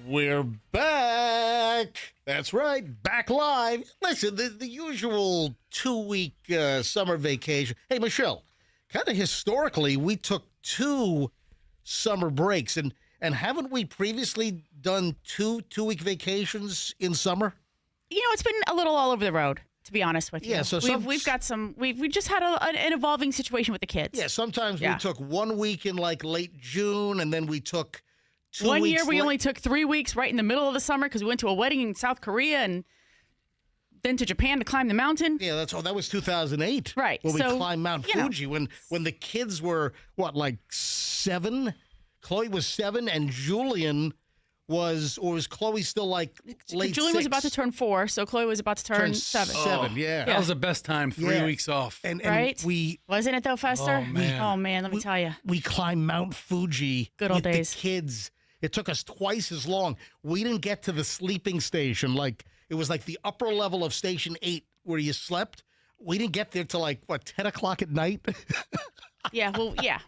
We're back. That's right, back live. Listen, the usual 2-week summer vacation. Hey, Michelle, kind of historically, we took 2 summer breaks, and haven't we previously done two-week vacations in summer? You know, it's been a little all over the road, to be honest with you. Yeah, so we've got some. We just had an evolving situation with the kids. Yeah, sometimes we took 1 week in like late June, and then we took 2 1 weeks. year we only took 3 weeks right in the middle of the summer because we went to a wedding in South Korea and then to Japan to climb the mountain. Yeah, that was 2008. Right. When we So, climbed Mount Fuji when the kids were like 7? Chloe was 7 and Julian was Chloe still like late Julian 6? was about to turn 4, so Chloe was about to turn 7. 7, yeah. That was the best time, 3 weeks off. And Right? we Wasn't it though, Fester? Oh, man. Let me tell you. we climbed Mount Fuji Good old with days. the kids. It took us twice as long. We didn't get to the sleeping station. Like it was like the upper level of Station 8 where you slept. We didn't get there till like 10 o'clock at night. Yeah, well, yeah.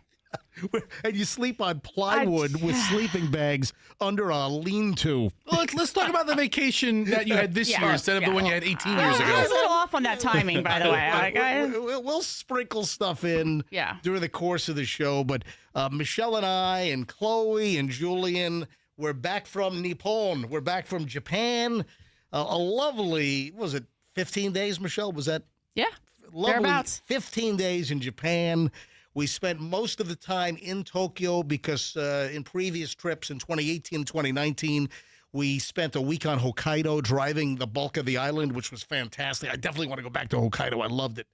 And you sleep on plywood with sleeping bags under a lean-to. Well, let's talk about the vacation that you had this year instead of the one you had 18 years I was ago. a little off on that timing, by the way. We'll sprinkle stuff in during the course of the show. But Michelle and I and Chloe and Julian, we're back from Nippon. We're back from Japan. A lovely, what was it, 15 days, Michelle? Was that? Yeah, Lovely thereabouts. 15 days in Japan. We spent most of the time in Tokyo because in previous trips in 2018 and 2019, we spent a week on Hokkaido driving the bulk of the island, which was fantastic. I definitely want to go back to Hokkaido. I loved it.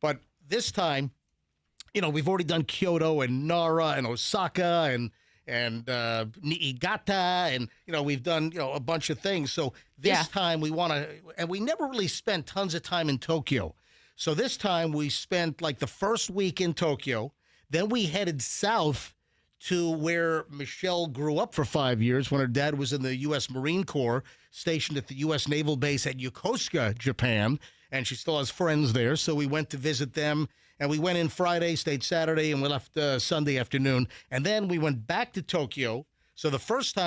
But this time, you know, we've already done Kyoto and Nara and Osaka and Niigata, and, you know, we've done, you know, a bunch of things. So this time we want to, and we never really spent tons of time in Tokyo. So this time we spent like the first week in Tokyo. Then we headed south to where Michelle grew up for 5 years when her dad was in the U.S. Marine Corps, stationed at the U.S. Naval Base at Yokosuka, Japan. And she still has friends there. So we went to visit them. And we went in Friday, stayed Saturday, and we left Sunday afternoon. And then we went back to Tokyo. So the first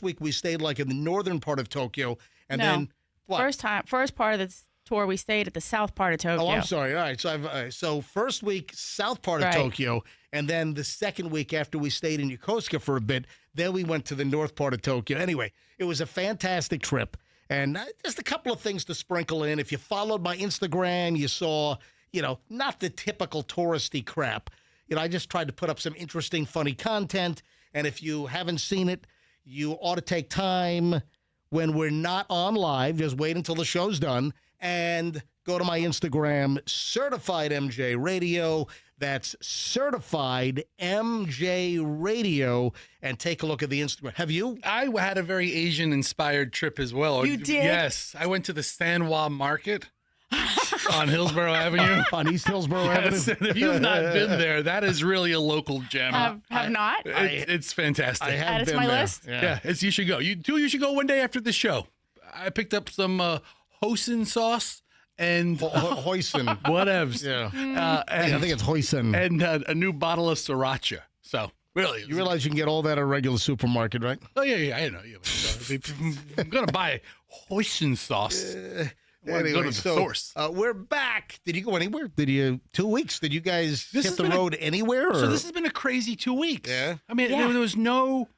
week we stayed like in the northern part of Tokyo. And then what? First part of the tour, we stayed at the south part of Tokyo. Oh, I'm sorry. All right. So so first week, south part of Tokyo, and then the second week after we stayed in Yokosuka for a bit, then we went to the north part of Tokyo. Anyway, it was a fantastic trip, and just a couple of things to sprinkle in. If you followed my Instagram, you saw, you know, not the typical touristy crap. You know, I just tried to put up some interesting, funny content, and if you haven't seen it, you ought to take time when we're not on live. Just wait until the show's done. And go to my Instagram, Certified MJ Radio. That's Certified MJ Radio. And take a look at the Instagram. Have you? I had a very Asian-inspired trip as well. You did? Yes. I went to the Sanwa Market on Hillsborough Avenue. On East Hillsborough Avenue? If you've not been there, that is really a local gem. Have not? It's fantastic. I have Add it to been my there. list? Yeah, you should go. You should go one day after the show. I picked up some hoisin sauce and Hoisin. whatevs. Yeah. And, I think it's Hoisin. and a new bottle of siracha. So really, You realize you can get all that at a regular supermarket, right? Oh yeah, I know. I'm gonna buy hoisin sauce. Anyway, go to the source. We're back. Did you go anywhere? 2 weeks? Did you guys hit the road anywhere? So or- this has been a crazy 2 weeks. Yeah. I mean, there was no.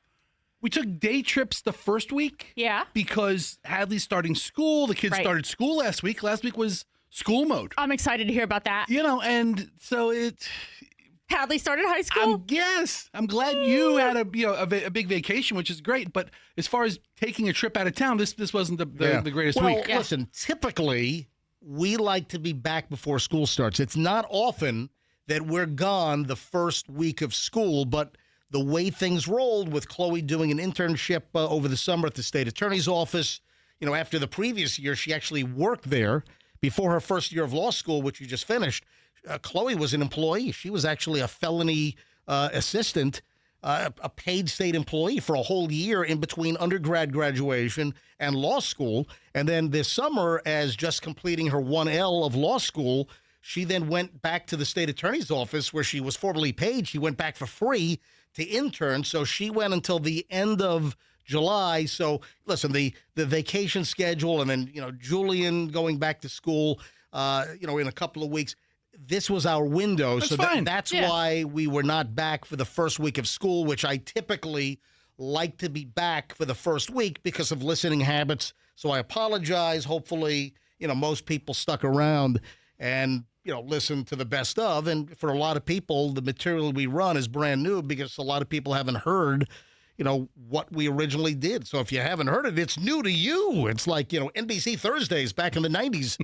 We took day trips the first week. Yeah. Because Hadley's starting school. The kids started school last week. Last week was school mode. I'm excited to hear about that. You know, and so it. Hadley started high school? Yes, I'm glad you had a big vacation, which is great. But as far as taking a trip out of town, this wasn't the greatest week. Well, listen, typically we like to be back before school starts. It's not often that we're gone the first week of school, but the way things rolled with Chloe doing an internship over the summer at the state attorney's office, you know, after the previous year, she actually worked there before her first year of law school, which you just finished. Chloe was an employee. She was actually a felony assistant, a paid state employee for a whole year in between undergrad graduation and law school. And then this summer, as just completing her 1L of law school, she then went back to the state attorney's office where she was formerly paid. She went back for free to intern. So she went until the end of July. So listen, the vacation schedule, and then Julian going back to school, in a couple of weeks. This was our window, That's so fine. that's why we were not back for the first week of school, which I typically like to be back for the first week because of listening habits. So I apologize. Hopefully, most people stuck around and listen to the best of. And for a lot of people, the material we run is brand new because a lot of people haven't heard what we originally did. So if you haven't heard it, it's new to you. It's like, NBC Thursdays back in the 90s.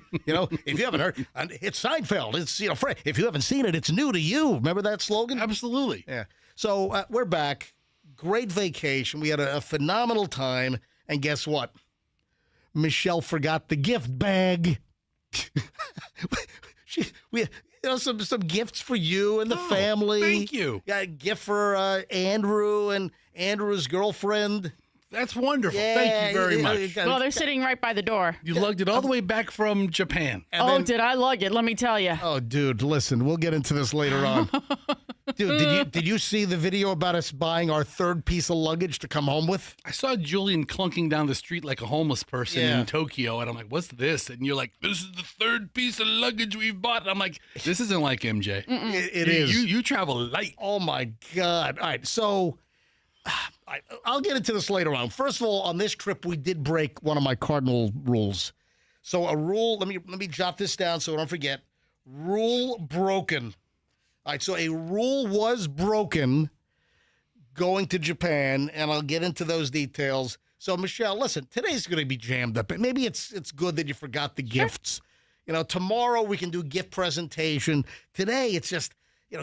If you haven't heard, it's Seinfeld. It's, if you haven't seen it, it's new to you. Remember that slogan? Absolutely. Yeah. So we're back. Great vacation. We had a phenomenal time. And guess what? Michelle forgot the gift bag. We some gifts for you and the family. Thank you. Got a gift for Andrew and Andrew's girlfriend. That's wonderful. Yeah, Thank you very much. Well, they're sitting right by the door. You lugged it all the way back from Japan. Did I lug it? Let me tell you. Oh, dude, listen, we'll get into this later on. Dude, did you see the video about us buying our third piece of luggage to come home with? I saw Julian clunking down the street like a homeless person in Tokyo, and I'm like, what's this? And you're like, this is the third piece of luggage we've bought. And I'm like, this isn't like MJ. It is. You travel light. Oh, my God. All right, so I'll get into this later on. First of all, on this trip, we did break one of my cardinal rules. So a rule, let me jot this down so I don't forget. Rule broken. All right, so a rule was broken going to Japan, and I'll get into those details. So, Michelle, listen, today's going to be jammed up. Maybe it's good that you forgot the gifts. Tomorrow we can do gift presentation. Today it's just,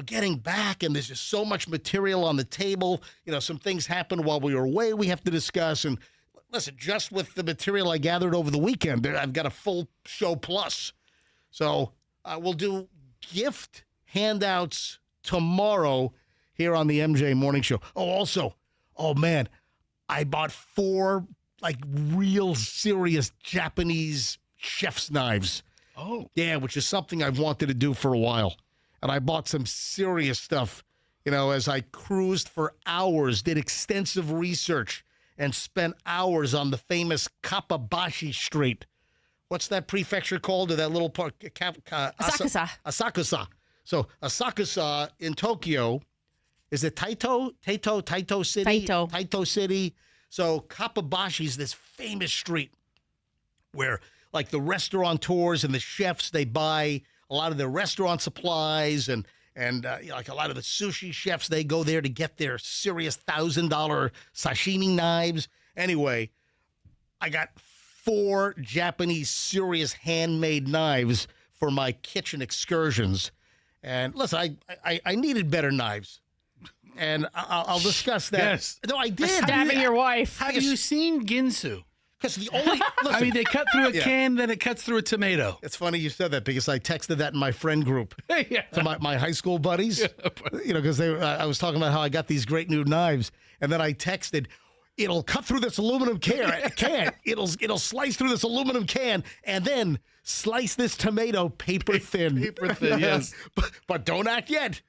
getting back, and there's just so much material on the table. Some things happened while we were away we have to discuss. And listen, just with the material I gathered over the weekend, I've got a full show plus. So we'll do gift handouts tomorrow here on the MJ Morning Show. Oh man, I bought 4 real serious Japanese chef's knives. Oh. Yeah, which is something I've wanted to do for a while. And I bought some serious stuff, as I cruised for hours, did extensive research, and spent hours on the famous Kappabashi Street. What's that prefecture called, or that little part? Asakusa. Asakusa. So Asakusa in Tokyo, is it Taito City? Taito City. So Kappabashi is this famous street where the restaurateurs and the chefs, they buy a lot of their restaurant supplies, and a lot of the sushi chefs, they go there to get their serious $1,000 sashimi knives. Anyway, I got 4 Japanese serious handmade knives for my kitchen excursions. And listen, I needed better knives, and I'll discuss that. Yes. No, I did. Stabbing your wife. Have you seen Ginsu? Because the only listen, I mean, they cut through a can, then it cuts through a tomato. It's funny you said that because I texted that in my friend group to my high school buddies. Because I was talking about how I got these great new knives, and then I texted, "It'll cut through this aluminum can. It'll slice through this aluminum can, and then slice this tomato paper thin. Paper thin, yes. But don't act yet.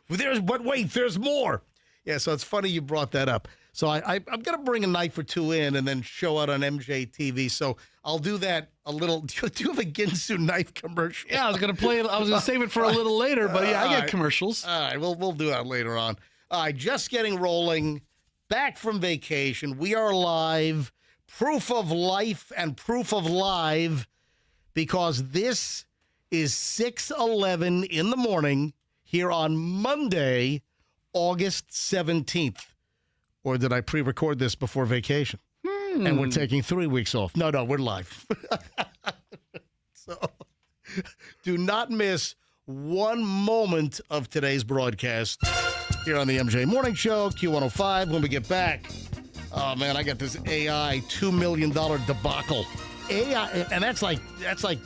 But wait, there's more." Yeah, so it's funny you brought that up. So I'm going to bring a knife or two in and then show out on MJ TV. So I'll do that a little. Do you have a Ginsu knife commercial? Yeah, I was going to play it. I was going to save it for a little later, but yeah, I get commercials. All right, we'll do that later on. All right, just getting rolling. Back from vacation. We are live. Proof of life and proof of live, because this is 6:11 in the morning here on Monday, August 17th. Or did I pre-record this before vacation? And we're taking 3 weeks off. No, we're live. So do not miss one moment of today's broadcast here on the MJ Morning Show, Q105. When we get back, oh man, I got this AI $2 million debacle. AI, and that's like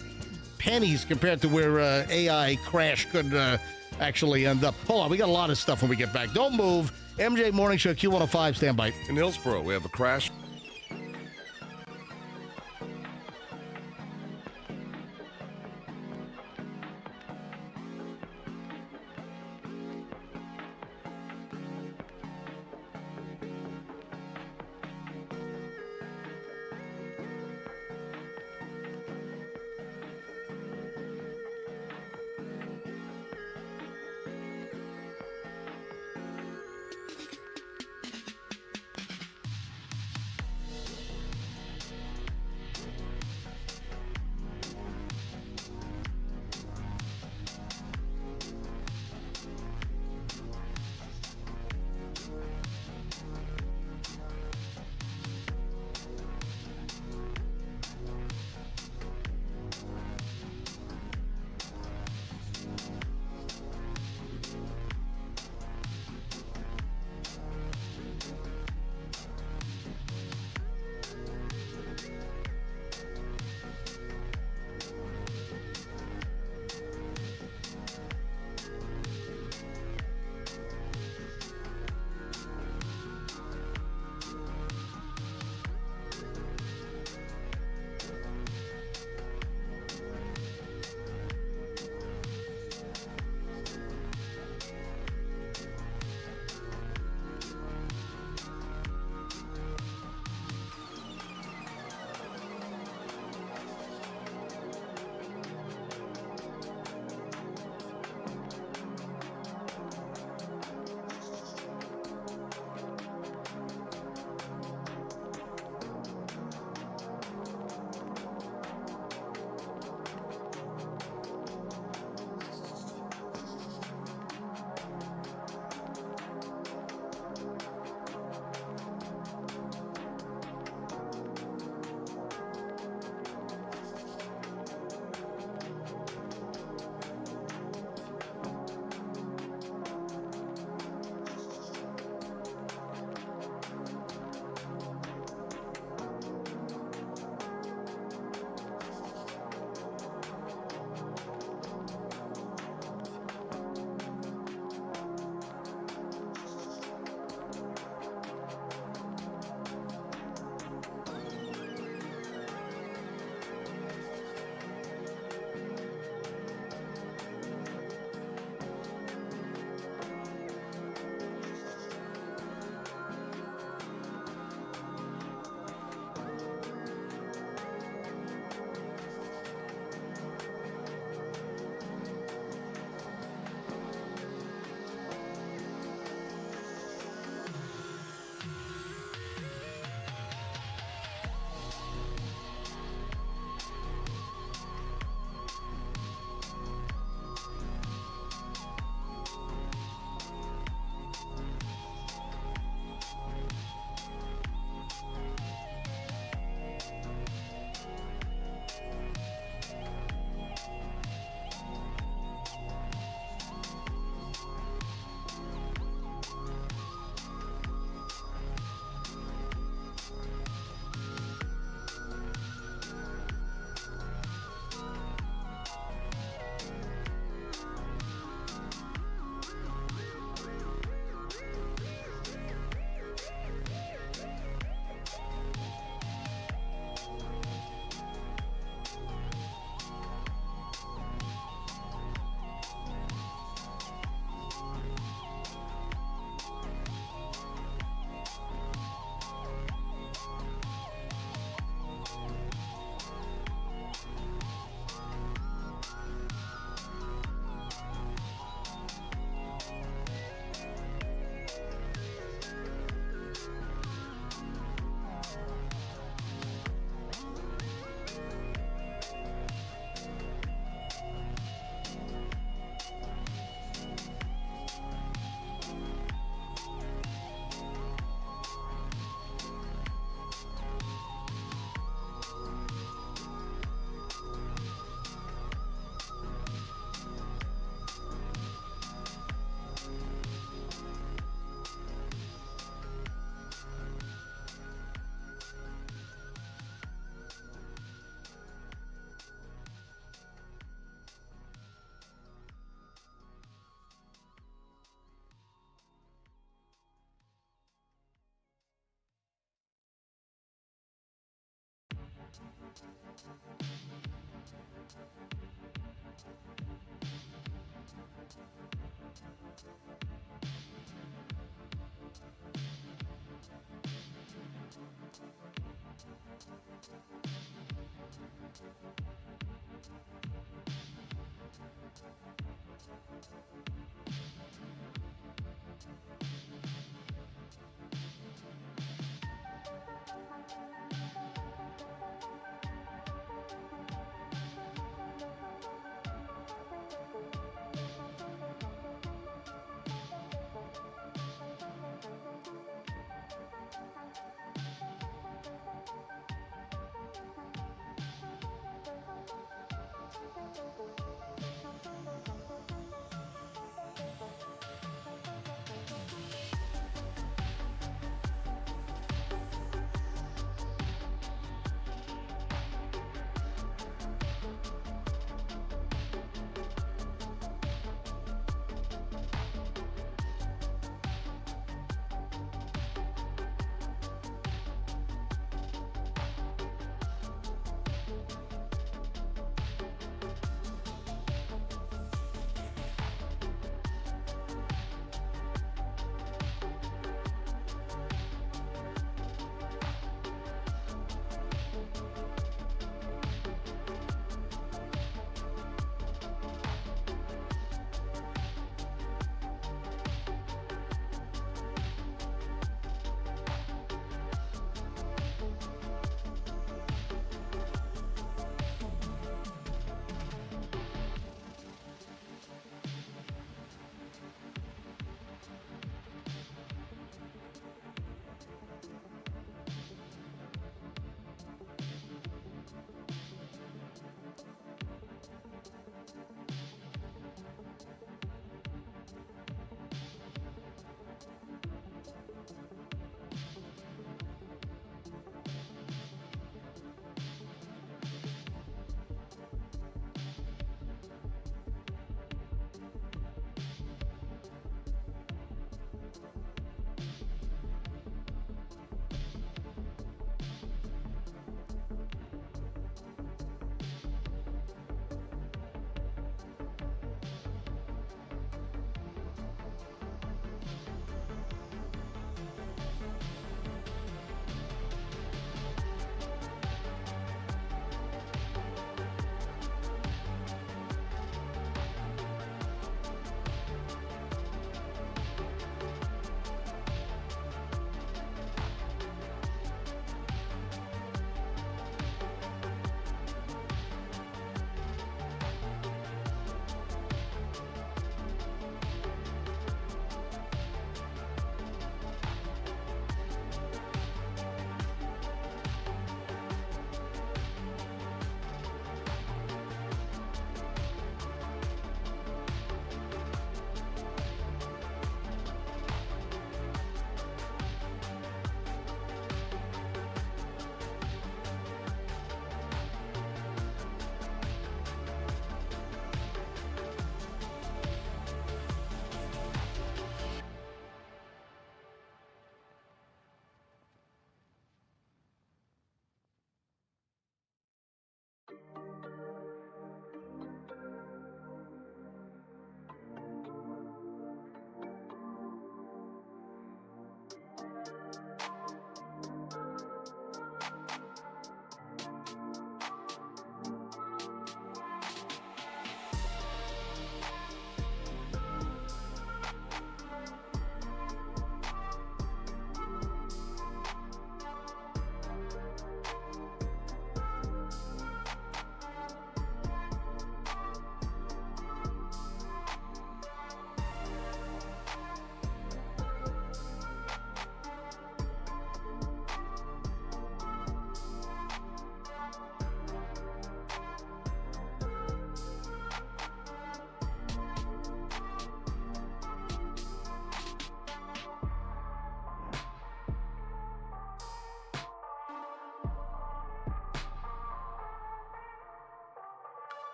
pennies compared to where AI crash could actually end up. Hold on, we got a lot of stuff when we get back. Don't move. MJ Morning Show, Q105, stand by. In Hillsborough, we have a crash.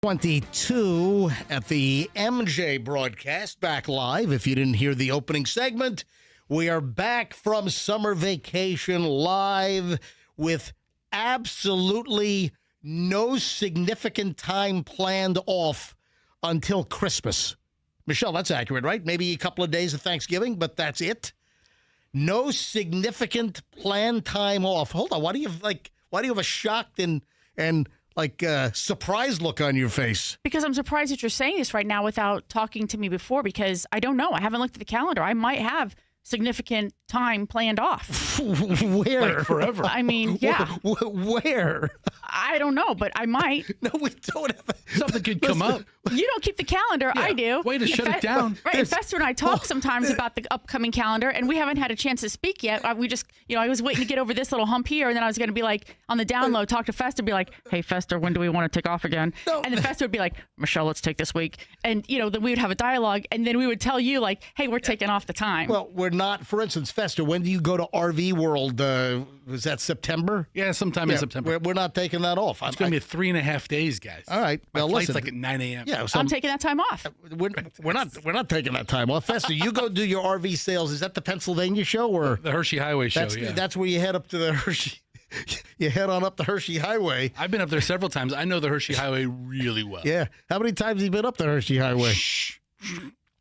22 at the MJ broadcast, back live. If you didn't hear the opening segment, we are back from summer vacation live with absolutely no significant time planned off until Christmas. Michelle, that's accurate, right? Maybe a couple of days of Thanksgiving, but that's it. No significant planned time off. Hold on. Why do you have a shocked and surprised look on your face? Because I'm surprised that you're saying this right now without talking to me before, because I don't know. I haven't looked at the calendar. I might have significant time planned off. Where? Like forever. I mean, yeah. Where? I don't know, but I might. No, we don't have. Something could come up. You don't keep the calendar. Yeah. I do. Way to shut it down. Right. And Fester and I talk sometimes about the upcoming calendar, and we haven't had a chance to speak yet. We just, I was waiting to get over this little hump here, and then I was going to be like, on the download, talk to Fester, be like, hey, Fester, when do we want to take off again? No. And then Fester would be like, Michelle, let's take this week. And, then we would have a dialogue, and then we would tell you, like, hey, we're taking off the time. Well, we're not. For instance, Fester, when do you go to RV World? Was that September? Yeah, sometime in September. We're not taking that off. It's going to be 3.5 days, guys. All right. My Well, flight's listen. like at 9 a.m. Yeah, so I'm taking that time off. we're not taking that time off. Fester, you go do your RV sales. Is that the Pennsylvania show or The Hershey Highway show, that's where you head up to the Hershey? You head on up the Hershey Highway. I've been up there several times. I know the Hershey Highway really well. Yeah. How many times have you been up the Hershey Highway?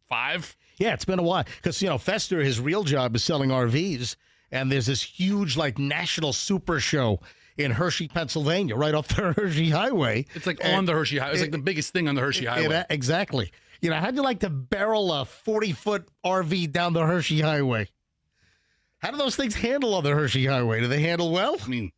5? Yeah, it's been a while. Because, Fester, his real job is selling RVs. And there's this huge, national super show in Hershey, Pennsylvania, right off the Hershey Highway. It's on the Hershey Highway. It's like the biggest thing on the Hershey Highway. Exactly. How'd you like to barrel a 40-foot RV down the Hershey Highway? How do those things handle on the Hershey Highway? Do they handle well? I mean,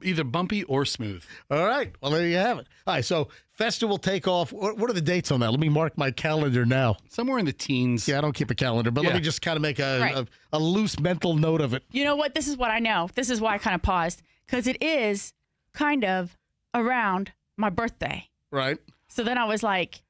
either bumpy or smooth. All right. Well, there you have it. All right. So Fester will take off. What are the dates on that? Let me mark my calendar now. Somewhere in the teens. Yeah, I don't keep a calendar, but let me just kind of make a loose mental note of it. You know what? This is what I know. This is why I kind of paused, because it is kind of around my birthday. Right. So then I was like,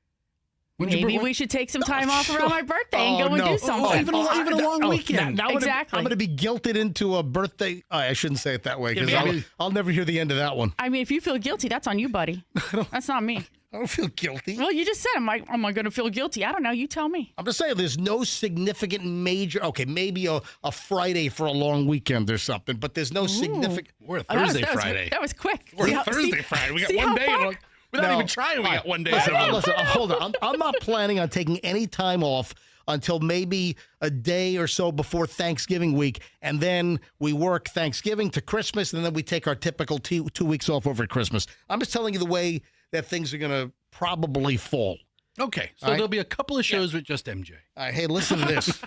When's your maybe birthday? we should take some time off around my birthday and go and do something. Even a long weekend. Now Exactly. I'm going to be guilted into a birthday. I shouldn't say it that way because Yeah, I'll never hear the end of that one. I mean, if you feel guilty, that's on you, buddy. That's not me. I don't feel guilty. Well, you just said, am I going to feel guilty? I don't know. You tell me. I'm just saying there's no significant major. Okay, maybe a Friday for a long weekend or something, but there's no significant. We're a Oh, that was- Thursday that was- Friday. That was quick. We're See a how- Thursday see- Friday. We got see one how day. far- Without No. even trying, we got one day. Listen, hold on. I'm not planning on taking any time off until maybe a day or so before Thanksgiving week, and then we work Thanksgiving to Christmas, and then we take our typical 2 weeks off over Christmas. I'm just telling you the way that things are going to probably fall. Okay, so All right. there'll be a couple of shows with just MJ. All right, hey, listen to this.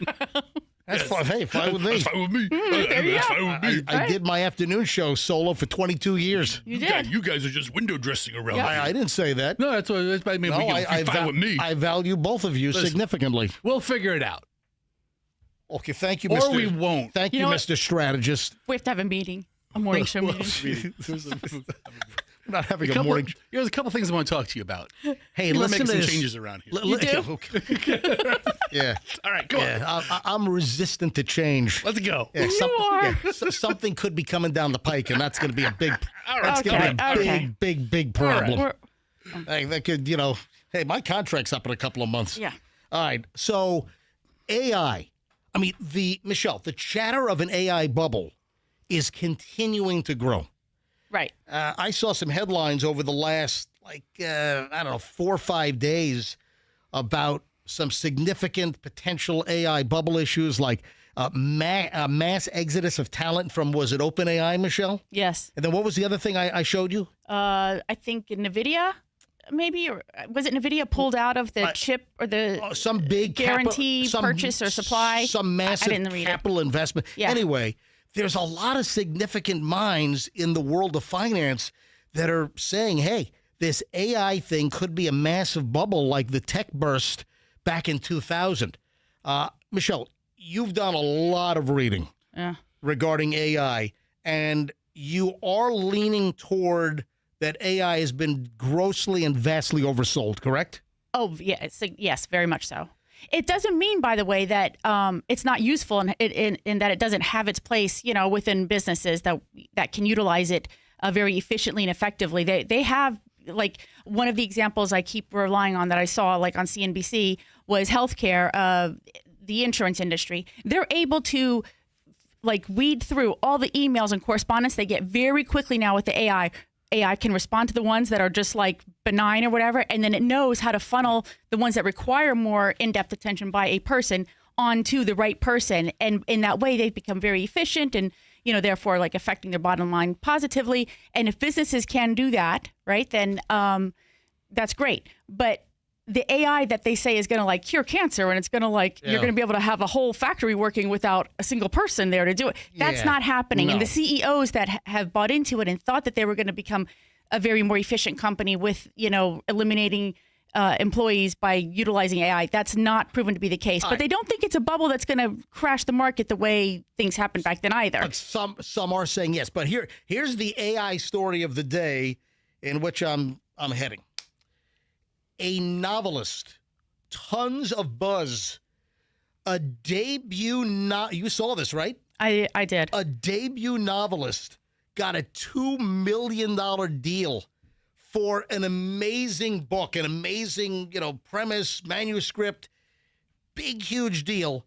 That's fine. Hey, fine with me. That's fine with me. there you That's go. fine with me. I did my afternoon show solo for 22 years. You Yeah, did. you guys are just window dressing around. Yeah. here. I didn't say that. No, that's what I mean. No, You're fine with me. I value both of you Listen. significantly. We'll figure it out. Okay, thank you, Or Mr. we won't. Thank You you, know what? Mr. Strategist. We have to have a meeting, a morning show meeting. We're not having a morning. There's a couple things I want to talk to you about. Hey, We're listen making to some this. changes around here. You do? Okay. Yeah. All right, go on. Yeah, I'm resistant to change. Let's go. Yeah, are. something could be coming down the pike, and that's going to be a big. All right. That's going to be a Okay. big problem. We're- Hey, that could, hey, my contract's up in a couple of months. yeah. All right. So, AI. I mean, Michelle, the chatter of an AI bubble is continuing to grow. Right. I saw some headlines over the last, 4 or 5 days about some significant potential AI bubble issues like mass exodus of talent from, was it OpenAI, Michelle? Yes. And then what was the other thing I showed you? I think NVIDIA, maybe, or was it NVIDIA pulled out of the chip or the Some big guarantee purchase or supply? Some massive I didn't read it. capital investment. Yeah. Anyway, there's a lot of significant minds in the world of finance that are saying, hey, this AI thing could be a massive bubble like the tech burst back in 2000. Michelle, you've done a lot of reading Yeah. regarding AI, and you are leaning toward that AI has been grossly and vastly oversold, correct? Oh, yeah. Yes, very much so. It doesn't mean, by the way, that it's not useful and in that it doesn't have its place, within businesses that can utilize it very efficiently and effectively. They have, like, one of the examples I keep relying on that I saw, like, on CNBC was healthcare, the insurance industry. They're able to like weed through all the emails and correspondence they get very quickly now with the AI. AI can respond to the ones that are just like benign or whatever, and then it knows how to funnel the ones that require more in-depth attention by a person onto the right person. And in that way, they become very efficient and, therefore like affecting their bottom line positively. And if businesses can do that, right, then that's great. But the AI that they say is going to like cure cancer and it's going to you're going to be able to have a whole factory working without a single person there to do it. That's not happening. No. And the CEOs that have bought into it and thought that they were going to become a very more efficient company with, eliminating employees by utilizing AI, that's not proven to be the case. But they don't think it's a bubble that's going to crash the market the way things happened back then either. But some are saying yes. But here's the AI story of the day in which I'm heading. A novelist, tons of buzz, a debut you saw this, right? I did. A debut novelist got a $2 million deal for an amazing book, an amazing, premise, manuscript, big, huge deal.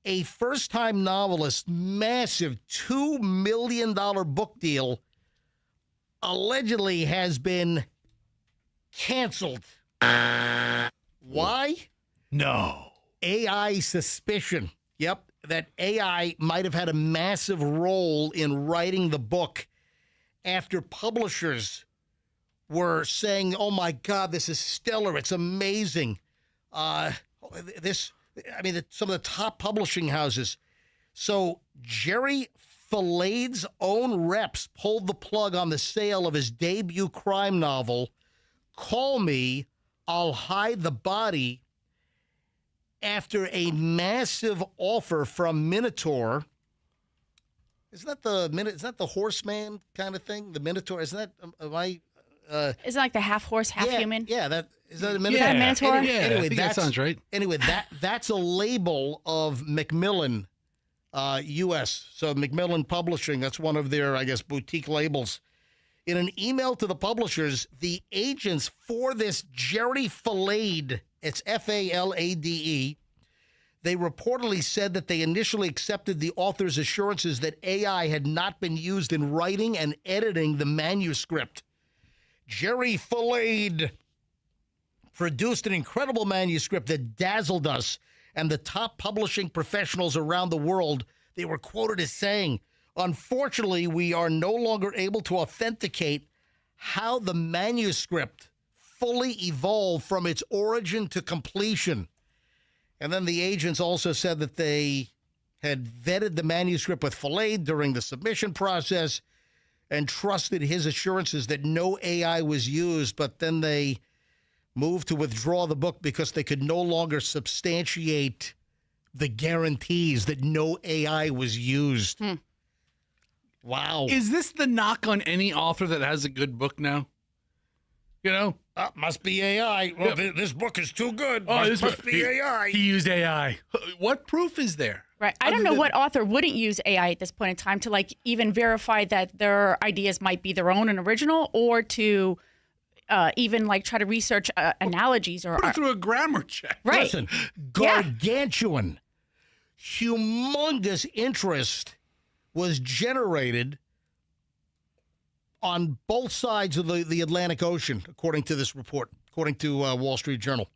A first-time novelist, massive $2 million book deal, allegedly has been canceled. Why? No. AI suspicion. Yep, that AI might have had a massive role in writing the book after publishers were saying, oh, my God, this is stellar. It's amazing. Some of the top publishing houses. So Jerry Fillade's own reps pulled the plug on the sale of his debut crime novel, Call Me, I'll Hide the Body, after a massive offer from Minotaur. Isn't that the horseman kind of thing? The Minotaur, isn't that, Isn't it like the half horse, half human? Yeah, is that a Minotaur? Yeah, Minotaur? Anyway, that sounds right. Anyway, that's a label of Macmillan, U.S. So Macmillan Publishing, that's one of their, I guess, boutique labels. In an email to the publishers, the agents for this Jerry Fillade, it's Falade, they reportedly said that they initially accepted the author's assurances that AI had not been used in writing and editing the manuscript. Jerry Fillade produced an incredible manuscript that dazzled us and the top publishing professionals around the world. They were quoted as saying, unfortunately, we are no longer able to authenticate how the manuscript fully evolved from its origin to completion. And then the agents also said that they had vetted the manuscript with Fillade during the submission process and trusted his assurances that no AI was used, but then they moved to withdraw the book because they could no longer substantiate the guarantees that no AI was used. Wow. Is this the knock on any author that has a good book now? Must be AI. Well, this book is too good. This must be AI. He used AI. What proof is there? Right. I don't know what author wouldn't use AI at this point in time to even verify that their ideas might be their own and original, or to even try to research analogies or put it through a grammar check. Right. Listen, gargantuan, humongous interest was generated on both sides of the Atlantic Ocean, according to this report, according to Wall Street Journal.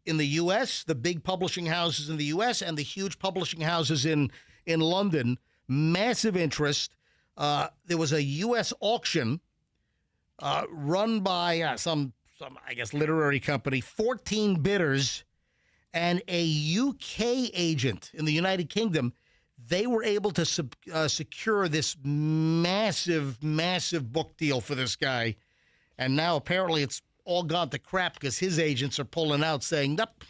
In the U.S., the big publishing houses in the U.S. and the huge publishing houses in London, massive interest. There was a U.S. auction run by some, I guess, literary company, 14 bidders, and a UK agent in the United Kingdom. They were able to secure this massive, massive book deal for this guy. And now apparently it's all gone to crap because his agents are pulling out saying, nope.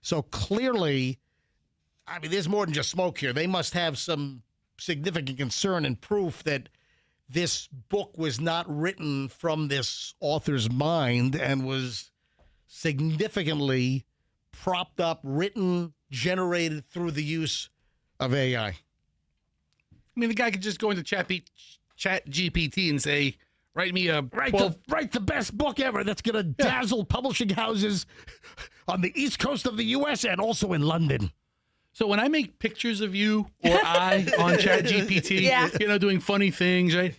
So clearly, there's more than just smoke here. They must have some significant concern and proof that this book was not written from this author's mind and was significantly propped up, written, generated through the use of AI. The guy could just go into Chat GPT and say, write me a write the best book ever that's going to dazzle publishing houses on the East Coast of the U.S. and also in London. So when I make pictures of you or I on ChatGPT, Yeah. doing funny things, right?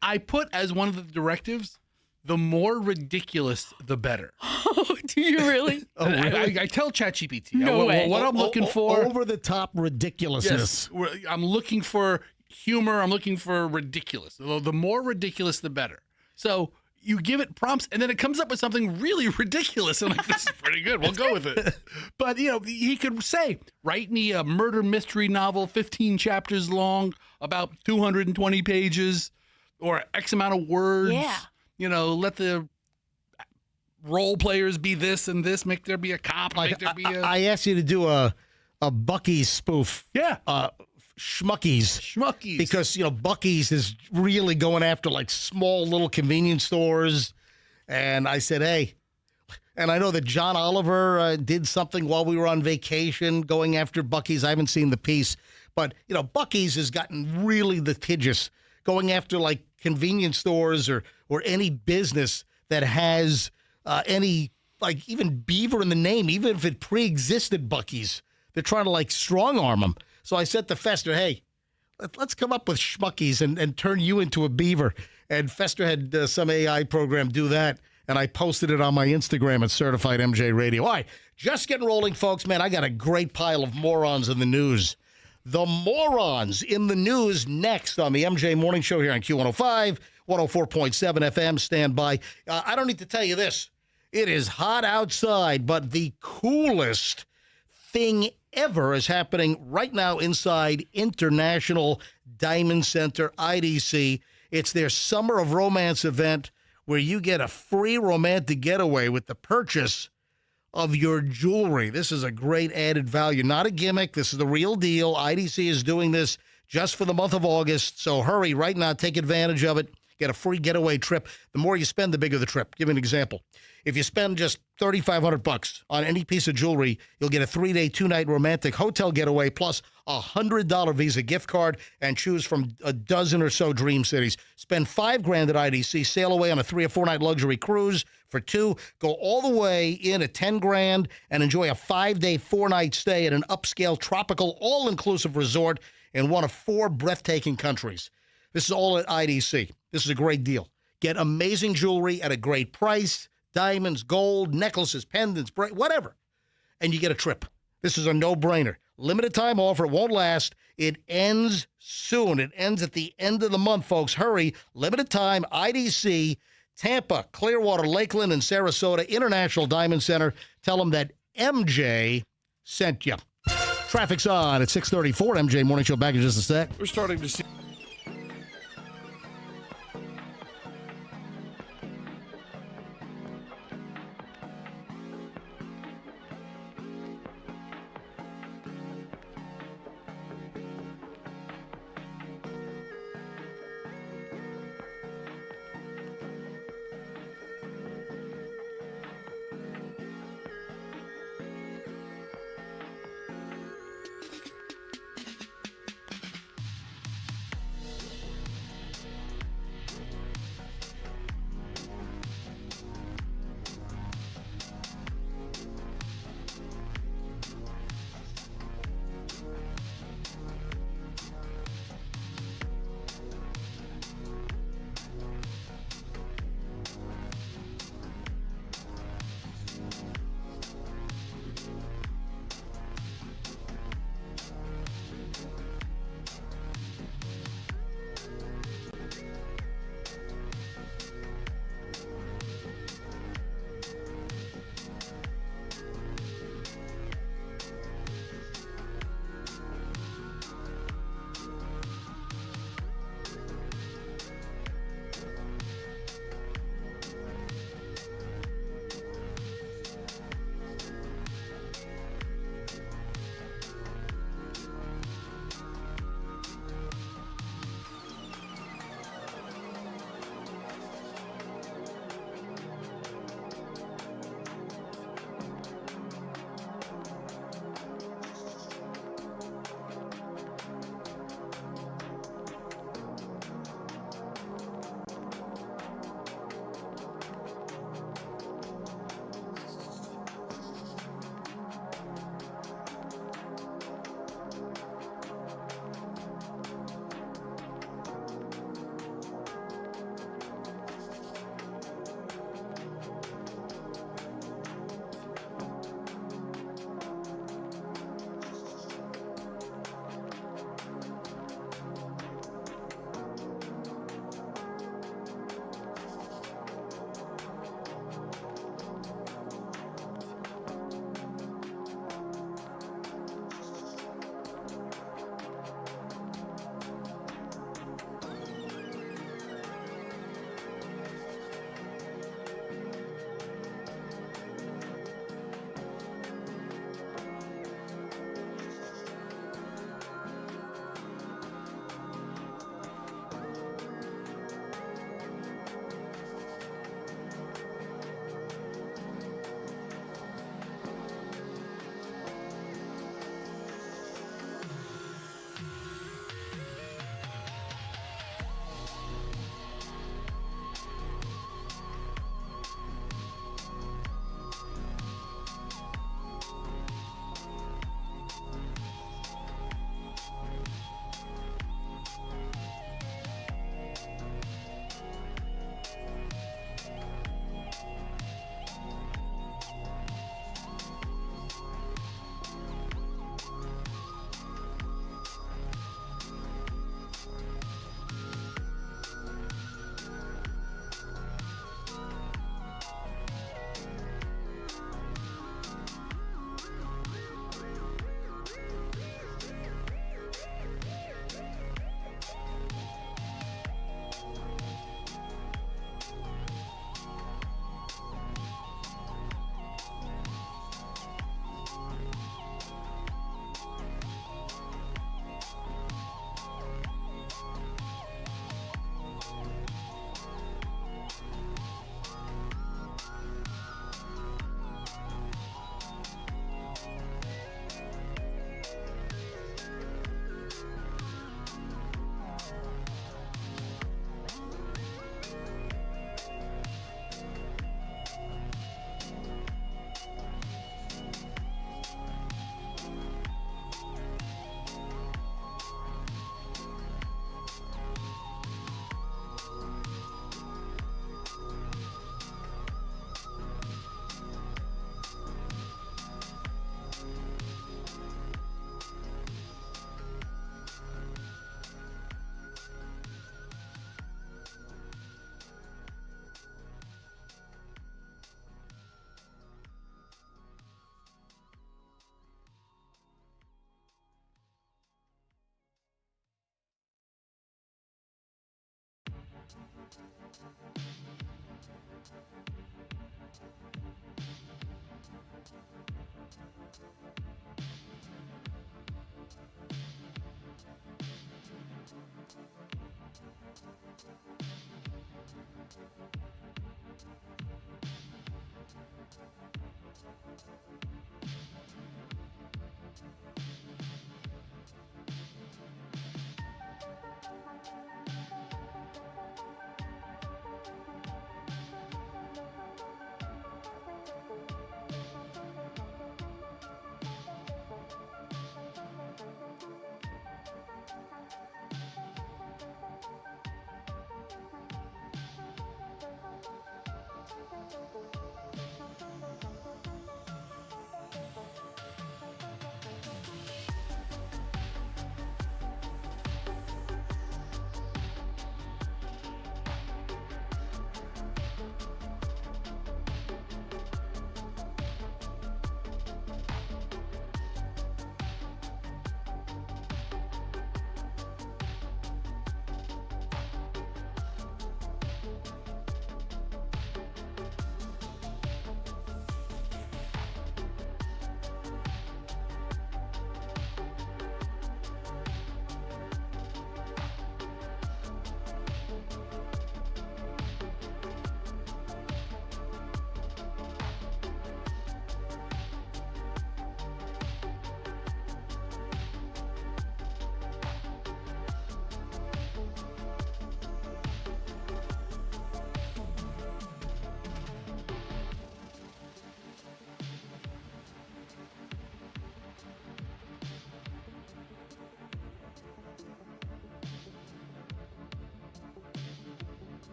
I put as one of the directives, the more ridiculous, the better. Oh, do you really? I tell ChatGPT No way. what I'm looking for. Over the top ridiculousness. Yes, I'm looking for humor. I'm looking for ridiculous. The more ridiculous, the better. So you give it prompts, and then it comes up with something really ridiculous. I'm like, this is pretty good. We'll go with it. But, he could say, write me a murder mystery novel, 15 chapters long, about 220 pages, or X amount of words. Yeah. Let the role players be this and this. Make there be a cop. Make there be I asked you to do a Buc-ee's spoof. Yeah. Schmuckies. Because, Buc-ee's is really going after like small little convenience stores. And I said, hey, and I know that John Oliver did something while we were on vacation going after Buc-ee's. I haven't seen the piece. But, Buc-ee's has gotten really litigious going after like convenience stores or any business that has any, like even beaver in the name, even if it pre-existed Buc-ee's. They're trying to like strong arm them. So I said to Fester, hey, let's come up with Schmuckies and turn you into a beaver. And Fester had some AI program do that. And I posted it on my Instagram at Certified MJ Radio. All right, just getting rolling, folks. Man, I got a great pile of morons in the news. The morons in the news next on the MJ Morning Show here on Q105, 104.7 FM. Stand by. I don't need to tell you this. It is hot outside, but the coolest thing ever is happening right now inside International Diamond Center, IDC. It's their Summer of Romance event where you get a free romantic getaway with the purchase of your jewelry. This is a great added value, not a gimmick. This is the real deal. IDC is doing this just for the month of August. So hurry right now. Take advantage of it. Get a free getaway trip. The more you spend, the bigger the trip. Give you an example. If you spend just $3,500 on any piece of jewelry, you'll get a 3-day, 2-night romantic hotel getaway plus a $100 Visa gift card and choose from a dozen or so dream cities. Spend $5,000 at IDC, sail away on a 3 or 4 night luxury cruise for 2, go all the way in at $10,000 and enjoy a 5-day, 4-night stay at an upscale tropical all-inclusive resort in one of 4 breathtaking countries. This is all at IDC. This is a great deal. Get amazing jewelry at a great price. Diamonds, gold, necklaces, pendants, whatever. And you get a trip. This is a no-brainer. Limited time offer. It won't last. It ends soon. It ends at the end of the month, folks. Hurry. Limited time. IDC, Tampa, Clearwater, Lakeland, and Sarasota International Diamond Center. Tell them that MJ sent you. Traffic's on at 6:34. MJ Morning Show back in just a sec. We're starting to see.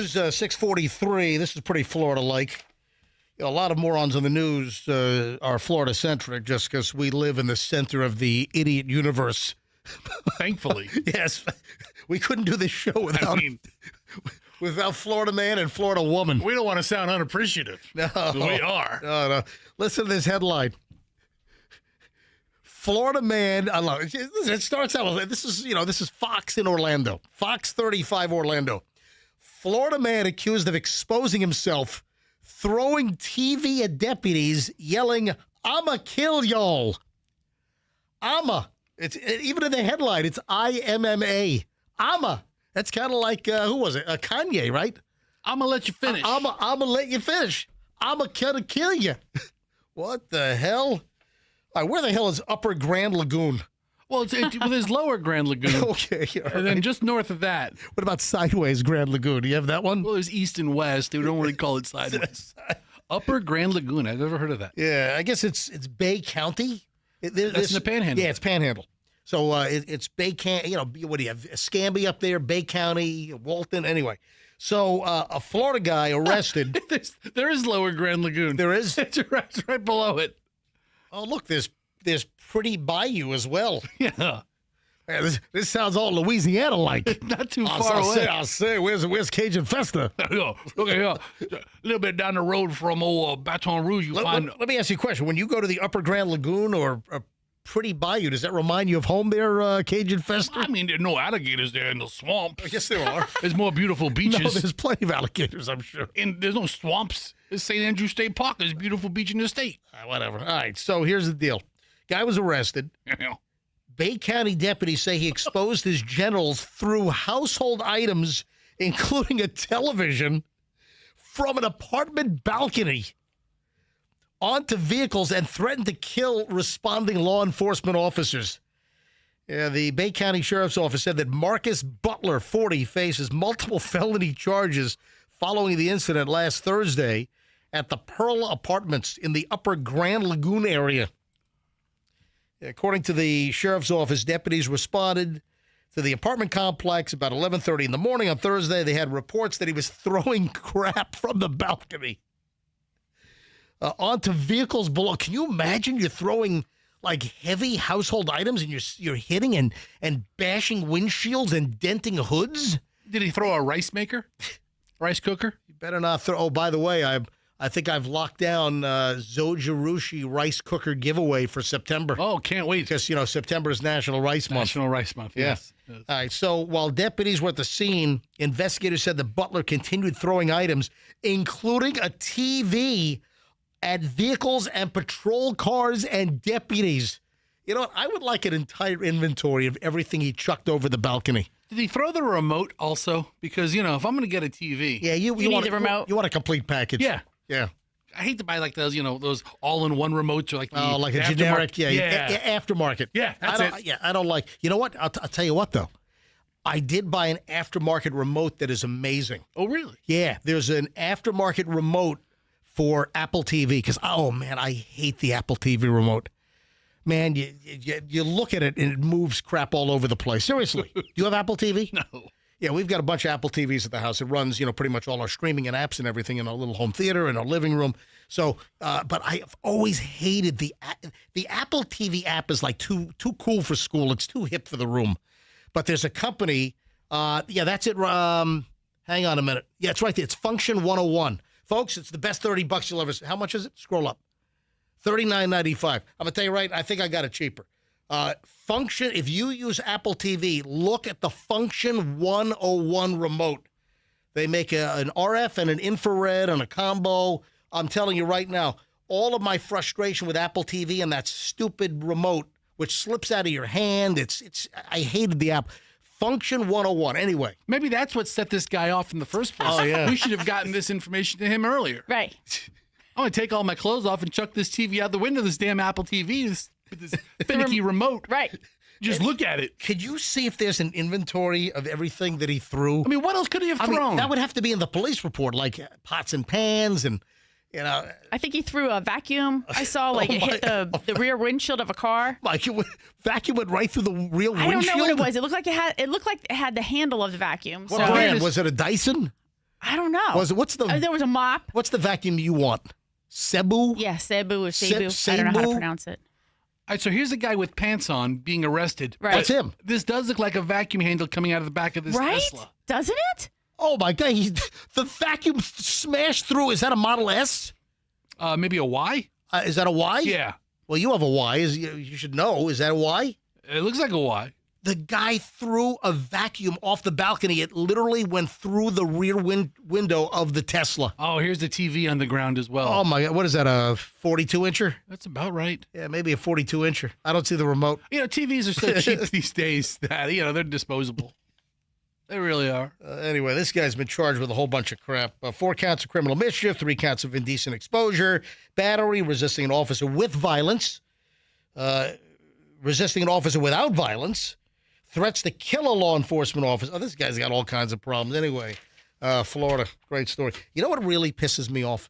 This is 6:43. This is pretty Florida-like. A lot of morons in the news are Florida-centric just because we live in the center of the idiot universe. Thankfully. Yes. We couldn't do this show without Florida man and Florida woman. We don't want to sound unappreciative. No. We are. No. Listen to this headline. Florida man, I love it. It starts out with, this is Fox in Orlando. Fox 35 Orlando. Florida man accused of exposing himself, throwing TV at deputies, yelling, "I'ma kill y'all." It's even in the headline, it's IMMA. That's kind of like, who was it? Kanye, right? I'ma let you finish. I'ma let you finish. I'ma kill you. What the hell? All right, where the hell is Upper Grand Lagoon? Well, there's Lower Grand Lagoon. Okay. And then just north of that. What about Sideways Grand Lagoon? Do you have that one? Well, there's East and West. They don't really call it Sideways. Upper Grand Lagoon. I've never heard of that. Yeah, I guess it's Bay County. That's in the Panhandle. Yeah, it's Panhandle. So it's Bay County. What do you have? Escambia up there, Bay County, Walton. Anyway, so a Florida guy arrested. There is Lower Grand Lagoon. There is. It's right below it. Oh, look, there's Pretty Bayou as well. Yeah. Man, this sounds all Louisiana-like. Not too far away. I'll say, where's Cajun Festa? Look here. A little bit down the road from old Baton Rouge, let me ask you a question. When you go to the Upper Grand Lagoon or pretty bayou. Does that remind you of home there, Cajun Fester? I mean, there are no alligators there in the swamp. Yes, there are. There's more beautiful No, beaches. there's plenty of alligators, I'm sure. And there's no swamps. It's St. Andrew State Park. There's a beautiful beach in the state. Whatever. All right, so here's the deal. Guy was arrested. Bay County deputies say he exposed his genitals through household items, including a television, from an apartment balcony onto vehicles and threatened to kill responding law enforcement officers. Yeah, the Bay County Sheriff's Office said that Marcus Butler, 40, faces multiple felony charges following the incident last Thursday at the Pearl Apartments in the Upper Grand Lagoon area. According to the Sheriff's Office, deputies responded to the apartment complex about 11:30 in the morning on Thursday. They had reports that he was throwing crap from the balcony onto vehicles below. Can you imagine you're throwing like heavy household items and you're hitting and bashing windshields and denting hoods? Did he throw a rice maker? Rice cooker? You better not throw. Oh, by the way, I think I've locked down Zojirushi rice cooker giveaway for September. Oh, can't wait. Because, September is National Rice Month. National Rice Month, yes. All right, so while deputies were at the scene, investigators said the Butler continued throwing items, including a TV, at vehicles and patrol cars and deputies. You know what? I would like an entire inventory of everything he chucked over the balcony. Did he throw the remote also? Because, if I'm going to get a TV. Yeah, you need want the remote. You want a complete package. Yeah. Yeah. I hate to buy like those, those all-in-one remotes or like the like a aftermarket. generic, Aftermarket. Yeah, that's it. Yeah, I don't like. You know what? I'll tell you what though. I did buy an aftermarket remote that is amazing. Oh, really? Yeah, there's an aftermarket remote for Apple TV because man, I hate the Apple TV remote. Man, you look at it and it moves crap all over the place. Seriously, do you have Apple TV? No. Yeah, we've got a bunch of Apple TVs at the house. It runs, pretty much all our streaming and apps and everything in our little home theater and our living room. So, but I've always hated the Apple TV app is like too cool for school. It's too hip for the room. But there's a company. That's it. Hang on a minute. Yeah, it's right there. It's Function 101, folks. It's the best $30 you'll ever see. How much is it? Scroll up. $39.95. I'm gonna tell you right. I think I got it cheaper. Function, if you use Apple TV, look at the Function 101 remote. They make an RF and an infrared and a combo. I'm telling you right now, all of my frustration with Apple TV and that stupid remote, which slips out of your hand, I hated the app. Function 101. Anyway. Maybe that's what set this guy off in the first place. Oh, yeah. We should have gotten this information to him earlier. Right. I'm going to take all my clothes off and chuck this TV out the window, this damn Apple TV, with this finicky remote. Right. Just look at it. Could you see if there's an inventory of everything that he threw? I mean, what else could he have thrown? That would have to be in the police report, like pots and pans and, I think he threw a vacuum. I saw it hit the rear windshield of a car. Like vacuum went right through the real windshield? I don't know what it was. It looked like it had the handle of the vacuum. What brand? Was it a Dyson? I don't know. There was a mop. What's the vacuum you want? Cebu? Yeah, Cebu or Cebu. I don't know how to pronounce it. All right, so here's a guy with pants on being arrested. Right. That's him. This does look like a vacuum handle coming out of the back of this Tesla. Doesn't it? Oh, my God. The vacuum smashed through. Is that a Model S? Maybe a Y? Is that a Y? Yeah. Well, you have a Y. You should know. Is that a Y? It looks like a Y. The guy threw a vacuum off the balcony. It literally went through the rear window of the Tesla. Oh, here's the TV on the ground as well. Oh, my God. What is that, a 42-incher? That's about right. Yeah, maybe a 42-incher. I don't see the remote. TVs are so cheap these days that, they're disposable. They really are. Anyway, this guy's been charged with a whole bunch of crap. 4 counts of criminal mischief, 3 counts of indecent exposure, battery, resisting an officer with violence, resisting an officer without violence, threats to kill a law enforcement officer. Oh, this guy's got all kinds of problems. Anyway, Florida, great story. You know what really pisses me off?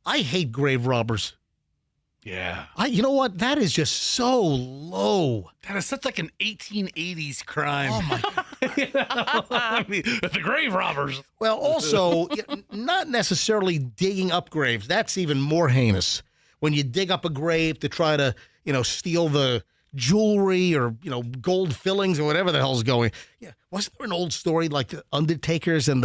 I hate grave robbers. Yeah. You know what? That is just so low. That is such like an 1880s crime. Oh, my God. I mean, the grave robbers. Well, also, not necessarily digging up graves. That's even more heinous. When you dig up a grave to try to, steal the jewelry or, gold fillings or whatever the hell's going. Yeah. Wasn't there an old story like the undertakers and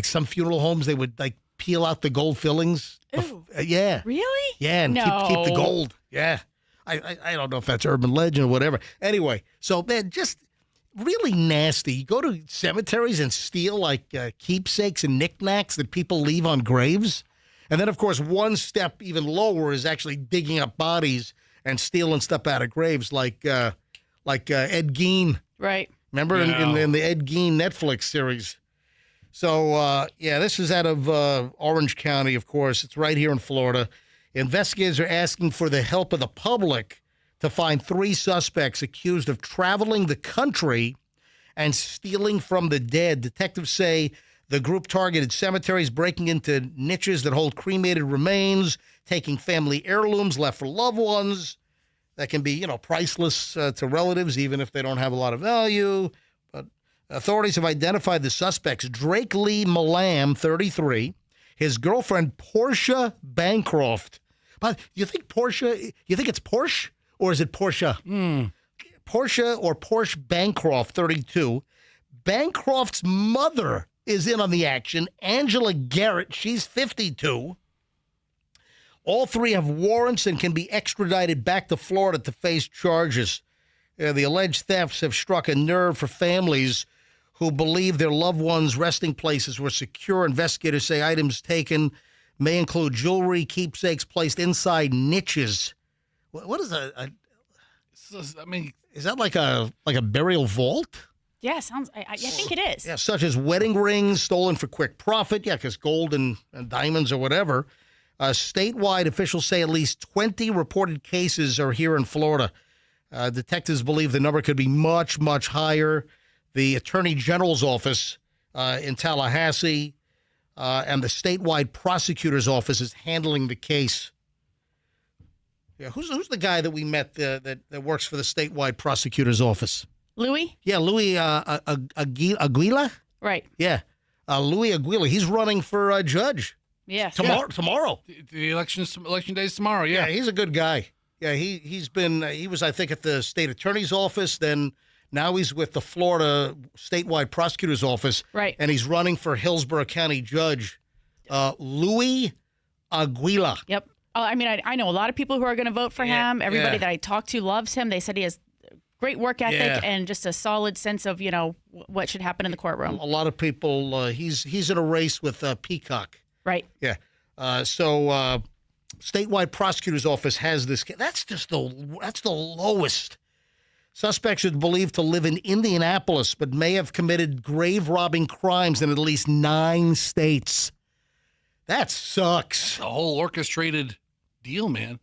some funeral homes, they would peel out the gold fillings? Ew. Yeah. Really? Yeah, and No. keep the gold. Yeah. I don't know if that's urban legend or whatever. Anyway, so man, just really nasty. You go to cemeteries and steal like keepsakes and knickknacks that people leave on graves. And then, of course, one step even lower is actually digging up bodies and stealing stuff out of graves like Ed Gein. Right. Remember in the Ed Gein Netflix series. So, this is out of Orange County, of course. It's right here in Florida. Investigators are asking for the help of the public to find 3 suspects accused of traveling the country and stealing from the dead. Detectives say the group targeted cemeteries, breaking into niches that hold cremated remains, taking family heirlooms left for loved ones that can be, priceless to relatives, even if they don't have a lot of value. But authorities have identified the suspects: Drake Lee Malam, 33, his girlfriend Portia Bancroft. But you think it's Porsche or is it Portia? Portia or Porsche Bancroft, 32. Bancroft's mother is in on the action, Angela Garrett. She's 52. All 3 have warrants and can be extradited back to Florida to face charges. The alleged thefts have struck a nerve for families who believe their loved ones' resting places were secure. Investigators say items taken may include jewelry, keepsakes placed inside niches. What is a is that like a burial vault? Yeah, sounds. I think it is. Yeah, such as wedding rings stolen for quick profit. Yeah, because gold and diamonds or whatever. Statewide, officials say at least 20 reported cases are here in Florida. Detectives believe the number could be much, much higher. The Attorney General's office in Tallahassee and the statewide prosecutor's office is handling the case. Yeah, who's the guy that we met that works for the statewide prosecutor's office? Louis? Yeah, Louis Aguila? Right. Yeah, Louis Aguila. He's running for judge. Yes. Tomorrow. The election day is tomorrow. Yeah, he's a good guy. Yeah, he was, I think, at the state attorney's office. Then now he's with the Florida statewide prosecutor's office. Right. And he's running for Hillsborough County judge. Louis Aguila. Yep. I mean, I know a lot of people who are going to vote for him. Everybody that I talked to loves him. They said he has great work ethic and just a solid sense of, what should happen in the courtroom. A lot of people, he's in a race with Peacock. Right. Yeah. So statewide prosecutor's office has this. That's the lowest. Suspects are believed to live in Indianapolis, but may have committed grave-robbing crimes in at least 9 states. That sucks. The whole orchestrated deal, man.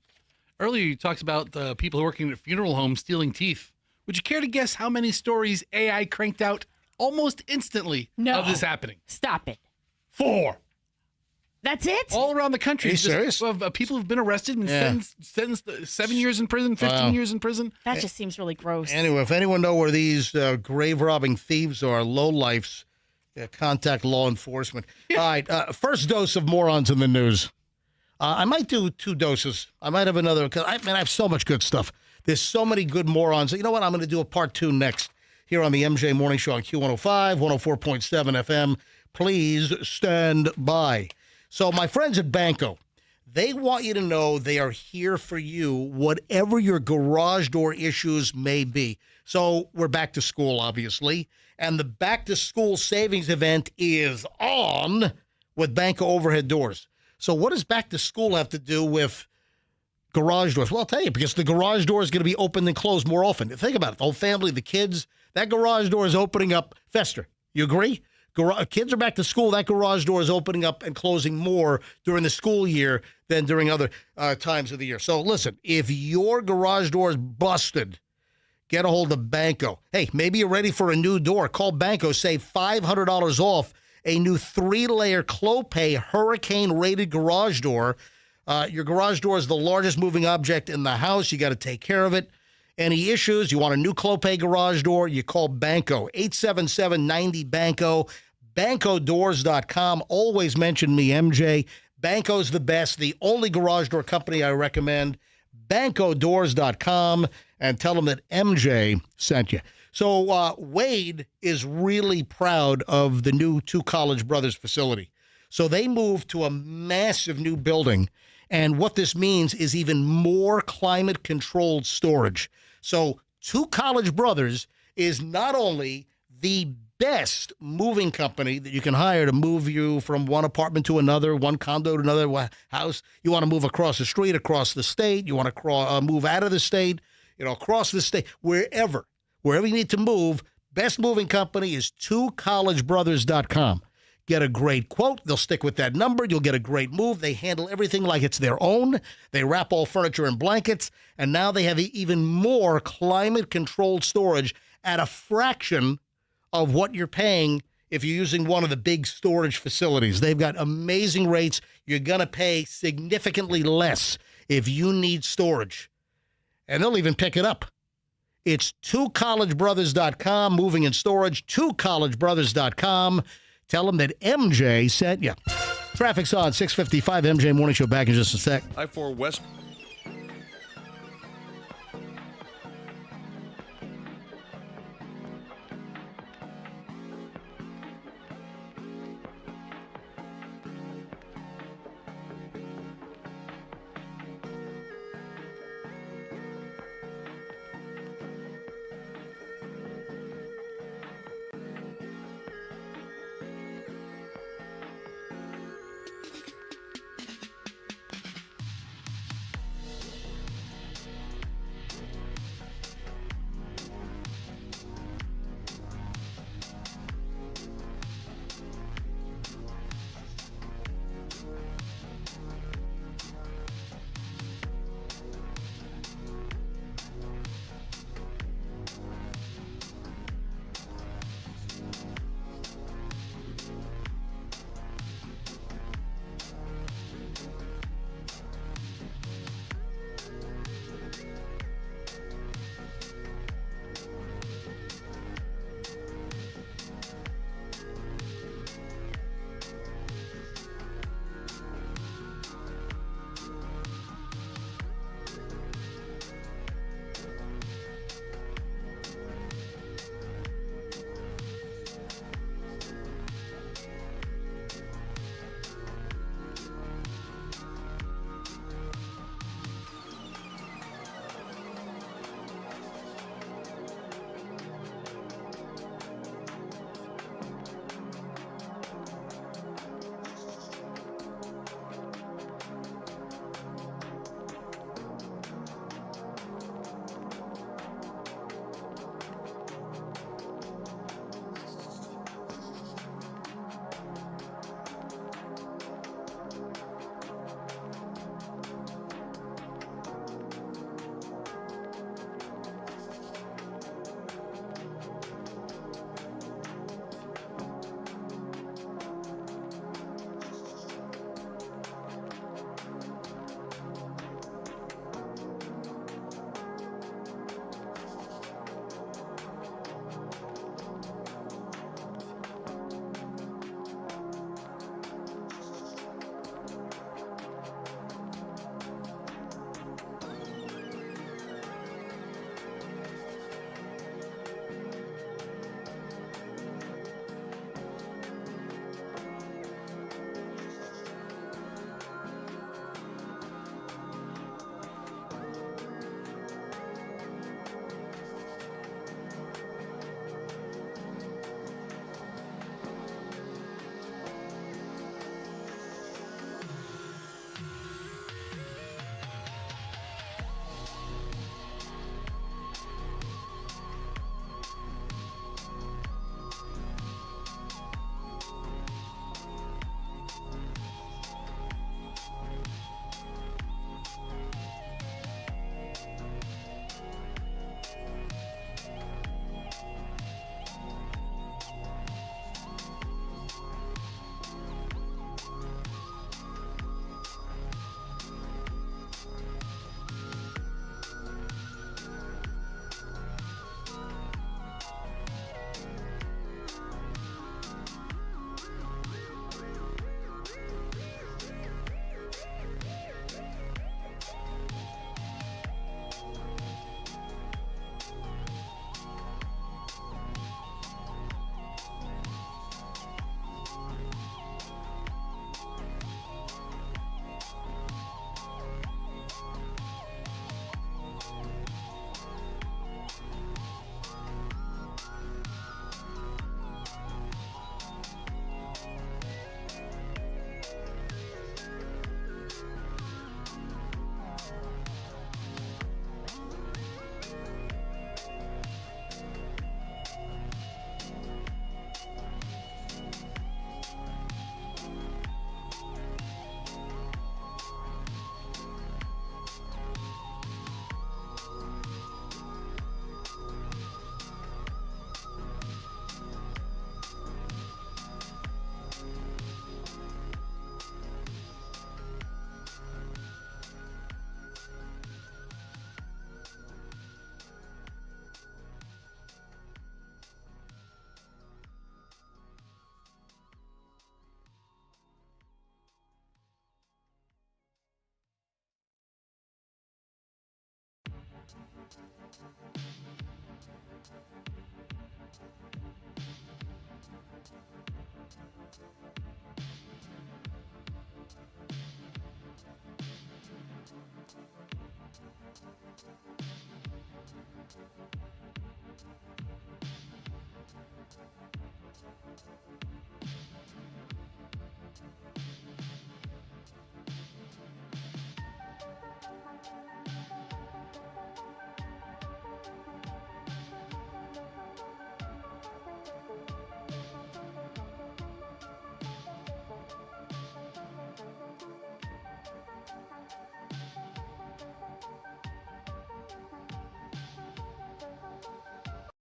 Earlier, you talked about the people working at funeral homes stealing teeth. Would you care to guess how many stories AI cranked out almost instantly of this happening? Stop it. 4. That's it? All around the country. Are you serious? Of people who've been arrested and sentenced 7 years in prison, 15 years in prison. That just seems really gross. Anyway, if anyone know where these grave-robbing thieves are, lowlifes, contact law enforcement. All right, first dose of morons in the news. I might do 2 doses. I might have another, because I have so much good stuff. There's so many good morons. You know what? I'm going to do a part 2 next here on the MJ Morning Show on Q105, 104.7 FM. Please stand by. So my friends at Banco, they want you to know they are here for you, whatever your garage door issues may be. So we're back to school, obviously, and the back to school savings event is on with Banco overhead doors. So what does back to school have to do with garage doors? Well, I'll tell you, because the garage door is going to be opened and closed more often. Think about it. The whole family, the kids, that garage door is opening up faster. You agree? Kids are back to school. That garage door is opening up and closing more during the school year than during other times of the year. So listen, if your garage door is busted, get a hold of Banco. Hey, maybe you're ready for a new door. Call Banco. Save $500 off a new 3-layer Clopay hurricane-rated garage door. Your garage door is the largest moving object in the house. You got to take care of it. Any issues, you want a new Clopay garage door, you call Banco, 877-90-BANCO, BancoDoors.com. Always mention me, MJ. Banco's the best, the only garage door company I recommend, BancoDoors.com, and tell them that MJ sent you. So Wade is really proud of the new Two College Brothers facility. So they moved to a massive new building And what this means is even more climate-controlled storage. So Two College Brothers is not only the best moving company that you can hire to move you from one apartment to another, one condo to another house. You want to move across the street, across the state. You want to move out of the state, across the state, wherever you need to move. Best moving company is twocollegebrothers.com. Get a great quote. They'll stick with that number. You'll get a great move. They handle everything like it's their own. They wrap all furniture in blankets. And now they have even more climate-controlled storage at a fraction of what you're paying if you're using one of the big storage facilities. They've got amazing rates. You're going to pay significantly less if you need storage. And they'll even pick it up. It's twocollegebrothers.com, moving and storage, twocollegebrothers.com. Tell them that MJ sent you. Traffic's on 6:55. MJ Morning Show back in just a sec. I-4 West.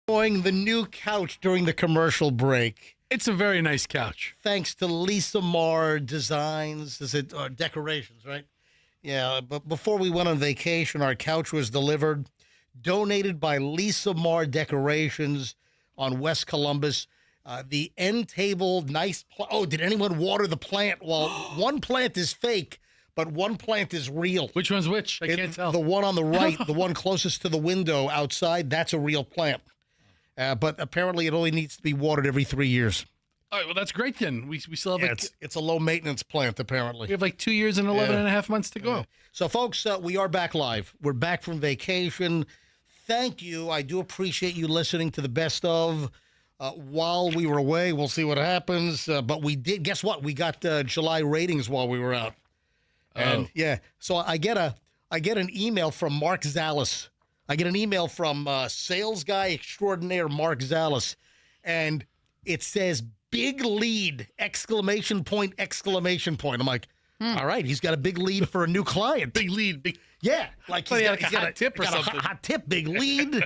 Enjoying the new couch during the commercial break. It's a very nice couch. Thanks to Lisa Marr Designs. Is it decorations, right? Yeah, but before we went on vacation, our couch was delivered, donated by Lisa Marr Decorations on West Columbus. The end table, nice. Oh, did anyone water the plant? Well, one plant is fake, but one plant is real. Which one's which? I can't tell. The one on the right, the one closest to the window outside, that's a real plant. But apparently it only needs to be watered every 3 years. All right, well, that's great then. We still have it's a low-maintenance plant, apparently. We have like 2 years and 11 and a half months to go. So, folks, we are back live. We're back from vacation. Thank you. I do appreciate you listening to the best of while we were away. We'll see what happens. But we did. Guess what? We got July ratings while we were out. And, so I get an email from Mark Zallis. I get an email from sales guy extraordinaire Mark Zallis, and it says, "Big lead!" Exclamation point! Exclamation point! I'm like, all right, he's got a big lead for a new client. Big lead. Yeah, like he's got a hot tip or something. A hot tip, big lead.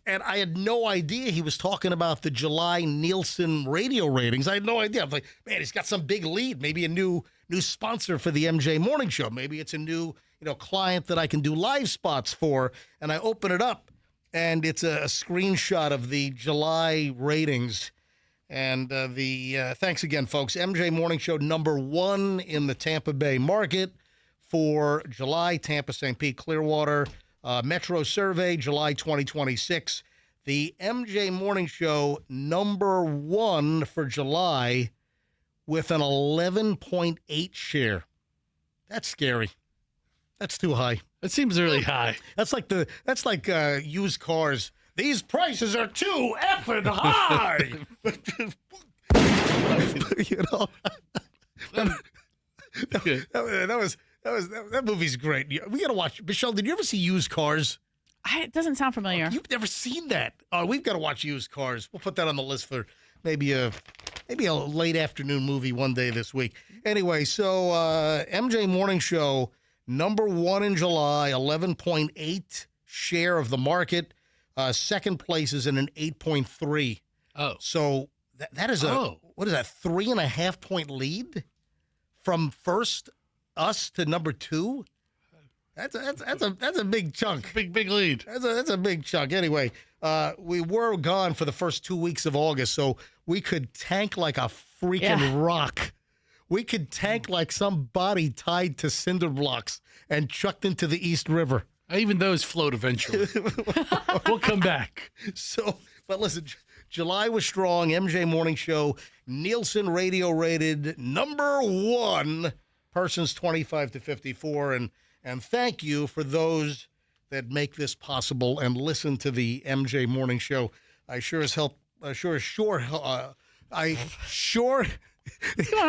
And I had no idea he was talking about the July Nielsen radio ratings. I had no idea. I was like, man, he's got some big lead. Maybe a new sponsor for the MJ Morning Show. Maybe it's a new client that I can do live spots for. And I open it up, and it's a screenshot of the July ratings. And thanks again, folks. MJ Morning Show #1 in the Tampa Bay market for July. Tampa, St. Pete, Clearwater. Metro Survey, July 2026. The MJ Morning Show #1 for July with an 11.8 share. That's scary. That's too high. That seems really high. That's like used cars. These prices are too effing high. That movie's great. We gotta watch. Michelle, did you ever see Used Cars? It doesn't sound familiar. You've never seen that? We've got to watch Used Cars. We'll put that on the list for maybe a late afternoon movie one day this week. Anyway, so MJ Morning Show #1 in July, 11.8 share of the market. Second place is in an 8.3. Oh, so that is what is that, 3.5 point lead from first us to #2? That's a big chunk. Big lead. That's a big chunk. Anyway, we were gone for the first 2 weeks of August, so we could tank like a freaking rock. We could tank like some body tied to cinder blocks and chucked into the East River. Even those float eventually. We'll come back. So, but listen, July was strong. MJ Morning Show, Nielsen radio rated #1, persons 25 to 54. And thank you for those that make this possible and listen to the MJ Morning Show. What's going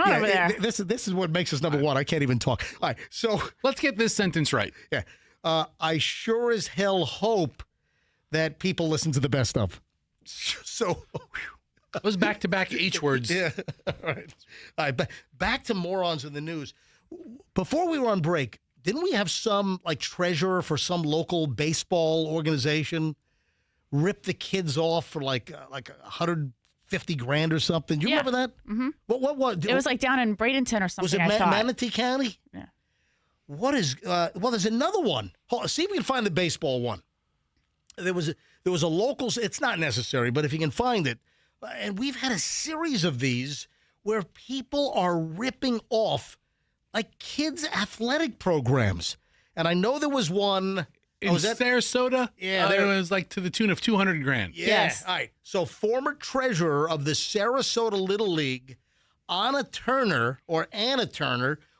on over there? This is what makes us #1. I can't even talk. All right, so let's get this sentence right. Yeah. I sure as hell hope that people listen to the best of. So those back-to-back H words. Yeah. All right. Back to morons in the news. Before we were on break, didn't we have some treasurer for some local baseball organization rip the kids off for like $150,000 or something? Do you remember that? Mm-hmm. What? It was down in Bradenton or something. Was it I thought. Manatee County? Yeah. What is? There's another one. See if we can find the baseball one. There was a locals. It's not necessary, but if you can find it, and we've had a series of these where people are ripping off kids' athletic programs. And I know there was one in Sarasota. Yeah, it was to the tune of $200,000. Yeah. Yes. All right. So former treasurer of the Sarasota Little League, Anna Turner,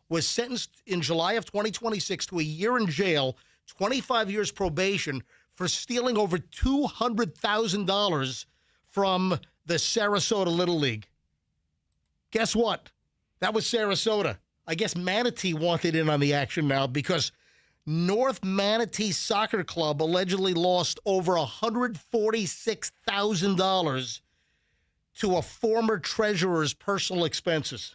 was sentenced in July of 2026 to a year in jail, 25 years probation for for stealing over $200,000 from the Sarasota Little League. Guess what? That was Sarasota. I guess Manatee wanted in on the action now because North Manatee Soccer Club allegedly lost over $146,000 to a former treasurer's personal expenses.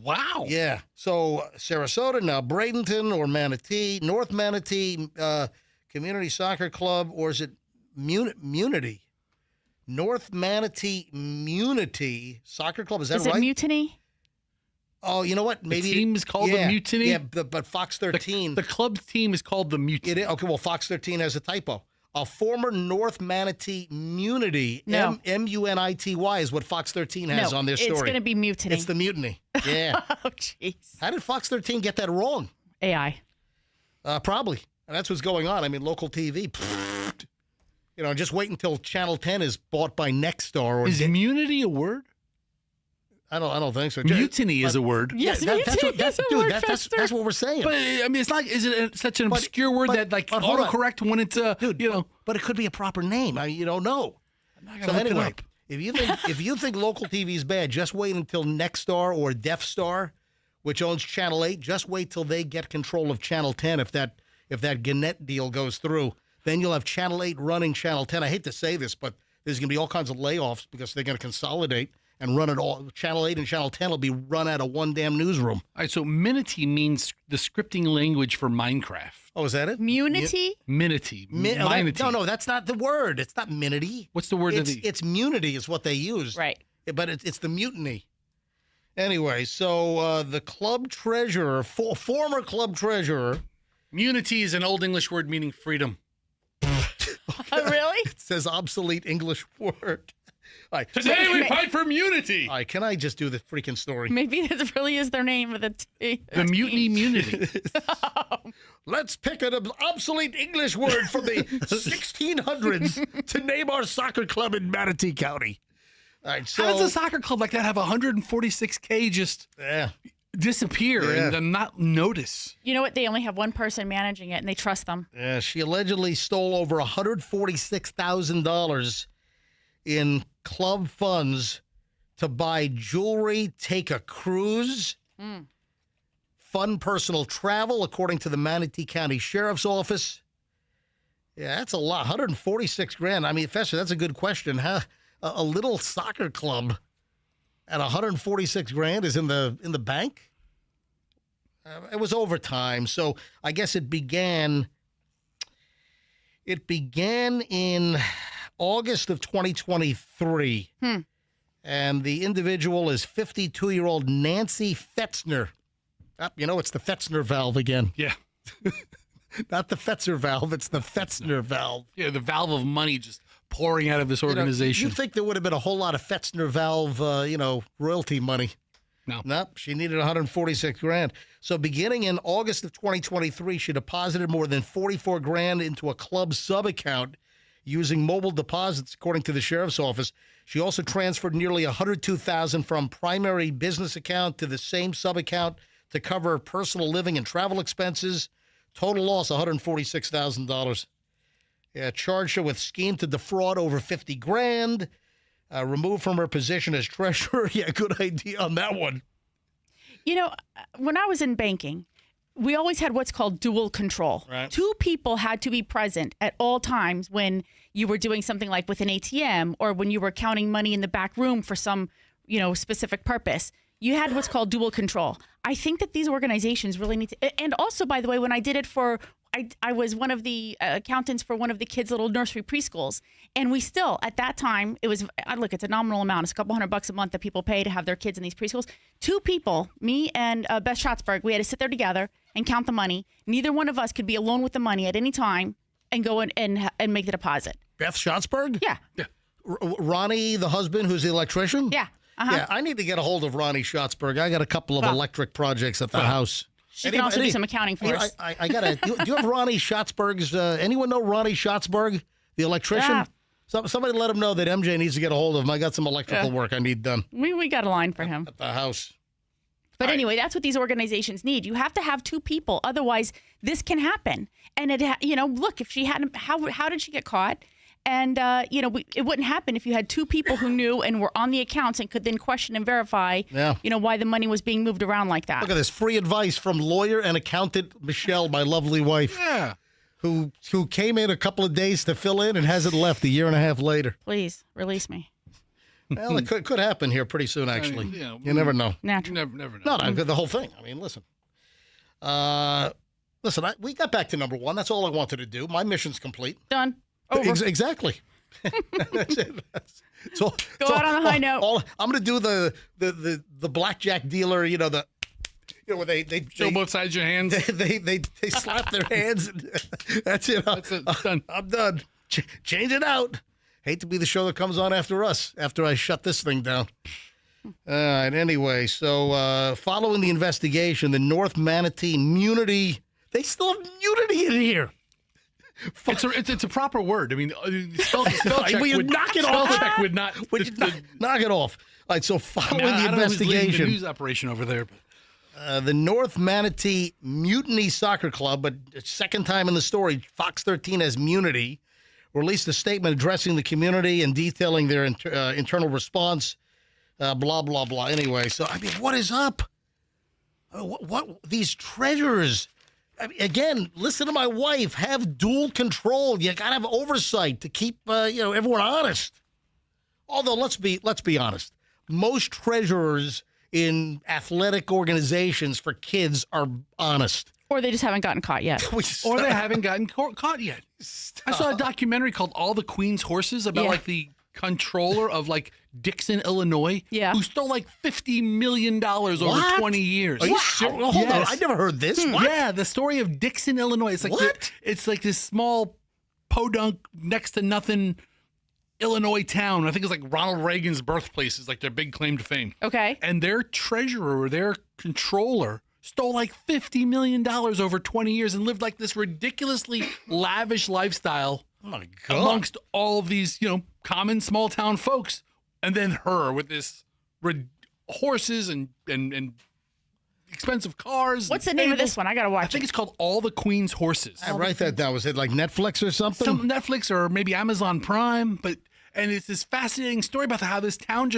Wow. Yeah. So Sarasota, now Bradenton or Manatee, North Manatee Community Soccer Club, or is it Munity? North Manatee Munity Soccer Club. Is that right? Is it Mutiny? Oh, you know what? Maybe the team is called the Mutiny. Yeah, but Fox 13. The club's team is called the Mutiny. Okay, well, Fox 13 has a typo. A former North Manatee Munity, No. Munity is what Fox 13 has on their story. It's going to be Mutiny. It's the Mutiny. Yeah. Oh, jeez. How did Fox 13 get that wrong? AI. Probably. And that's what's going on. I mean, local TV. You know, just wait until Channel 10 is bought by Nexstar. Or Is Munity a word? I don't think so. Mutiny is a word. Yes, that's Mutiny is a word, that's what we're saying. But I mean, it's not. Is it such an obscure word that like hold on. autocorrect when it's Dude, you know? But it could be a proper name. I mean, you don't know. So look it anyway, up. if you think local TV is bad, just wait until Nexstar or Deaf Star, which owns Channel 8, just wait till they get control of Channel 10. If that Gannett deal goes through, then you'll have Channel 8 running Channel 10. I hate to say this, but there's going to be all kinds of layoffs because they're going to consolidate and run it all. Channel 8 and Channel 10 will be run out of one damn newsroom. All right, so Minity means the scripting language for Minecraft. Oh, is that it? Munity? Minity. Minity. No, that's not the word. It's not Minity. What's the word? It's Munity is what they use. Right. But it's the Mutiny. Anyway, so the club treasurer, former club treasurer. Munity is an Old English word meaning freedom. Really? It says obsolete English word. All right. Today we fight for Munity. All right, can I just do the freaking story? Maybe that really is their name of the The Mutiny Munity. Let's pick an obsolete English word from the 1600s to name our soccer club in Manatee County. All right, so How does a soccer club like that have 146K just disappear and then not notice? You know what? They only have one person managing it, and they trust them. Yeah, she allegedly stole over $146,000 in club funds to buy jewelry, take a cruise, fund personal travel, according to the Manatee County Sheriff's Office. Yeah, that's a lot. 146 grand. I mean, Fester, that's a good question. Huh? A little soccer club at 146 grand is in the bank? It was overtime, so I guess it began in August of 2023. And the individual is 52-year-old Nancy Fetzner. You know, it's the Fetzner valve again. Yeah. Not the Fetzer valve, it's the Fetzner valve. Yeah, the valve of money just pouring out of this organization. You think there would have been a whole lot of Fetzner valve, royalty money. No. Nope, she needed 146 grand. So beginning in August of 2023, she deposited more than 44 grand into a club sub-account using mobile deposits, according to the sheriff's office. She also transferred nearly $102,000 from primary business account to the same sub-account to cover personal living and travel expenses. Total loss, $146,000. Yeah, charged her with scheme to defraud over 50 grand. Removed from her position as treasurer. Yeah, good idea on that one. You know, when I was in banking, we always had what's called dual control. Right. Two people had to be present at all times when you were doing something like with an ATM or when you were counting money in the back room for some, specific purpose. You had what's called dual control. I think that these organizations really need to, and also, by the way, when I did it I was one of the accountants for one of the kids' little nursery preschools. And we still, at that time, it's a nominal amount. It's a couple $100 a month that people pay to have their kids in these preschools. Two people, me and Beth Schatzberg, we had to sit there together and count the money. Neither one of us could be alone with the money at any time and go in and make the deposit. Beth Schatzberg? Yeah. Ronnie, the husband, who's the electrician? Yeah. Uh-huh. Yeah, I need to get a hold of Ronnie Schatzberg. I got a couple of electric projects at the house. She can also do some accounting for us. I got to. Do you have Ronnie Schatzberg's? Anyone know Ronnie Schatzberg, the electrician? Yeah. Somebody let him know that MJ needs to get a hold of him. I got some electrical work I need done We got a line for him. at the house. But anyway, that's what these organizations need. You have to have two people, otherwise this can happen. And look, if she hadn't, how did she get caught? And it wouldn't happen if you had two people who knew and were on the accounts and could then question and verify, why the money was being moved around like that. Look at this free advice from lawyer and accountant Michelle, my lovely wife. Yeah. Who came in a couple of days to fill in and hasn't left a year and a half later. Please release me. Well, it could happen here pretty soon, actually. You never know. Natural. Never know. No, the whole thing. I mean, listen. We got back to number one. That's all I wanted to do. My mission's complete. Done. Over. Exactly. That's it. Go out on a high note. I'm going to do the blackjack dealer, where they show both sides of your hands. They slap their hands. And that's it. That's it. Done. I'm done. Change it out. Hate to be the show that comes on after us, after I shut this thing down. And anyway, so following the investigation, the North Manatee Munity, they still have nudity in here. It's a proper word. I mean, spell check would knock it off. Spell check would not. Knock it off. All right, so following the I don't investigation. know who's leading the news operation over there. The North Manatee Mutiny Soccer Club, but second time in the story, Fox 13 as Munity, released a statement addressing the community and detailing their internal response, blah, blah, blah. Anyway, so, I mean, what is up? What these treasurers, I mean, again, listen to my wife, have dual control. You got to have oversight to keep, everyone honest. Although, let's be honest. Most treasurers in athletic organizations for kids are honest. Or they just haven't gotten caught yet. Or they haven't gotten caught yet. I saw a documentary called All the Queen's Horses about like the controller of like Dixon, Illinois, who stole like $50 million over 20 years. Are you serious? Well, hold on, I never heard this. What? Yeah, the story of Dixon, Illinois. It's like it's like this small podunk next to nothing Illinois town. I think it's like Ronald Reagan's birthplace is like their big claim to fame. Okay. And their treasurer, their controller, stole like $50 million over 20 years and lived like this ridiculously lavish lifestyle amongst all of these, common small town folks. And then her with this horses and expensive cars. What's the name of this one? I got to watch it. I think it's called All the Queen's Horses. I write that down. Was it like Netflix or something? Some Netflix or maybe Amazon Prime. And it's this fascinating story about how this town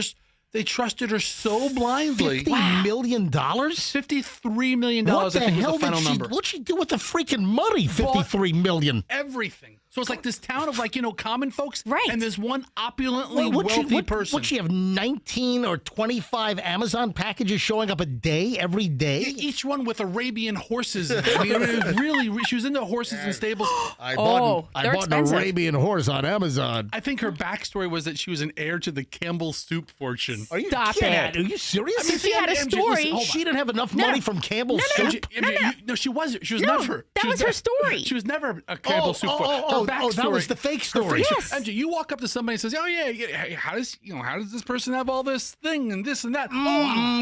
they trusted her so blindly. $50 million? $53 million, What the I think hell was the final number. What'd she do with the freaking money? $53 million. Everything. So it's like this town of common folks. Right. And there's one opulently wealthy person. Would she have 19 or 25 Amazon packages showing up a day, every day? Each one with Arabian horses. I mean, it was really, she was into horses and stables. I bought expensive. an Arabian horse on Amazon. I think her backstory was that she was an heir to the Campbell soup fortune. Are you Stop kidding? it. Are you serious? I mean, she had a MJ, story. listen, She didn't have enough money from Campbell's soup? No, she wasn't. She was No, never. that was her story. She was never a Campbell soup fortune. Her backstory. That was the fake story. Yes. MJ, you walk up to somebody and says, "Oh yeah, hey, how does this person have all this thing and this and that?"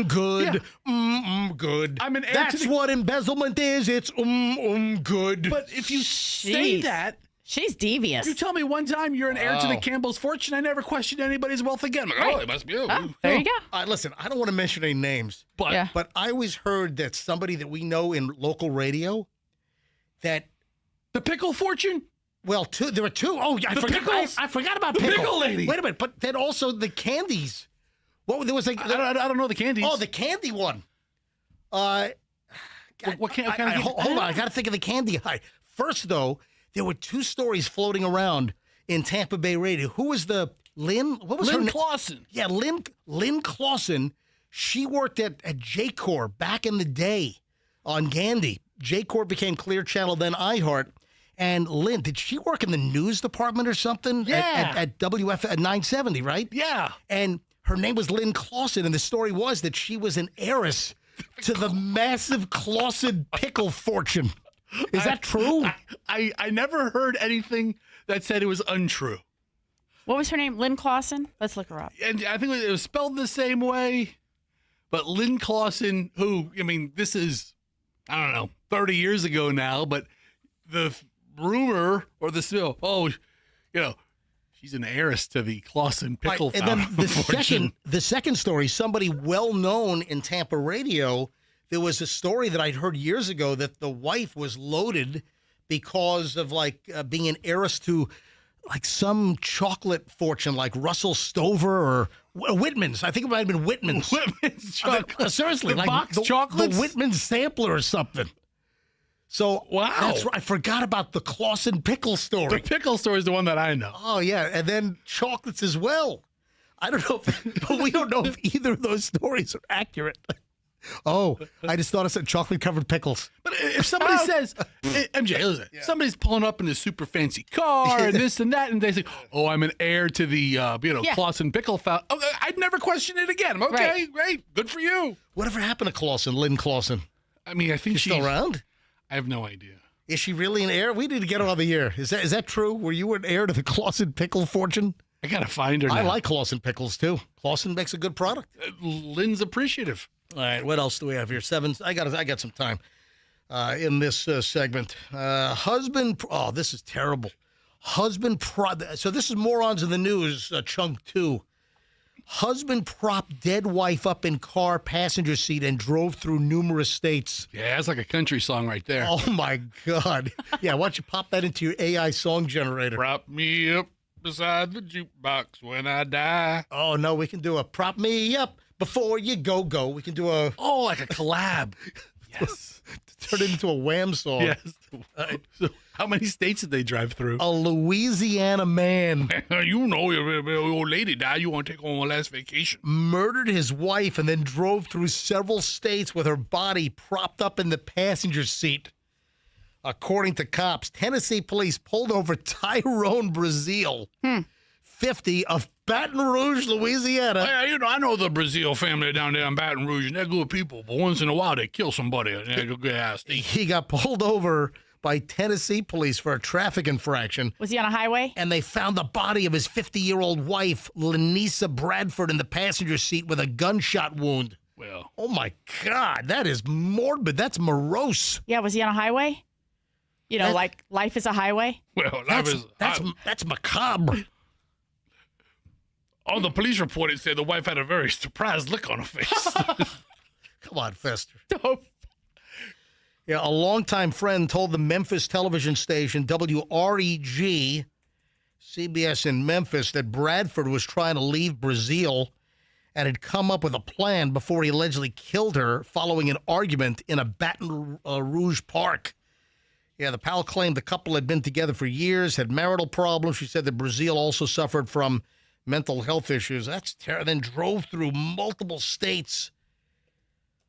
Good. Yeah. Good. I'm an heir That's to the- what embezzlement is. It's good. But if you say Jeez. that, She's devious. you tell me one time you're an heir to the Campbell's fortune, I never questioned anybody's wealth again. I'm like, oh, it must be you. There you go. Listen, I don't want to mention any names, But but I always heard that somebody that we know in local radio that the pickle fortune. Well, there were two. Oh, I forgot. pickles? I forgot about The pickle. pickle lady. Wait a minute, but then also the candies. There was like I don't know the candies. oh, the candy one. What kind of candy? Hold on, I got to think of the candy. First, though, there were two stories floating around in Tampa Bay radio. Who was the Lynn? What was her Lynn name? Clausen. Yeah, Lynn Clausen. She worked at J-Corp back in the day on Gandy. J-Corp became Clear Channel, then iHeart. And Lynn, did she work in the news department or something? Yeah. At WF at 970, right? Yeah. And her name was Lynn Clausen, and the story was that she was an heiress to the massive Clausen pickle fortune. Is that true? I never heard anything that said it was untrue. What was her name? Lynn Clausen? Let's look her up. And I think it was spelled the same way. But Lynn Clausen, who, I mean, this is, I don't know, 30 years ago now, but the rumor or the spill, She's an heiress to the Clausen pickle Right, and then fortune. the second story, somebody well known in Tampa radio, there was a story that I'd heard years ago that the wife was loaded because of being an heiress to some chocolate fortune like Russell Stover or Whitman's. I think it might have been Whitman's. Whitman's chocolate. Seriously, The box chocolates? The Whitman's sampler or something. So Wow. that's right. I forgot about the Clausen pickle story. The pickle story is the one that I know. Oh yeah, and then chocolates as well. I don't know, but we don't know if either of those stories are accurate. Oh, I just thought it said chocolate covered pickles. But if somebody says, MJ, listen, somebody's pulling up in a super fancy car and this and that, and they say, "Oh, I'm an heir to the Clausen pickle fountain," I'd never question it again. Okay, Right. great, good for you. Whatever happened to Clausen, Lynn Clausen? I mean, I think She's still around? I have no idea. Is she really an heir? We need to get her on the air. Is that true? Were you an heir to the Clausen pickle fortune? I gotta find her now. I like Clausen pickles too. Clausen makes a good product. Lynn's appreciative. All right, what else do we have here? I got some time in this segment. Husband. Oh, this is terrible. So this is morons in the news. Chunk 2. Husband propped dead wife up in car passenger seat and drove through numerous states. Yeah, that's like a country song right there. Oh my God! Yeah, why don't you pop that into your AI song generator? Prop me up beside the jukebox when I die. Oh no, we can do a prop me up before you go. We can do a Like a collab. Yes. turn it into a Wham song. Yes. So how many states did they drive through? A Louisiana man You know, your old lady died. You want to take on one last vacation? murdered his wife and then drove through several states with her body propped up in the passenger seat. According to cops, Tennessee police pulled over Tyrone Brazil, 50, of Baton Rouge, Louisiana. I know the Brazil family down there in Baton Rouge, and they're good people, but once in a while they kill somebody. And they go get ass. He got pulled over by Tennessee police for a traffic infraction, Was he on a highway? and they found the body of his 50-year-old wife, Lenisa Bradford, in the passenger seat with a gunshot wound. Well, Oh, my God. That is morbid. That's morose. Yeah, was he on a highway? You know, That- like life is a highway. That's macabre. on the police report, it said the wife had a very surprised look on her face. Come on, Fester. Yeah, a longtime friend told the Memphis television station WREG, CBS in Memphis, that Bradford was trying to leave Brazil and had come up with a plan before he allegedly killed her following an argument in a Baton Rouge park. Yeah, the pal claimed the couple had been together for years, had marital problems. She said that Brazil also suffered from mental health issues. That's terrible. Then drove through multiple states.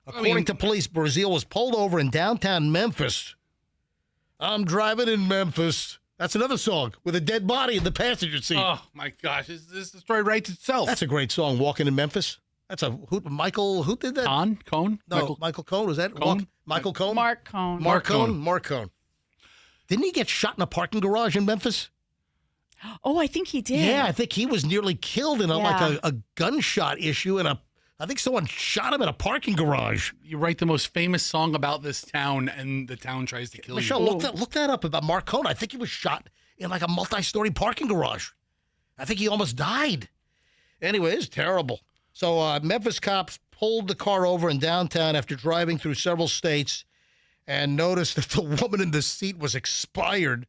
According to police, Brazil was pulled over in downtown Memphis. I'm driving in Memphis. That's another song with a dead body in the passenger seat. Oh, my gosh. This story writes itself. That's a great song, Walking in Memphis. That's a who did that? Cone? No, Michael Cohn. Was that Cohn? Michael Cohn? Mark Cohn. Mark Cohn. Didn't he get shot in a parking garage in Memphis? Oh, I think he did. Yeah, I think he was nearly killed in Yeah. a gunshot issue I think someone shot him in a parking garage. You write the most famous song about this town, and the town tries to kill Michelle, you. look that up about Mark Cohn. I think he was shot in like a multi-story parking garage. I think he almost died. Anyway, it's terrible. So Memphis cops pulled the car over in downtown after driving through several states and noticed that the woman in the seat was expired.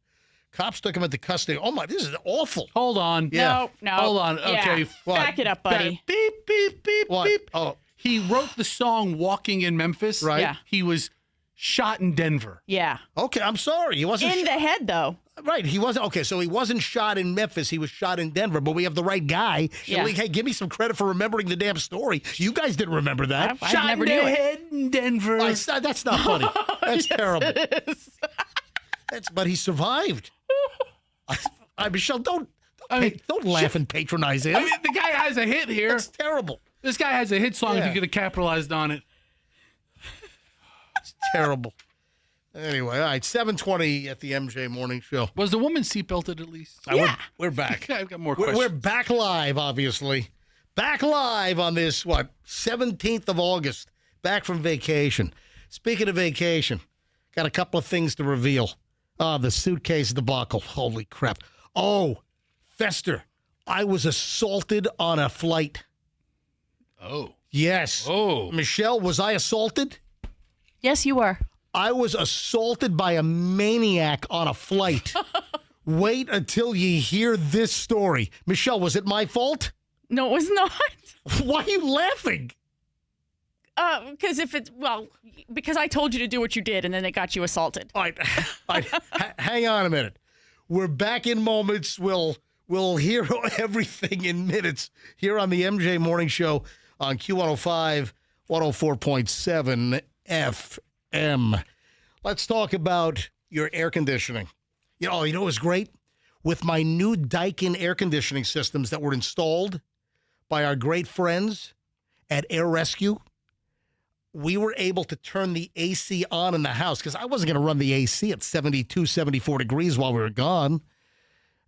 Cops took him into custody. Oh, my, this is awful. Hold on. Yeah. No. Hold on. Yeah. Okay. What? Back it up, buddy. Beep, beep, beep, What? beep. Oh, He wrote the song Walking in Memphis. Right. Yeah. He was shot in Denver. Yeah. okay. I'm sorry. He wasn't In the head, though. right. He wasn't. Okay, so he wasn't shot in Memphis. He was shot in Denver, but we have the right guy. Yeah. Hey, give me some credit for remembering the damn story. You guys didn't remember that. I Shot never in knew the it. head in Denver. That's not funny. That's terrible. Yes. But he survived. Michelle, don't laugh and patronize him. I mean, the guy has a hit here. That's terrible. This guy has a hit song if Yeah. you could have capitalized on it. It's terrible. Anyway, all right, 7:20 at the MJ Morning Show. Was the woman seatbelted at least? We're back. Okay, I've got more We're questions. back live, obviously. Back live on this, 17th of August. Back from vacation. Speaking of vacation, got a couple of things to reveal. The suitcase debacle. Holy crap. Oh, Fester, I was assaulted on a flight. Oh. Yes. Oh. Michelle, was I assaulted? Yes, you were. I was assaulted by a maniac on a flight. Wait until you hear this story. Michelle, was it my fault? No, it was not. Why are you laughing? Because I told you to do what you did, and then it got you assaulted. All right. Hang on a minute. We're back in moments. We'll hear everything in minutes here on the MJ Morning Show on Q105, 104.7 FM. Let's talk about your air conditioning. You know what's great? With my new Daikin air conditioning systems that were installed by our great friends at Air Rescue, we were able to turn the AC on in the house because I wasn't going to run the AC at 72, 74 degrees while we were gone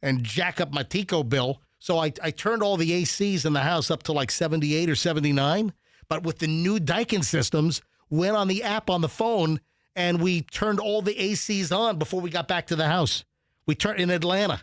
and jack up my Tico bill. So I turned all the ACs in the house up to like 78 or 79. But with the new Daikin systems, went on the app on the phone and we turned all the ACs on before we got back to the house. We turned in Atlanta.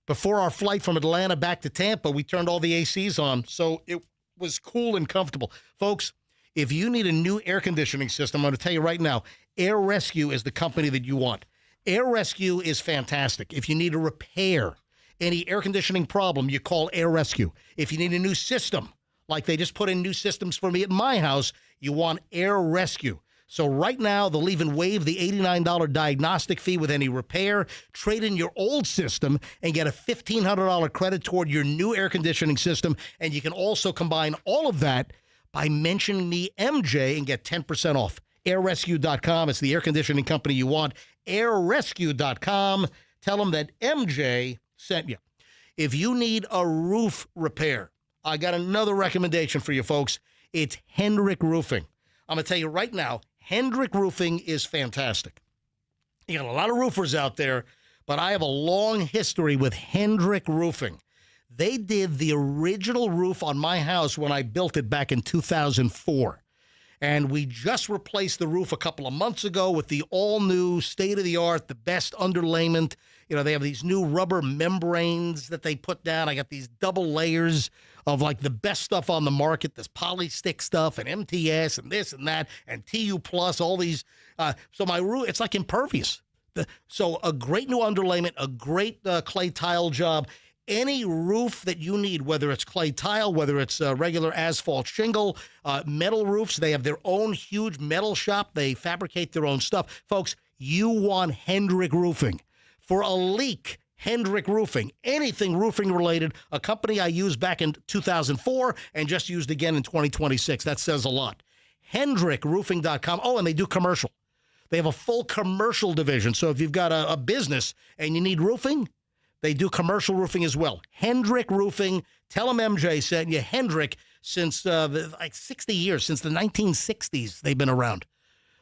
Before our flight from Atlanta back to Tampa, we turned all the ACs on. So it was cool and comfortable. Folks, if you need a new air conditioning system, I'm going to tell you right now, Air Rescue is the company that you want. Air Rescue is fantastic. If you need a repair, any air conditioning problem, you call Air Rescue. If you need a new system, like they just put in new systems for me at my house, you want Air Rescue. So right now, they'll even waive the $89 diagnostic fee with any repair. Trade in your old system and get a $1,500 credit toward your new air conditioning system. And you can also combine all of that by mentioning me, MJ, and get 10% off. AirRescue.com. It's the air conditioning company you want. AirRescue.com. Tell them that MJ sent you. If you need a roof repair, I got another recommendation for you folks. It's Hendrick Roofing. I'm going to tell you right now, Hendrick Roofing is fantastic. You got a lot of roofers out there, but I have a long history with Hendrick Roofing. They did the original roof on my house when I built it back in 2004. And we just replaced the roof a couple of months ago with the all-new, state-of-the-art, the best underlayment. You know, they have these new rubber membranes that they put down. I got these double layers of, like, the best stuff on the market, this polystick stuff and MTS and this and that and TU+, all these. So my roof, it's like impervious. So a great new underlayment, a great clay tile job. Any roof that you need, whether it's clay tile, whether it's regular asphalt shingle, metal roofs, they have their own huge metal shop. They fabricate their own stuff. Folks, you want Hendrick Roofing. For a leak, Hendrick Roofing. Anything roofing related, a company I used back in 2004 and just used again in 2026. That says a lot. HendrickRoofing.com. Oh, and they do commercial. They have a full commercial division. So if you've got a business and you need roofing, they do commercial roofing as well. Hendrick Roofing. Tell them MJ sent you. Hendrick, since like 60 years, since the 1960s, they've been around.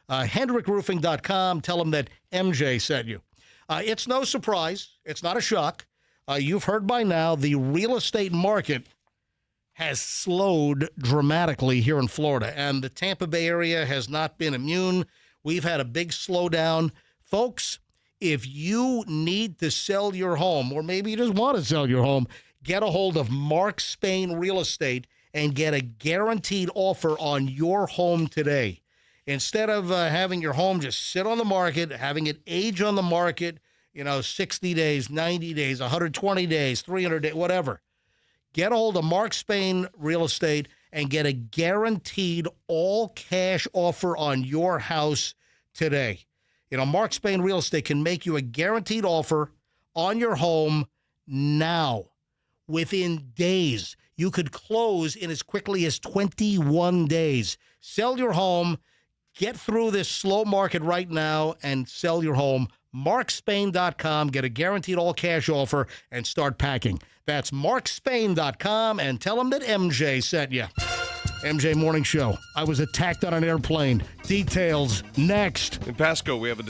HendrickRoofing.com. Tell them that MJ sent you. It's no surprise. It's not a shock. You've heard by now the real estate market has slowed dramatically here in Florida, and the Tampa Bay area has not been immune. We've had a big slowdown. Folks, if you need to sell your home, or maybe you just want to sell your home, get a hold of Mark Spain Real Estate and get a guaranteed offer on your home today. Instead of having your home just sit on the market, having it age on the market, 60 days, 90 days, 120 days, 300 days, whatever. Get a hold of Mark Spain Real Estate and get a guaranteed all-cash offer on your house today. Mark Spain Real Estate can make you a guaranteed offer on your home now. Within days, you could close in as quickly as 21 days. Sell your home, get through this slow market right now, and sell your home. MarkSpain.com, get a guaranteed all-cash offer, and start packing. That's MarkSpain.com, and tell them that MJ sent you. MJ Morning Show. I was attacked on an airplane. Details next. In Pasco, we have a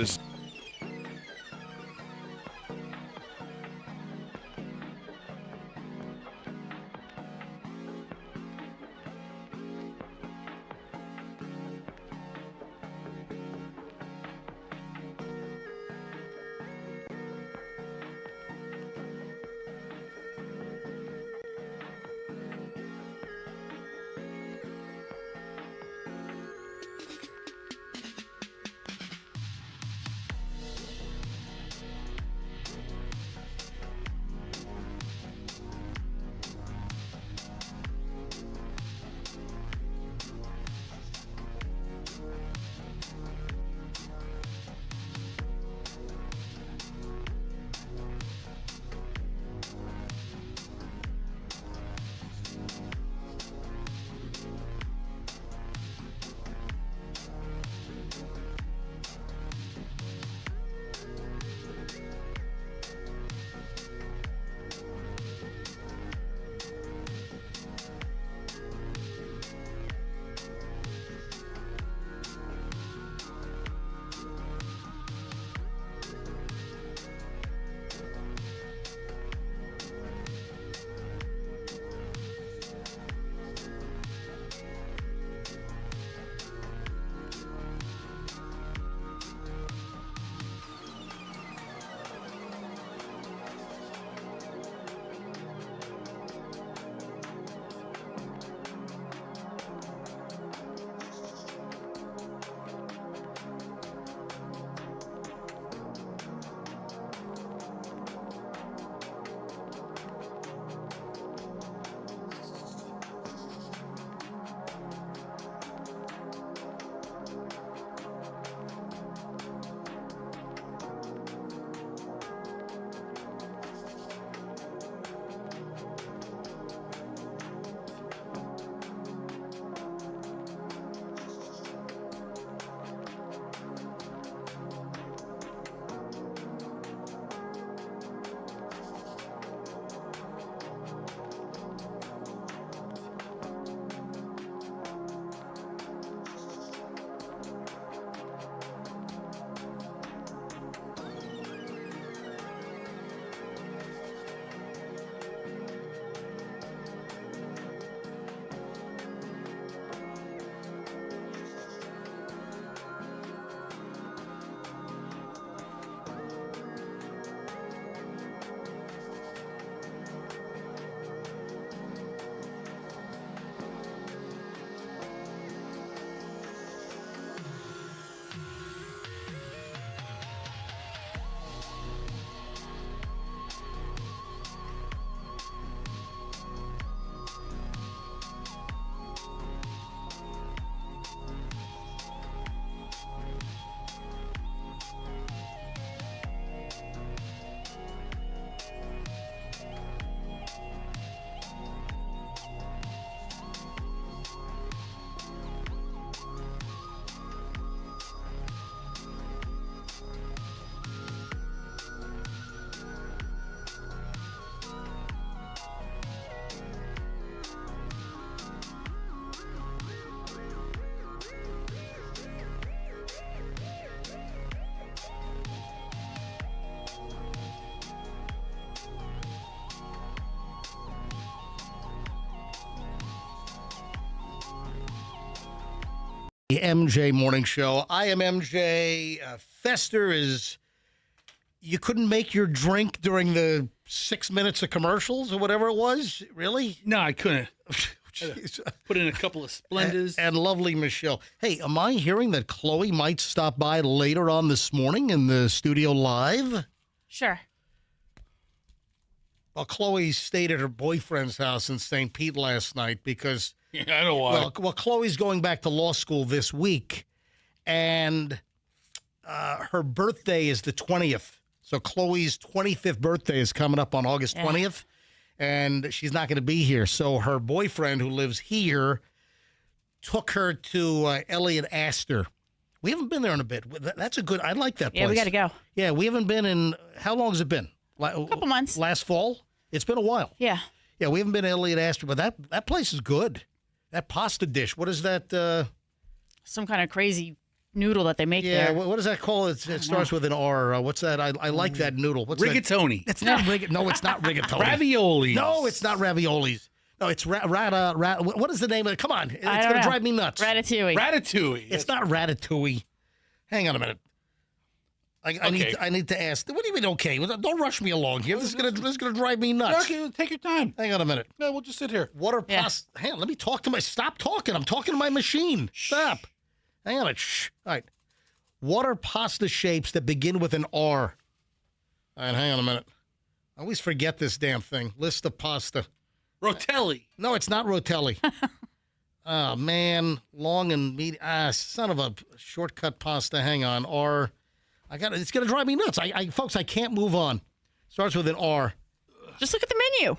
The MJ Morning Show. I am MJ. Fester is, you couldn't make your drink during the 6 minutes of commercials or whatever it was? Really? No, I couldn't. Jeez. Put in a couple of Splendas. And lovely Michelle. Hey, am I hearing that Chloe might stop by later on this morning in the studio live? Sure. Well, Chloe stayed at her boyfriend's house in St. Pete last night because, I know why. well, Chloe's going back to law school this week, and her birthday is the 20th. So Chloe's 25th birthday is coming up on August 20th, and she's not going to be here. So her boyfriend, who lives here, took her to Elliott Astor. We haven't been there in a bit. That's a good, I like that place. Yeah, we got to go. Yeah, we haven't been in, how long has it been? A couple months. Last fall? It's been a while. Yeah. Yeah, we haven't been to Elliott Astor, but that place is good. That pasta dish, what is that? Some kind of crazy noodle that they make Yeah, there. what does that call it? It starts with an R. What's that? I like that noodle. What's that? Rigatoni. It's not no, it's not rigatoni. Ravioli. No, it's not raviolis. No, it's what is the name of it? Come on. It's I don't going to know. drive me nuts. Ratatouille. Ratatouille. It's not ratatouille. Hang on a minute. I need to ask. What do you mean? Okay, well, don't rush me along here. This is gonna drive me nuts. Okay, take your time. Hang on a minute. No, we'll just sit here. Water pasta. Hang on, let me talk to my. Stop talking. I'm talking to my machine. Stop. Hang on. Shh. All right. Water pasta shapes that begin with an R. All right. Hang on a minute. I always forget this damn thing. List of pasta. Rotelli. No, it's not rotelli. Oh man, long and medium. Son of a shortcut pasta. Hang on. R. It's gonna drive me nuts. Folks, I can't move on. Starts with an R. Just look at the menu.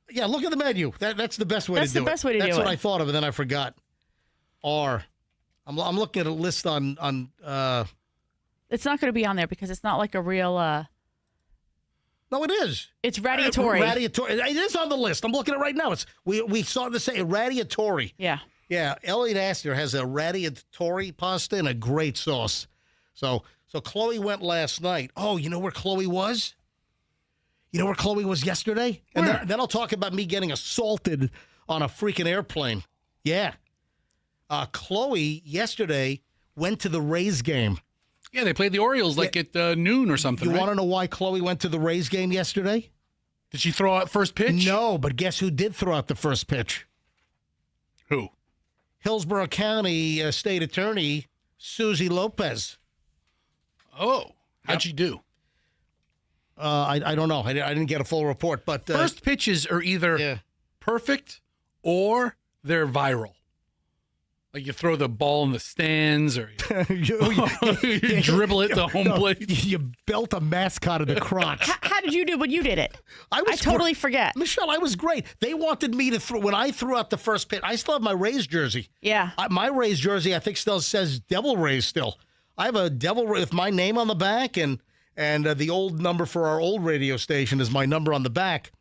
Yeah, look at the menu. That's the best way to do it. That's the best way to do it. That's what I thought of, and then I forgot. R. I'm looking at a list on. It's not going to be on there because it's not like a real. No, it is. It's radiatory. Radiatory. It is on the list. I'm looking at it right now. We saw the say radiatory. Yeah. Yeah. Elliott Astor has a radiatory pasta and a great sauce. So Chloe went last night. Oh, you know where Chloe was? You know where Chloe was yesterday? And then I'll talk about me getting assaulted on a freaking airplane. Yeah. Chloe yesterday went to the Rays game. Yeah, they played the Orioles at noon or something. You right? want to know why Chloe went to the Rays game yesterday? Did she throw out first pitch? No, but guess who did throw out the first pitch? Who? Hillsborough County State Attorney Susie Lopez. Oh, how'd she do? I don't know. I didn't get a full report, but First pitches are either perfect or they're viral. Like you throw the ball in the stands or you dribble it to home plate. You belt a mascot in the crotch. How did you do when you did it? I totally forget. Michelle, I was great. They wanted me to throw. When I threw out the first pitch, I still have my Rays jersey. Yeah. My Rays jersey, I think, still says Devil Rays still. I have a Devil Ray with my name on the back, and the old number for our old radio station is my number on the back.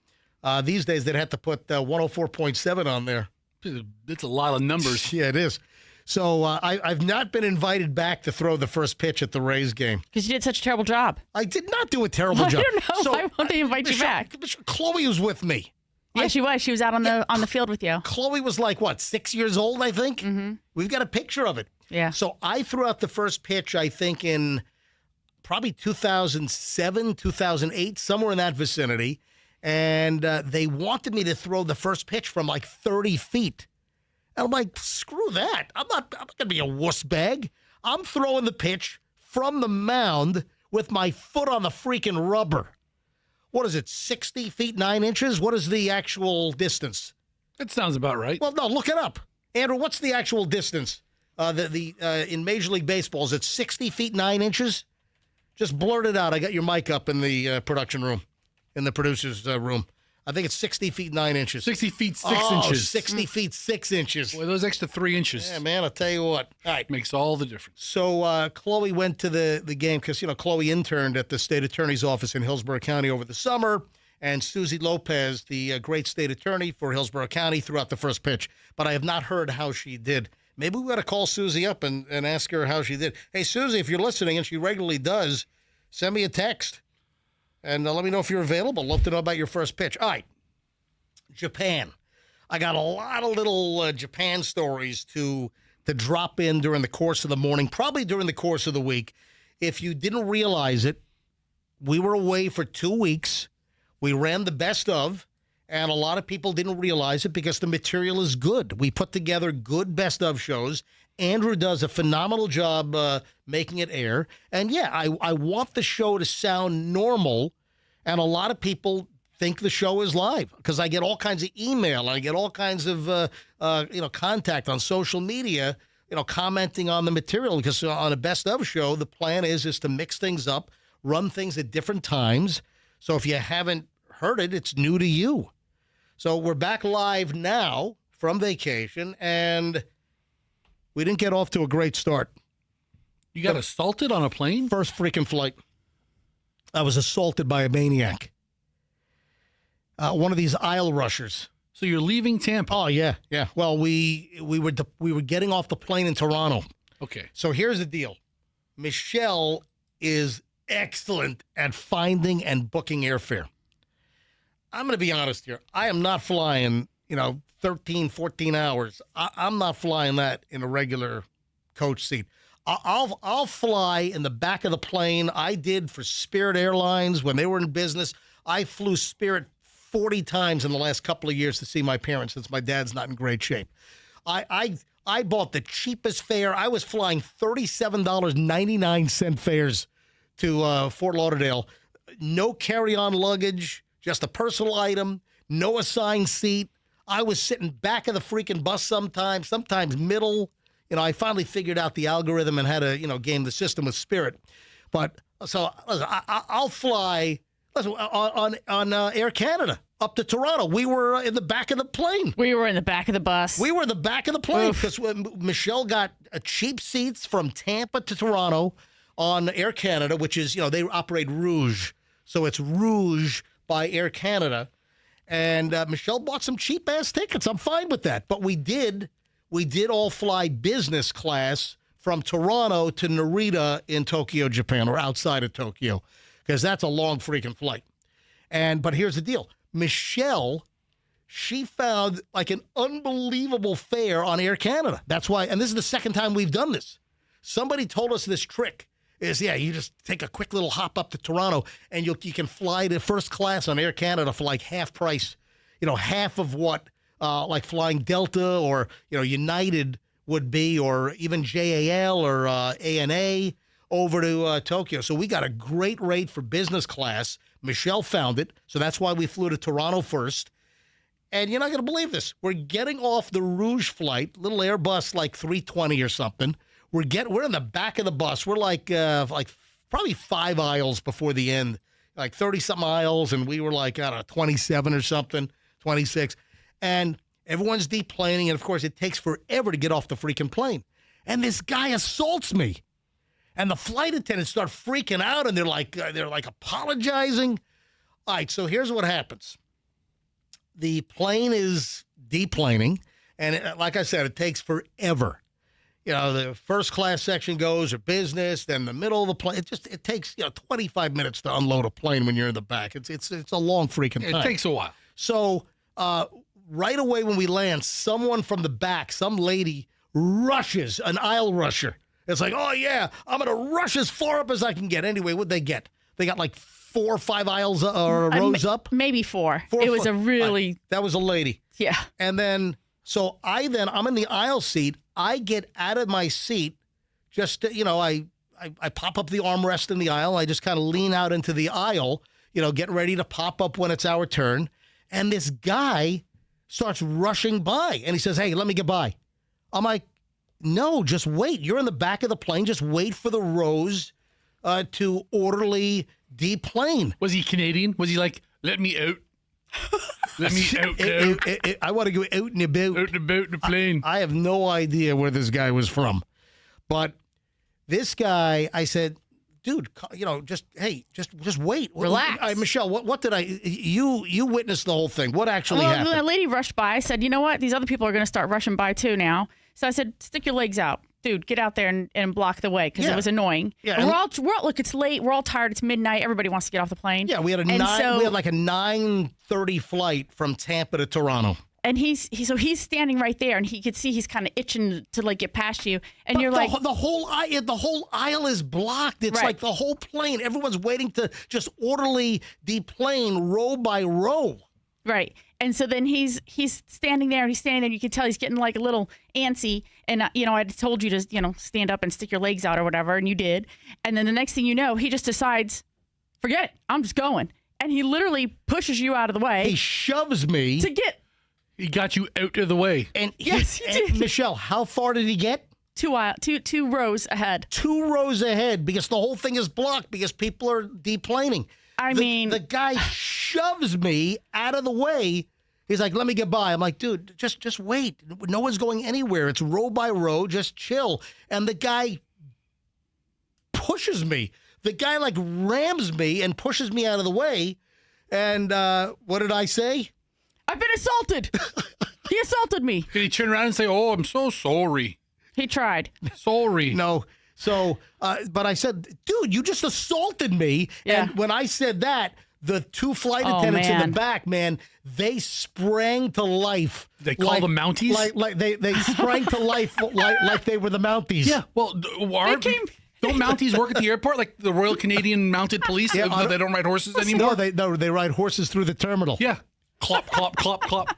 These days, they'd have to put 104.7 on there. It's a lot of numbers. Yeah, it is. So I've not been invited back to throw the first pitch at the Rays game. Because you did such a terrible job. I did not do a terrible job. I don't know. So, Why won't they invite you back? Chloe was with me. Yeah, she was. She was out on the field with you. Chloe was like, what, 6 years old, I think? Mm-hmm. We've got a picture of it. Yeah. So I threw out the first pitch, I think, in probably 2007, 2008, somewhere in that vicinity. And they wanted me to throw the first pitch from like 30 feet. And I'm like, screw that. I'm not going to be a wuss bag. I'm throwing the pitch from the mound with my foot on the freaking rubber. What is it, 60 feet, 9 inches? What is the actual distance? That sounds about right. Well, no, look it up. Andrew, what's the actual distance? In Major League Baseball, is it 60 feet, 9 inches? Just blurt it out. I got your mic up in the production room, in the producer's room. I think it's 60 feet, 9 inches. 60 feet, 6 inches. 60 feet, 6 inches. Boy, those extra 3 inches. Yeah, man, I'll tell you what. All right. Makes all the difference. So Chloe went to the game because, Chloe interned at the state attorney's office in Hillsborough County over the summer. And Susie Lopez, the great state attorney for Hillsborough County, threw out the first pitch. But I have not heard how she did. Maybe we got to call Susie up and ask her how she did. Hey, Susie, if you're listening, and she regularly does, send me a text. And let me know if you're available. Love to know about your first pitch. All right. Japan. I got a lot of little Japan stories to to drop in during the course of the morning, probably during the course of the week. If you didn't realize it, we were away for 2 weeks. We ran the best of, and a lot of people didn't realize it because the material is good. We put together good best of shows. Andrew does a phenomenal job making it air. And yeah, I want the show to sound normal, and a lot of people think the show is live because I get all kinds of email. I get all kinds of contact on social media, commenting on the material, because on a best of show, the plan is to mix things up, run things at different times. So if you haven't heard it, it's new to you. So we're back live now from vacation, and we didn't get off to a great start. You got assaulted on a plane? First freaking flight. I was assaulted by a maniac. One of these aisle rushers. So you're leaving Tampa? Oh, yeah. Well, we were getting off the plane in Toronto. Okay. So here's the deal. Michelle is excellent at finding and booking airfare. I'm going to be honest here. I am not flying, 13, 14 hours. I'm not flying that in a regular coach seat. I'll fly in the back of the plane. I did for Spirit Airlines when they were in business. I flew Spirit 40 times in the last couple of years to see my parents since my dad's not in great shape. I bought the cheapest fare. I was flying $37.99 fares to Fort Lauderdale. No carry-on luggage, just a personal item, no assigned seat. I was sitting back of the freaking bus sometimes middle. I finally figured out the algorithm and how to, game the system with Spirit. But so I'll fly on Air Canada up to Toronto. We were in the back of the plane. We were in the back of the bus. We were in the back of the plane because Michelle got cheap seats from Tampa to Toronto on Air Canada, which is, they operate Rouge. So it's Rouge by Air Canada. And Michelle bought some cheap-ass tickets. I'm fine with that. But we did all fly business class from Toronto to Narita in Tokyo, Japan, or outside of Tokyo, because that's a long freaking flight. But here's the deal. Michelle, she found like an unbelievable fare on Air Canada. That's why, and this is the second time we've done this. Somebody told us this trick is, you just take a quick little hop up to Toronto and you can fly to first class on Air Canada for like half price, half of what like flying Delta or, United would be, or even JAL or ANA over to Tokyo. So we got a great rate for business class. Michelle found it, so that's why we flew to Toronto first. And you're not going to believe this. We're getting off the Rouge flight, little Airbus like 320 or something. We're in the back of the bus. We're like probably 5 aisles before the end, like 30-something aisles, and we were like, 27 or something, 26. And everyone's deplaning, and of course it takes forever to get off the freaking plane. And this guy assaults me. And the flight attendants start freaking out, and they're like apologizing. All right, so here's what happens. The plane is deplaning, and like I said, it takes forever. The first class section goes or business, then the middle of the plane. It takes 25 minutes to unload a plane when you're in the back. It's a long freaking time. It takes a while. So right away when we land, someone from the back, some lady rushes, an aisle rusher. It's like, oh, yeah, I'm going to rush as far up as I can get. Anyway, what'd they get? They got like 4 or 5 aisles or rows up? Maybe 4. It was a really... That was a lady. Yeah. And then, so I'm in the aisle seat. I get out of my seat, just, I pop up the armrest in the aisle. I just kind of lean out into the aisle, get ready to pop up when it's our turn. And this guy starts rushing by, and he says, hey, let me get by. I'm like, no, just wait. You're in the back of the plane. Just wait for the rows to orderly deplane. Was he Canadian? Was he like, let me out? Let me out now. I want to go out and about. Out and about the plane. I have no idea where this guy was from. But this guy, I said, dude, just wait. Relax. Michelle, what did you witnessed the whole thing. What actually happened? The lady rushed by. I said, you know what? These other people are going to start rushing by too now. So I said, stick your legs out. Dude, get out there and block the way because it was annoying. Yeah, we're all look, it's late. We're all tired. It's midnight. Everybody wants to get off the plane. Yeah, we had like a 9:30 flight from Tampa to Toronto. And he's standing right there, and he could see he's kind of itching to like get past you, and you're like, the whole aisle is blocked. It's Right. like the whole plane. Everyone's waiting to just orderly deplane row by row. right. And so then he's standing there, and he's standing there. You can tell he's getting like a little antsy. And I told you to stand up and stick your legs out or whatever, and you did. And then the next thing you know, he just decides, forget it, I'm just going. And he literally pushes you out of the way He shoves me. to get He got you out of the way. And Yes, he did. Michelle, how far did he get? two rows ahead. 2 rows ahead because the whole thing is blocked because people are deplaning. I mean, the guy shoves me out of the way. He's like, let me get by. I'm like, dude, just wait. No one's going anywhere. It's row by row. Just chill. And the guy pushes me. The guy like rams me and pushes me out of the way. And what did I say? I've been assaulted. He assaulted me. Did he turn around and say, "Oh, I'm so sorry, He tried. sorry"? No. So, but I said, dude, you just assaulted me. Yeah. And when I said that, the 2 flight Oh, attendants in man. the back, man, they sprang to life. They call them Mounties? Like they sprang to life like they were the Mounties. Yeah. Well, don't Mounties work at the airport like the Royal Canadian Mounted Police? Yeah, They don't ride horses anymore. No, they ride horses through the terminal. Yeah. Clop, clop, clop, clop.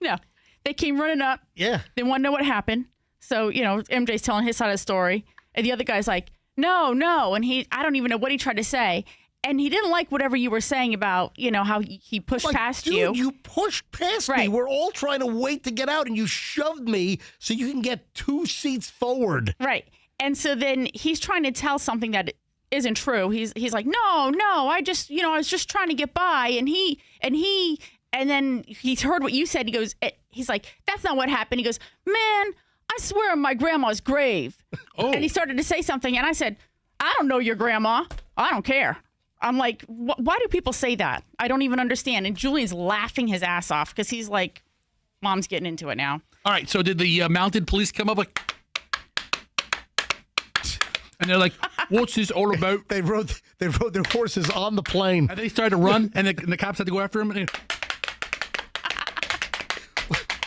No, they came running up. Yeah. They want to know what happened. So, MJ's telling his side of the story. And the other guy's like, no. And I don't even know what he tried to say. And he didn't like whatever you were saying about, how he pushed Like, past dude, you. you pushed past me. Right. We're all trying to wait to get out, and you shoved me so you can get 2 seats forward. Right. And so then he's trying to tell something that isn't true. He's like, no, I just, I was just trying to get by. And then he's heard what you said. He goes, he's like, that's not what happened. He goes, man, I swear on my grandma's grave. Oh. And he started to say something. And I said, I don't know your grandma. I don't care. I'm like, why do people say that? I don't even understand. And Julian's laughing his ass off because he's like, Mom's getting into it now. All right. So did the mounted police come up like, and they're like, "What's this all about?" They rode their horses on the plane. And they started to run, and the cops had to go after him. And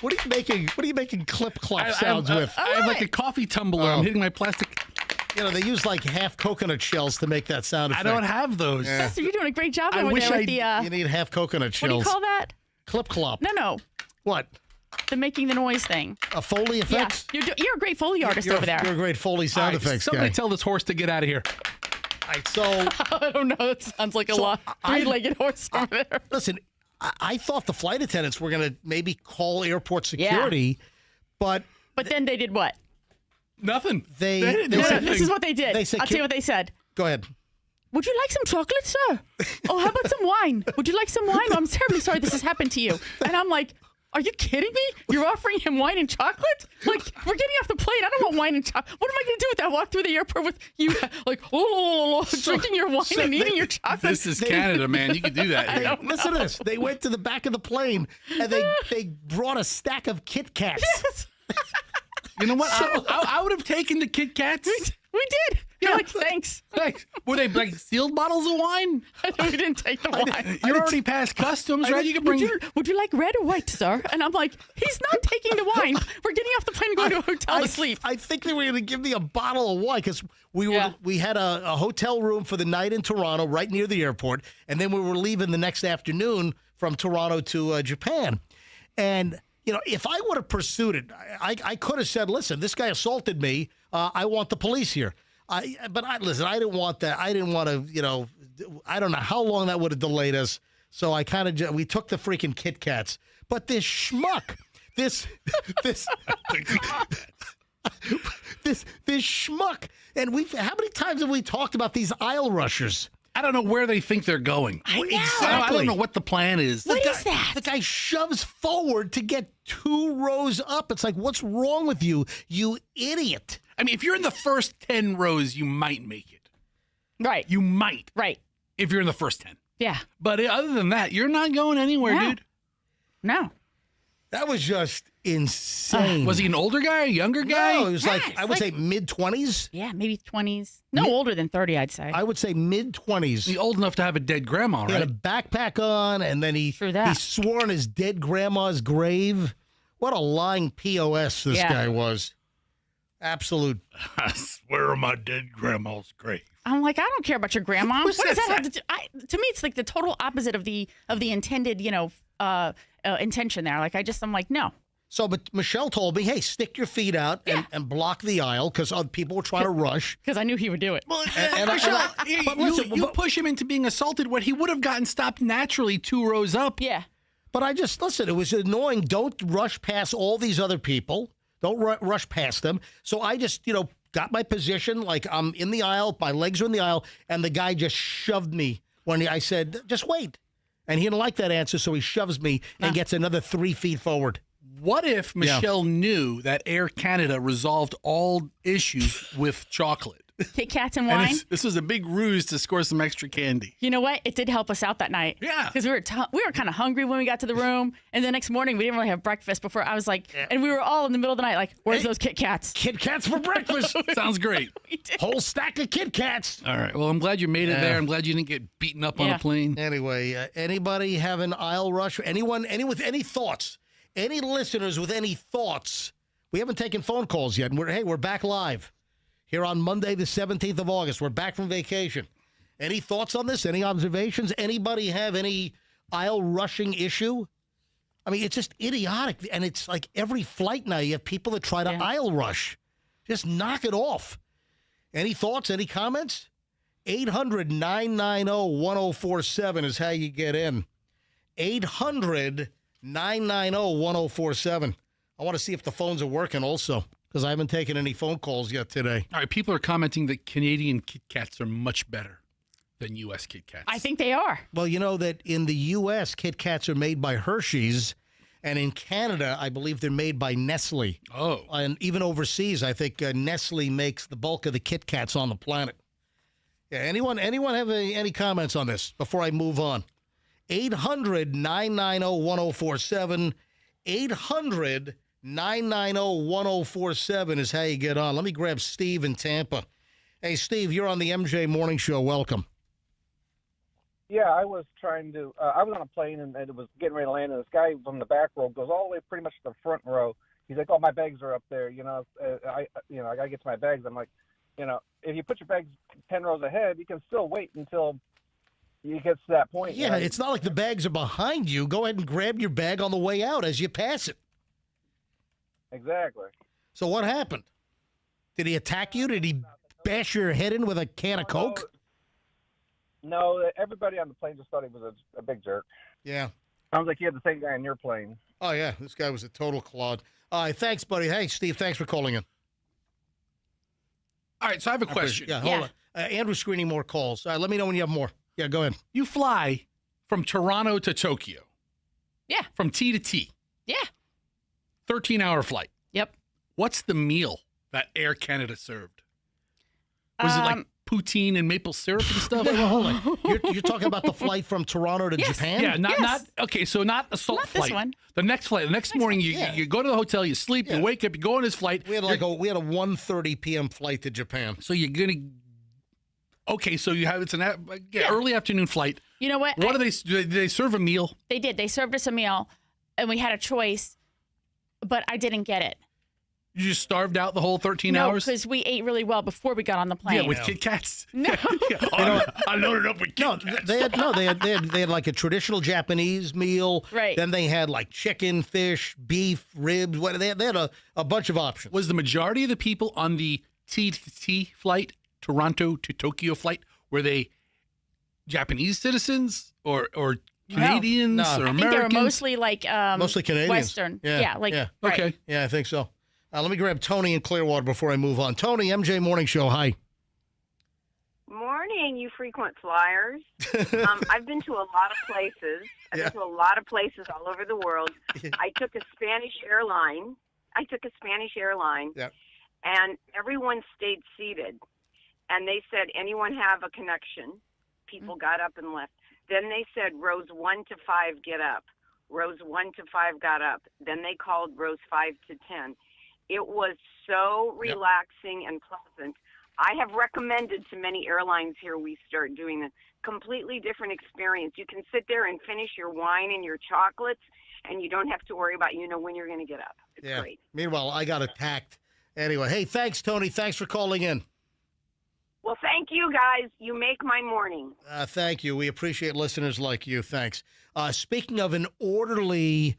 What are you making clip clop sounds with? I have like a coffee tumbler. I'm hitting my plastic. They use like half coconut shells to make that sound effect. I don't have those. So you're doing a great job I over wish there I- with the, You need half coconut what shells. do you call that? Clip clop. No. What? The making the noise thing. A Foley effects? Yeah, you're a great Foley artist over there. You're a great Foley All sound right, effects somebody guy. tell this horse to get out of here. All right, so I don't know. That sounds like a lot. I- Three-legged horse over there. listen, I thought the flight attendants were going to maybe call airport security, but But then they did what? Nothing. They didn't do No, said- anything. this is what they did. They said, I'll tell you what they said. go ahead. Would you like some chocolate, sir? Oh, how about some wine? Would you like some wine? I'm terribly sorry this has happened to you. And I'm like, are you kidding me? You're offering him wine and chocolate? Like, we're getting off the plane. I don't want wine and chocolate. What am I going to do with that? Walk through the airport with you, like, drinking your wine and eating your chocolate? This is Canada, man. You can do that. here. Listen to this. They went to the back of the plane and they brought a stack of Kit Kats. Yes, You know what? I would have taken the Kit Kats. we did. You're Yeah. like, thanks. Like, were they like sealed bottles of wine? We didn't take the wine. You're already past customs, right? You can bring. Would you like red or white, sir? And I'm like, he's not taking the wine. We're getting off the plane and going to a hotel to sleep. I think they were going to give me a bottle of wine because we had a hotel room for the night in Toronto, right near the airport, and then we were leaving the next afternoon from Toronto to Japan. And if I would have pursued it, I could have said, "Listen, this guy assaulted me. I want the police here." But listen, I didn't want that. I didn't want to. I don't know how long that would have delayed us. So I kind of we took the freaking Kit Kats. But this schmuck, this schmuck, and how many times have we talked about these aisle rushers? I don't know where they think they're going. I know. Exactly. I don't know what the plan is. What is that? The guy shoves forward to get 2 rows up. It's like, what's wrong with you, you idiot? I mean, if you're in the first 10 rows, you might make it. Right. You might, Right. if you're in the first 10. Yeah. But other than that, you're not going anywhere, No. dude. No. That was just insane. Was he an older guy, a younger guy? No, it was Yeah, I would say mid-20s. Yeah, maybe 20s. No older than 30, I'd say. I would say mid-20s. He's old enough to have a dead grandma, He had right? a backpack on, and then he swore on his dead grandma's grave. What a lying POS this guy was. Absolute. I swear on my dead grandma's grave. I'm like, I don't care about your grandma. Who What does says that have to do? To me, it's like the total opposite of the intended, intention there. Like, I'm like, no. So, but Michelle told me, hey, stick your feet out and block the aisle because other people were trying to rush. Because I knew he would do it. Well, Michelle, you push him into being assaulted when he would have gotten stopped naturally 2 rows up. Yeah. But listen, it was annoying. Don't rush past all these other people. Don't rush past them. So I just, got my position, like I'm in the aisle, my legs are in the aisle, and the guy just shoved me when I said, just wait. And he didn't like that answer, so he shoves me and gets another 3 feet forward. What if Michelle knew that Air Canada resolved all issues with chocolate? Kit Kats and wine. This was a big ruse to score some extra candy. You know what? It did help us out that night. Yeah. Because we were kind of hungry when we got to the room. And the next morning, we didn't really have breakfast before. I was like, and we were all in the middle of the night like, where's those Kit Kats? Kit Kats for breakfast. Sounds great. Whole stack of Kit Kats. All right. Well, I'm glad you made it there. I'm glad you didn't get beaten up on a plane. Anyway, anybody have an aisle rush? Anyone with any thoughts? Any listeners with any thoughts? We haven't taken phone calls yet. And we're back live here on Monday, the 17th of August. We're back from vacation. Any thoughts on this? Any observations? Anybody have any aisle rushing issue? I mean, it's just idiotic. And it's like every flight now, you have people that try to aisle rush. Just knock it off. Any thoughts? Any comments? 800-990-1047 is how you get in. 800-990-1047. I want to see if the phones are working also, because I haven't taken any phone calls yet today. All right, people are commenting that Canadian Kit Kats are much better than U.S. Kit Kats. I think they are. Well, you know that in the U.S., Kit Kats are made by Hershey's, and in Canada, I believe they're made by Nestle. Oh. And even overseas, I think Nestle makes the bulk of the Kit Kats on the planet. Yeah, anyone have any comments on this before I move on? 800-990-1047. 800-990-1047 is how you get on. Let me grab Steve in Tampa. Hey, Steve, you're on the MJ Morning Show. Welcome. Yeah, I was trying to. I was on a plane and it was getting ready to land, and this guy from the back row goes all the way pretty much to the front row. He's like, "Oh, my bags are up there. I gotta get to my bags." I'm like, if you put your bags 10 rows ahead, you can still wait until you get to that point. Yeah, right? It's not like the bags are behind you. Go ahead and grab your bag on the way out as you pass it. Exactly. So what happened? Did he attack you? Did he bash your head in with a can of Coke? No, everybody on the plane just thought he was a big jerk. Yeah. Sounds like you had the same guy on your plane. Oh, yeah. This guy was a total clod. All right. Thanks, buddy. Hey, Steve, thanks for calling in. All right, so I have a question. Yeah, hold on. Andrew's screening more calls. All right, let me know when you have more. Yeah, go ahead. You fly from Toronto to Tokyo. Yeah. From T to T. Yeah. 13-hour flight. Yep. What's the meal that Air Canada served? Was it like poutine and maple syrup and stuff? Wait, hold on. You're talking about the flight from Toronto to Japan? Yeah, not so not a salt Not flight. this one. The next flight. The next morning you go to the hotel, you sleep, you wake up, you go on this flight. We had a 1:30 p.m. flight to Japan. So you're gonna so you have it's an early afternoon flight. You know what? What did they serve a meal? They did. They served us a meal, and we had a choice, but I didn't get it. You just starved out the whole 13 hours? No, because we ate really well before we got on the plane. Yeah, with Kit Kats. No. I loaded up with Kit Kats. They had like a traditional Japanese meal. Right. Then they had like chicken, fish, beef, ribs. They had a bunch of options. Was the majority of the people on the T to T flight, Toronto to Tokyo flight, were they Japanese citizens or Canadians or Americans? I think they were mostly like mostly Canadians. Western. Yeah. Right. Okay. Yeah, I think so. Let me grab Tony in Clearwater before I move on. Tony, MJ Morning Show. Hi. Morning, you frequent flyers. I've been to a lot of places. I've been to a lot of places all over the world. I took a Spanish airline. Yep. And everyone stayed seated. And they said, anyone have a connection? People got up and left. Then they said, rows 1 to 5, get up. Rows 1 to 5 got up. Then they called rows 5 to 10. It was so relaxing and pleasant. I have recommended to many airlines here we start doing a completely different experience. You can sit there and finish your wine and your chocolates, and you don't have to worry about, when you're going to get up. It's great. Meanwhile, I got attacked. Anyway, hey, thanks, Tony. Thanks for calling in. Well, thank you, guys. You make my morning. Thank you. We appreciate listeners like you. Thanks. Speaking of an orderly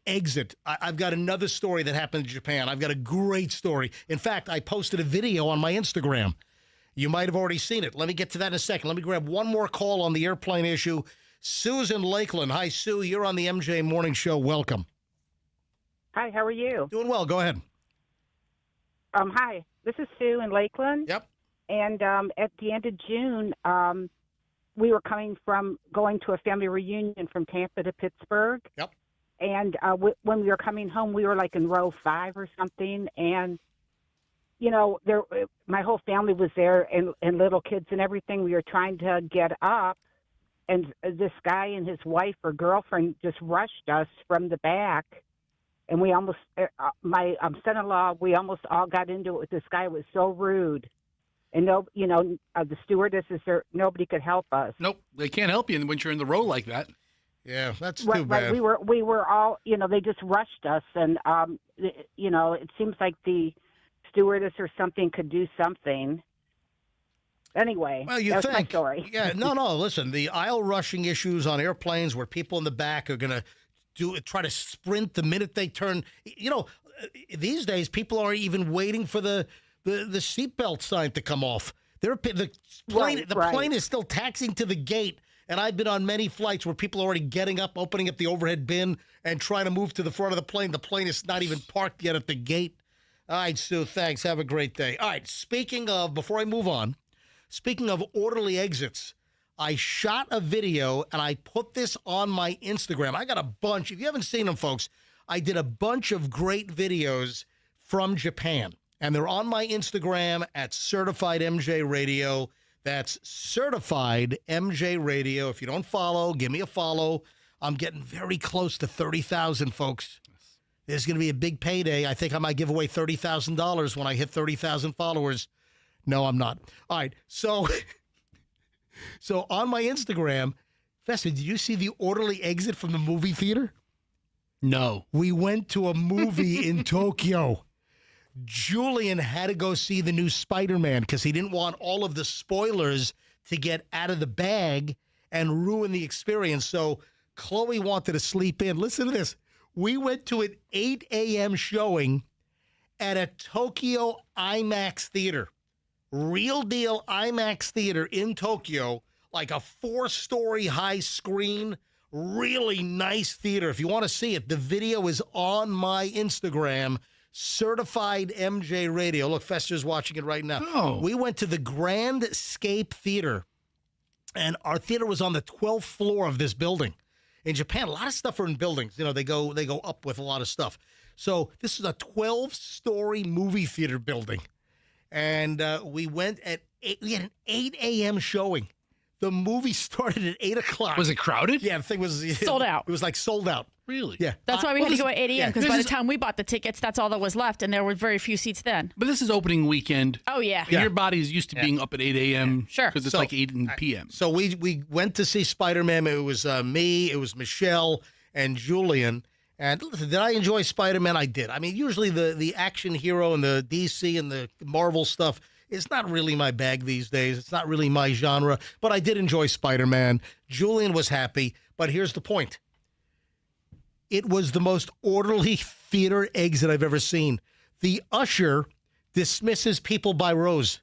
exit, I've got another story that happened in Japan. I've got a great story. In fact, I posted a video on my Instagram. You might have already seen it. Let me get to that in a second. Let me grab one more call on the airplane issue. Sue's in Lakeland. Hi, Sue. You're on the MJ Morning Show. Welcome. Hi, how are you? Doing well. Go ahead. Hi, this is Sue in Lakeland. Yep. And at the end of June, we were going to a family reunion from Tampa to Pittsburgh. Yep. And when we were coming home, we were like in row 5 or something. And, my whole family was there and little kids and everything. We were trying to get up. And this guy and his wife or girlfriend just rushed us from the back. And we almost, my son-in-law, we almost all got into it with this guy. It was so rude. And the stewardesses there, nobody could help us. Nope, they can't help you when you're in the row like that. Yeah, that's too bad. Right. We were all, they just rushed us, and it seems like the stewardess or something could do something. Anyway, well, you that's think? my story. Yeah, no. Listen, the aisle rushing issues on airplanes where people in the back are going to try to sprint the minute they turn. These days people aren't even waiting for the seatbelt sign to come off. The plane is still taxiing to the gate, and I've been on many flights where people are already getting up, opening up the overhead bin, and trying to move to the front of the plane. The plane is not even parked yet at the gate. All right, Sue, thanks. Have a great day. All right, before I move on, speaking of orderly exits, I shot a video, and I put this on my Instagram. I got a bunch. If you haven't seen them, folks, I did a bunch of great videos from Japan. And they're on my Instagram at Certified MJ Radio. That's Certified MJ Radio. If you don't follow, give me a follow. I'm getting very close to 30,000, folks. There's going to be a big payday. I think I might give away $30,000 when I hit 30,000 followers. No, I'm not. All right. So on my Instagram, Fester, did you see the orderly exit from the movie theater? No. We went to a movie in Tokyo. Julian had to go see the new Spider-Man because he didn't want all of the spoilers to get out of the bag and ruin the experience. So Chloe wanted to sleep in. Listen to this. We went to an 8 a.m. showing at a Tokyo IMAX theater. Real deal IMAX theater in Tokyo, like a 4-story high screen, really nice theater. If you want to see it, the video is on my Instagram, Certified MJ Radio. Look, Fester's watching it right now. Oh. We went to the Grand Scape Theater, and our theater was on the 12th floor of this building. In Japan, a lot of stuff are in buildings. They go up with a lot of stuff. So this is a 12-story movie theater building. And we went we had an 8 a.m. showing. The movie started at 8 o'clock. Was it crowded? Yeah, the thing was sold out. It was like sold out. Really? Yeah. That's why we had to go at 8 a.m. because by the time we bought the tickets, that's all that was left, and there were very few seats then. But this is opening weekend. Oh, yeah. And your body is used to being up at 8 a.m. Sure. Because it's like 8 p.m. So we went to see Spider-Man. It was me, it was Michelle, and Julian. And listen, did I enjoy Spider-Man? I did. I mean, usually the action hero and the DC and the Marvel stuff is not really my bag these days. It's not really my genre. But I did enjoy Spider-Man. Julian was happy. But here's the point. It was the most orderly theater exit I've ever seen. The usher dismisses people by rows.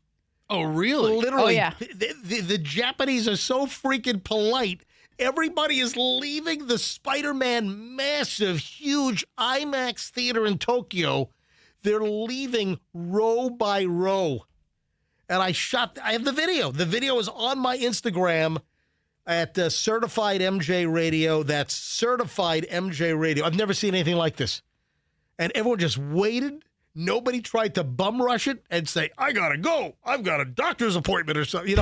Oh, really? Literally. Oh, yeah. The Japanese are so freaking polite. Everybody is leaving the Spider-Man massive, huge IMAX theater in Tokyo. They're leaving row by row. And I have the video. The video is on my Instagram at Certified MJ Radio. That's Certified MJ Radio. I've never seen anything like this. And everyone just waited. Nobody tried to bum rush it and say, I got to go. I've got a doctor's appointment or something.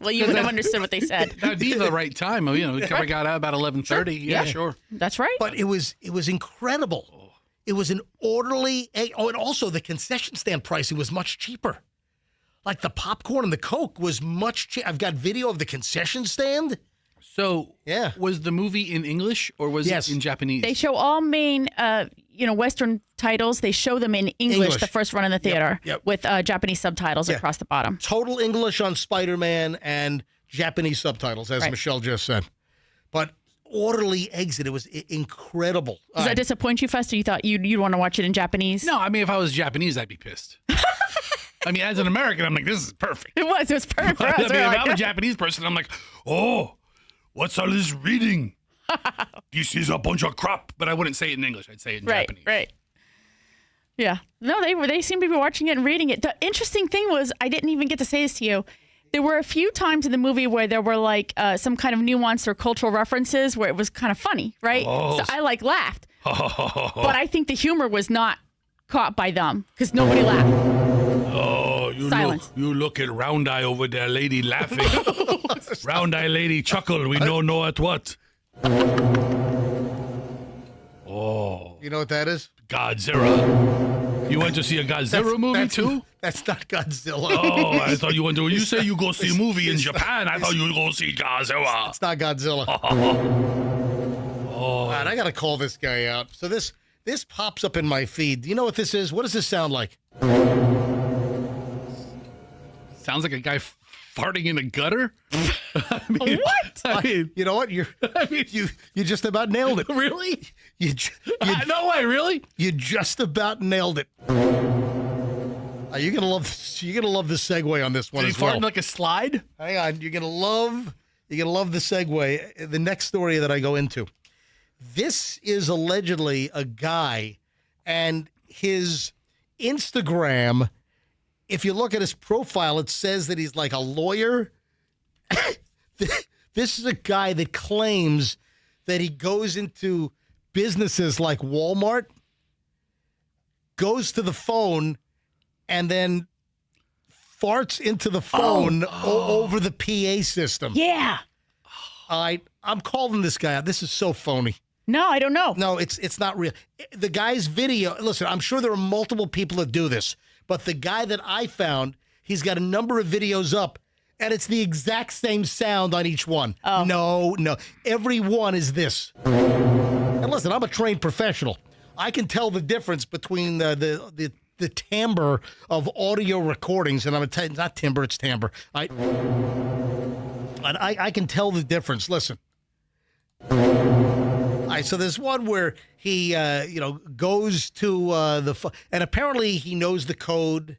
Well, you would have understood what they said. That'd be the right time. You know, we cover got out about 11:30. Yeah, sure. That's right. But it was incredible. It was an orderly. Oh, and also the concession stand pricing was much cheaper. Like the popcorn and the Coke was much cheaper. I've got video of the concession stand. So, Yeah. was the movie in English or was Yes. it in Japanese? They show all main, Western titles. They show them in English. The first run in the theater Yep. with Japanese subtitles across the bottom. Total English on Spider-Man and Japanese subtitles, as Michelle just said. But orderly exit. It was incredible. Does that disappoint you, Fester? You thought you'd want to watch it in Japanese? No, I mean, if I was Japanese, I'd be pissed. I mean, as an American, I'm like, this is perfect. It was perfect for us. I mean, if I'm a Japanese person, I'm like, oh, what's all this reading? This is a bunch of crap. But I wouldn't say it in English. I'd say it in Japanese. Right. Yeah. No, they seem to be watching it and reading it. The interesting thing was, I didn't even get to say this to you. There were a few times in the movie where there were like some kind of nuance or cultural references where it was kind of funny, right? Oh. So I laughed. But I think the humor was not caught by them because nobody laughed. Oh, Silence. you look at Round Eye over there, lady laughing. Round Eye lady chuckle. We don't know at what. Oh, You know what that is? Godzilla. You went to see a Godzilla movie too? That's not Godzilla. Oh, I thought you went to. You say you go see a movie in Japan. I thought you would go see Godzilla. It's not Godzilla. All right, I got to call this guy out. So this pops up in my feed. Do you know what this is? What does this sound like? Sounds like a guy farting in a gutter. I mean, What? I mean, You know what? You just about nailed it. really? No way, really? You just about nailed it. You're gonna love the segue on this one Did he as fart well. in like a slide? Hang on, you're gonna love the segue. The next story that I go into. This is allegedly a guy, and his Instagram. If you look at his profile, it says that he's like a lawyer. This is a guy that claims that he goes into businesses like Walmart, goes to the phone, and then farts into the phone over the PA system. Yeah. I'm calling this guy out. This is so phony. No, I don't know. No, it's not real. The guy's video, listen, I'm sure there are multiple people that do this, but the guy that I found, he's got a number of videos up, and it's the exact same sound on each one. Oh. No. Every one is this. And listen, I'm a trained professional. I can tell the difference between the timbre of audio recordings, and I'm going to tell you, not timbre, it's timbre. I can tell the difference. Listen. So there's one where he, goes to and apparently he knows the code.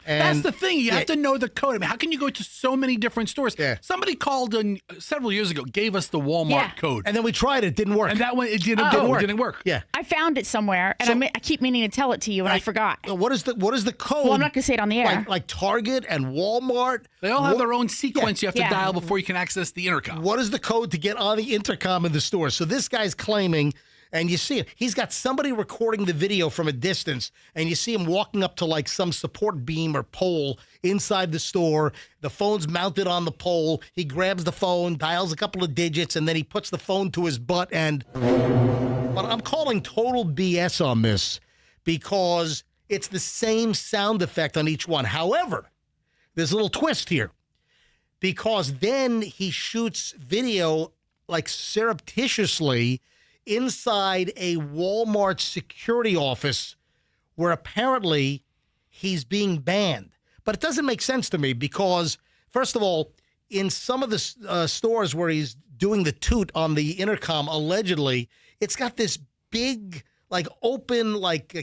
And That's the thing. You have to know the code. I mean, how can you go to so many different stores? Yeah. Somebody called several years ago, gave us the Walmart Yeah. code. And then we tried it. Didn't work. And that one, it didn't Oh. go. It didn't work. Yeah. I found it somewhere, and I keep meaning to tell it to you, and I forgot. What is the code? Well, I'm not going to say it on the air. Like Target and Walmart. They all have their own sequence you have to Yeah. dial before you can access the intercom. What is the code to get on the intercom in the store? So this guy's claiming, and you see it, he's got somebody recording the video from a distance, and you see him walking up to like some support beam or pole inside the store. The phone's mounted on the pole. He grabs the phone, dials a couple of digits, and then he puts the phone to his butt. But I'm calling total BS on this because it's the same sound effect on each one. However, there's a little twist here because then he shoots video like surreptitiously inside a Walmart security office where apparently he's being banned. But it doesn't make sense to me because, first of all, in some of the stores where he's doing the toot on the intercom, allegedly, it's got this big, like open, like a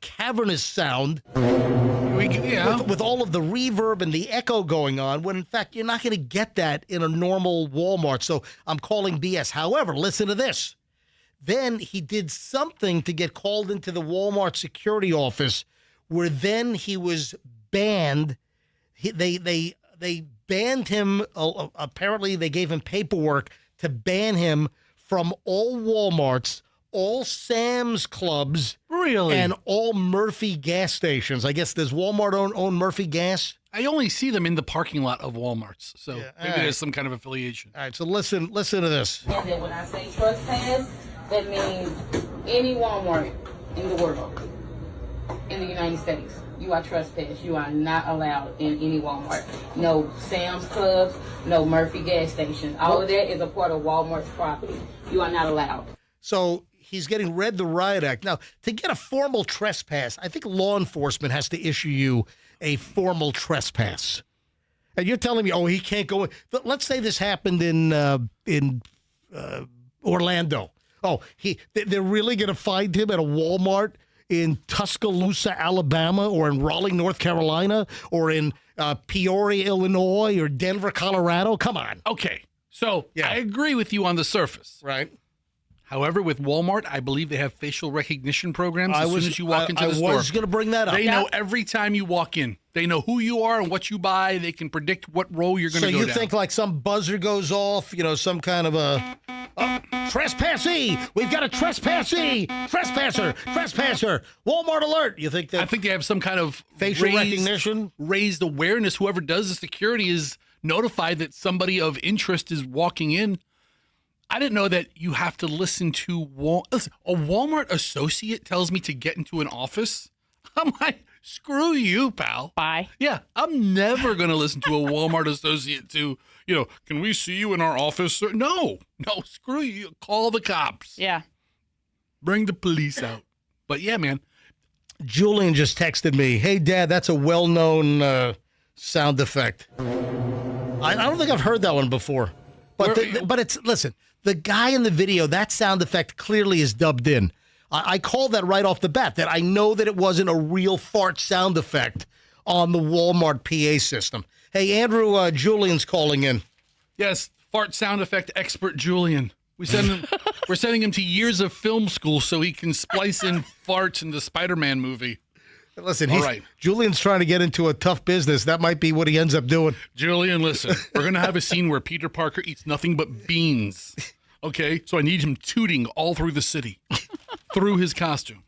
cavernous sound with all of the reverb and the echo going on, when in fact you're not going to get that in a normal Walmart. So I'm calling BS. However, listen to this. Then he did something to get called into the Walmart security office where then he was banned. They banned him. Apparently, they gave him paperwork to ban him from all Walmarts, all Sam's Clubs, Really? and all Murphy gas stations. I guess does Walmart own Murphy Gas? I only see them in the parking lot of Walmarts, so Yeah, maybe there's some kind of affiliation. All right, so listen to this. And then when I say trespass, that means any Walmart in the world, in the United States, you are trespassed. You are not allowed in any Walmart. No Sam's Clubs, no Murphy gas stations. All of that is a part of Walmart's property. You are not allowed. So he's getting read the Riot Act. Now, to get a formal trespass, I think law enforcement has to issue you a formal trespass. And you're telling me, oh, he can't go. But let's say this happened in Orlando. Oh, they're really going to find him at a Walmart in Tuscaloosa, Alabama, or in Raleigh, North Carolina, or in Peoria, Illinois, or Denver, Colorado? Come on. Okay, so Yeah. I agree with you on the surface. Right. However, with Walmart, I believe they have facial recognition programs as soon as you walk into the store. I was going to bring that up. They know every time you walk in. They know who you are and what you buy. They can predict what row you're going to go down. So you think like some buzzer goes off, some kind of a trespassee. We've got a trespassee. Trespasser. Walmart alert. You think that I think they have some kind of facial recognition? raised awareness. Whoever does the security is notified that somebody of interest is walking in. I didn't know that you have to listen to listen, a Walmart associate tells me to get into an office. I'm like, screw you, pal. Bye. Yeah, I'm never going to listen to a Walmart associate can we see you in our office? No, screw you. Call the cops. Yeah. Bring the police out. But yeah, man. Julian just texted me, hey, Dad, that's a well-known sound effect. I don't think I've heard that one before. But listen, the guy in the video, that sound effect clearly is dubbed in. I called that right off the bat, that I know that it wasn't a real fart sound effect on the Walmart PA system. Hey, Andrew, Julian's calling in. Yes, fart sound effect expert Julian. We're sending him to years of film school so he can splice in farts in the Spider-Man movie. Listen, all right. Julian's trying to get into a tough business. That might be what he ends up doing. Julian, listen, we're going to have a scene where Peter Parker eats nothing but beans. Okay? So I need him tooting all through the city, through his costume.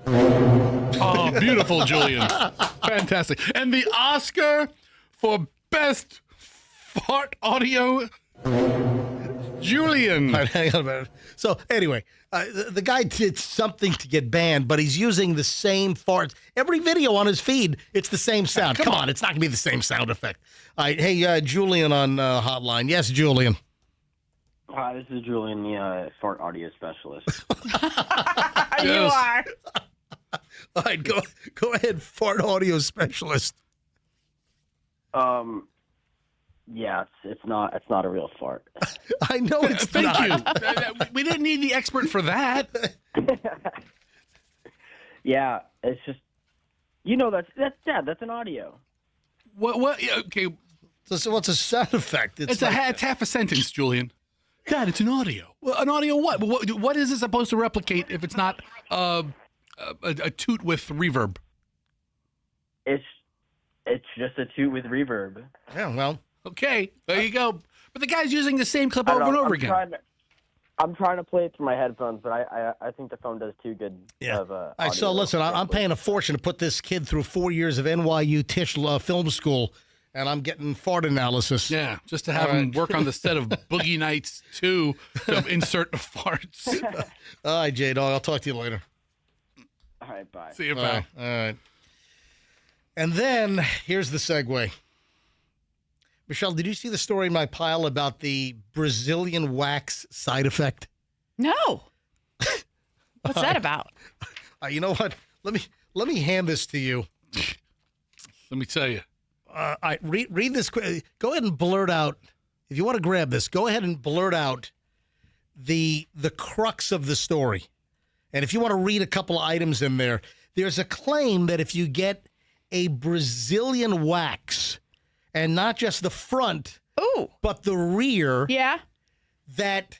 Oh, beautiful, Julian. Fantastic. And the Oscar for Best Fart Audio, Julian. All right, hang on a minute. So anyway, the guy did something to get banned, but he's using the same farts. Every video on his feed, it's the same sound. Come on, it's not going to be the same sound effect. All right, hey, Julian on hotline. Yes, Julian. Hi, this is Julian, the fart audio specialist. You are. All right, go ahead, fart audio specialist. Yeah, it's not a real fart. I know it's Thank not. you. We didn't need the expert for that. Yeah, it's just that's an audio. What? Okay, So what's a sound effect? it's half a sentence, Julian. Dad, it's an audio. Well, an audio what? What is it supposed to replicate if it's not a toot with reverb? It's just a toot with reverb. Yeah, well. Okay, there you go. But the guy's using the same clip I over don't and know, over again. I'm trying to play it through my headphones, but I think the phone does too good. Yeah. Of, All right, so listen, I'm paying a fortune to put this kid through 4 years of NYU Tisch film school, and I'm getting fart analysis. Yeah, just to have him work on the set of Boogie Nights 2 to insert the farts. All right, J-Dog, I'll talk to you later. All right, bye. See you, pal. All right. And then here's the segue. Michelle, did you see the story in my pile about the Brazilian wax side effect? No. What's that about? You know what? Let me hand this to you. Let me tell you. Read this. Go ahead and blurt out. If you want to grab this, go ahead and blurt out the crux of the story. And if you want to read a couple of items in there, there's a claim that if you get a Brazilian wax, and not just the front, but the rear, Yeah. that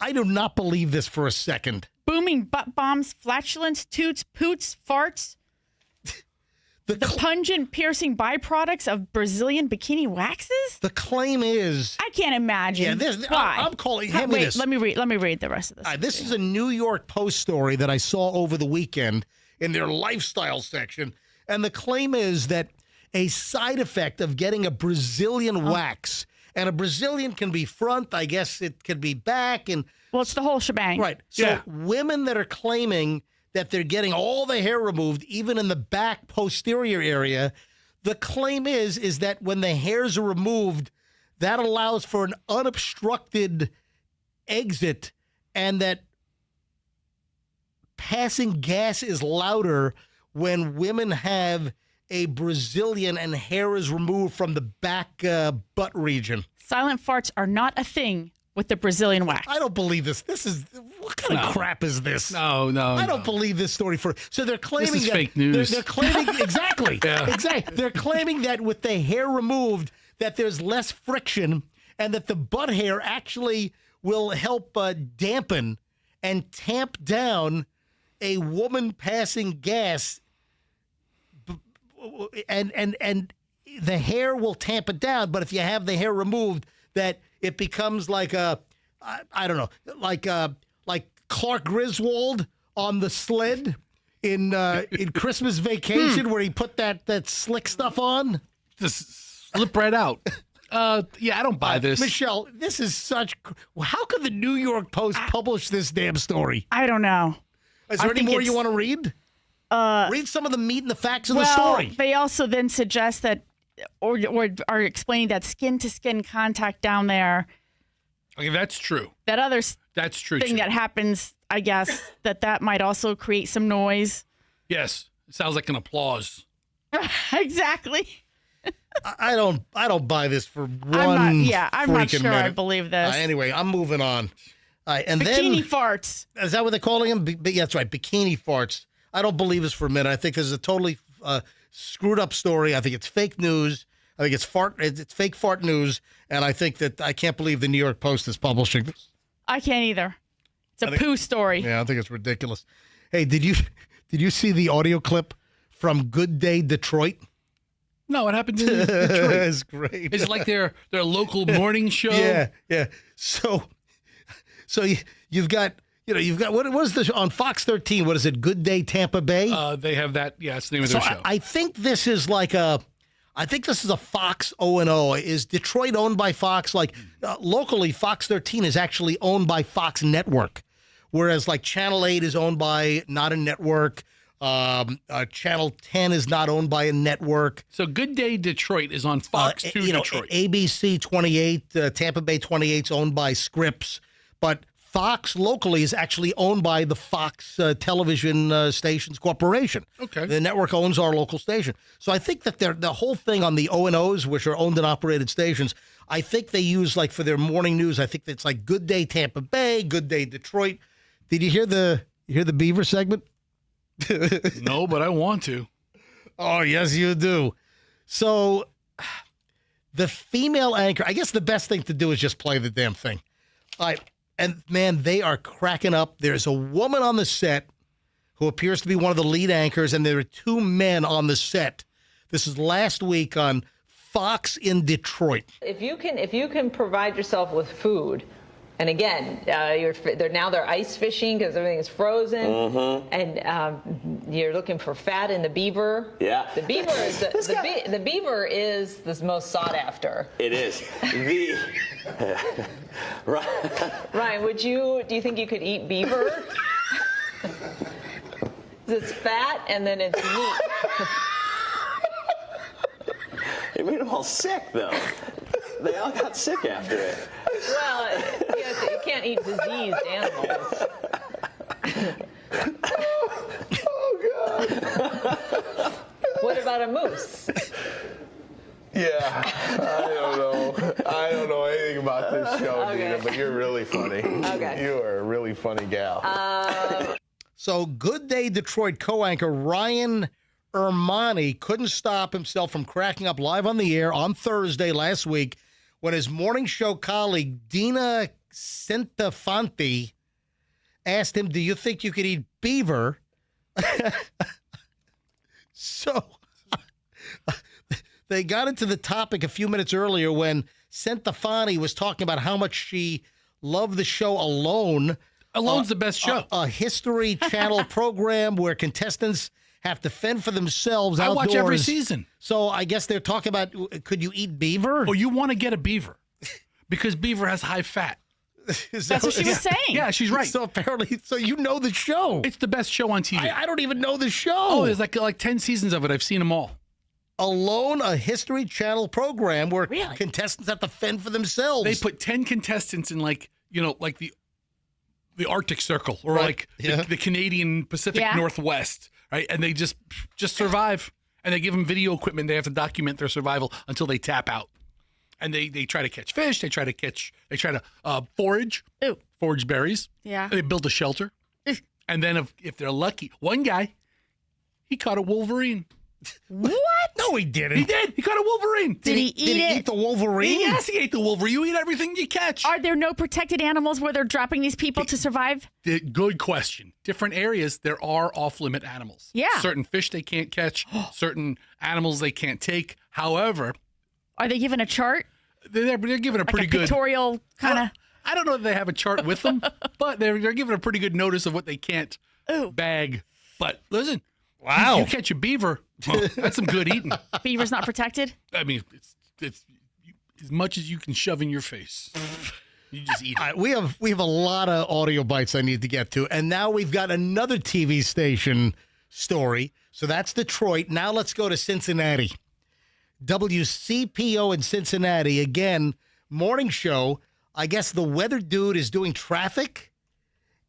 I do not believe this for a second. Booming butt bombs, flatulence, toots, poots, farts. The pungent, piercing byproducts of Brazilian bikini waxes? The claim is... I can't imagine. Yeah, Why? I'm calling... Hand me Wait, this. let me read the rest of this. This is a New York Post story that I saw over the weekend in their lifestyle section. And the claim is that a side effect of getting a Brazilian wax. And a Brazilian can be front, I guess it could be back. And well, it's the whole shebang. Right. So women that are claiming that they're getting all the hair removed, even in the back posterior area, the claim is that when the hairs are removed, that allows for an unobstructed exit, and that passing gas is louder when women have a Brazilian and hair is removed from the back butt region. Silent farts are not a thing with the Brazilian wax. I don't believe this. What kind of crap is this? No. I don't believe this story. So they're claiming this is that fake news. They're claiming exactly. Yeah. Exactly. They're claiming that with the hair removed, that there's less friction, and that the butt hair actually will help dampen and tamp down a woman passing gas, and the hair will tamp it down. But if you have the hair removed, that it becomes like I don't know, like Clark Griswold on the sled in Christmas Vacation, where he put that slick stuff on. Just slip right out. Yeah, I don't buy this. Michelle, this is such. How could the New York Post publish this damn story? I don't know. Is there any more you want to read? Read some of the meat and the facts of the Well, story. they also then suggest that, or are explaining that skin-to-skin contact down there. Okay, that's true. That other That's true. thing that happens, I guess, that might also create some noise. Yes, it sounds like an applause. Exactly. I don't buy this for one. I'm not freaking sure I minute. believe this. Anyway, I'm moving on. And Bikini then farts. is that what they're calling them? Yeah, that's right. Bikini farts. I don't believe this for a minute. I think this is a totally screwed up story. I think it's fake news. I think it's fake fart news. And I think that I can't believe the New York Post is publishing this. I can't either. It's a poo story. Yeah, I think it's ridiculous. Hey, did you see the audio clip from Good Day Detroit? No, what happened in Detroit? It's great. It's like their local morning show. Yeah. So you've got what is this on Fox 13? What is it? Good Day Tampa Bay. They have that. Yeah, it's the name of their show. I think this is a Fox O&O. Is Detroit owned by Fox? Like locally, Fox 13 is actually owned by Fox Network, whereas like Channel 8 is owned by not a network. Channel 10 is not owned by a network. So Good Day Detroit is on Fox 2 Detroit. ABC 28, Tampa Bay 28 is owned by Scripps, but Fox locally is actually owned by the Fox Television Stations Corporation. Okay. The network owns our local station. So I think that the whole thing on the O&Os, which are owned and operated stations, I think they use like for their morning news, I think it's like Good Day Tampa Bay, Good Day Detroit. Did you hear the Beaver segment? No, but I want to. Oh, yes, you do. So the female anchor, I guess the best thing to do is just play the damn thing. All right. And, man, they are cracking up. There's a woman on the set who appears to be one of the lead anchors, and there are two men on the set. This is last week on Fox in Detroit. If you can provide yourself with food, and again, they're ice fishing because everything is frozen, and you're looking for fat in the beaver. Yeah, the beaver is the beaver is the most sought after. It is. Ryan, do you think you could eat beaver? It's fat and then it's meat. It made them all sick, though. They all got sick after it. Well, you can't eat diseased animals. Oh, God. What about a moose? Yeah, I don't know anything about this show, Dina, but you're really funny. Okay. You are a really funny gal. So Good Day Detroit co-anchor Ryan Ermani couldn't stop himself from cracking up live on the air on Thursday last week when his morning show colleague Dina Centofanti asked him, "Do you think you could eat beaver?" So they got into the topic a few minutes earlier when Centofanti was talking about how much she loved the show Alone. Alone's the best show. A History Channel program where contestants have to fend for themselves outdoors. I watch every season. So I guess they're talking about, could you eat beaver? Oh, you want to get a beaver because beaver has high fat. That's what she was saying. Yeah, she's right. So apparently, you know the show. It's the best show on TV. I don't even know the show. Oh, there's like 10 seasons of it. I've seen them all. Alone, a History Channel program where contestants have to fend for themselves. They put 10 contestants in like the Arctic Circle or the Canadian Pacific Northwest, right? And they just survive. And they give them video equipment. They have to document their survival until they tap out. And they try to catch fish. They try to forage berries. Yeah. They build a shelter. And then if they're lucky, one guy, he caught a wolverine. What? No, he didn't. He did. He caught a wolverine. Did he eat the wolverine? Yes, he ate the wolverine. You eat everything you catch. Are there no protected animals where they're dropping these people to survive? Good question. Different areas, there are off-limit animals. Yeah. Certain fish they can't catch. Certain animals they can't take. However, are they given a chart? They're given a pretty good pictorial kind of. I don't know if they have a chart with them, but they're given a pretty good notice of what they can't bag. But listen, wow, you catch a beaver, that's some good eating. Beaver's not protected? I mean, it's as much as you can shove in your face. You just eat it. We have a lot of audio bites I need to get to, and now we've got another TV station story. So that's Detroit. Now let's go to Cincinnati. WCPO in Cincinnati, again, morning show. I guess the weather dude is doing traffic,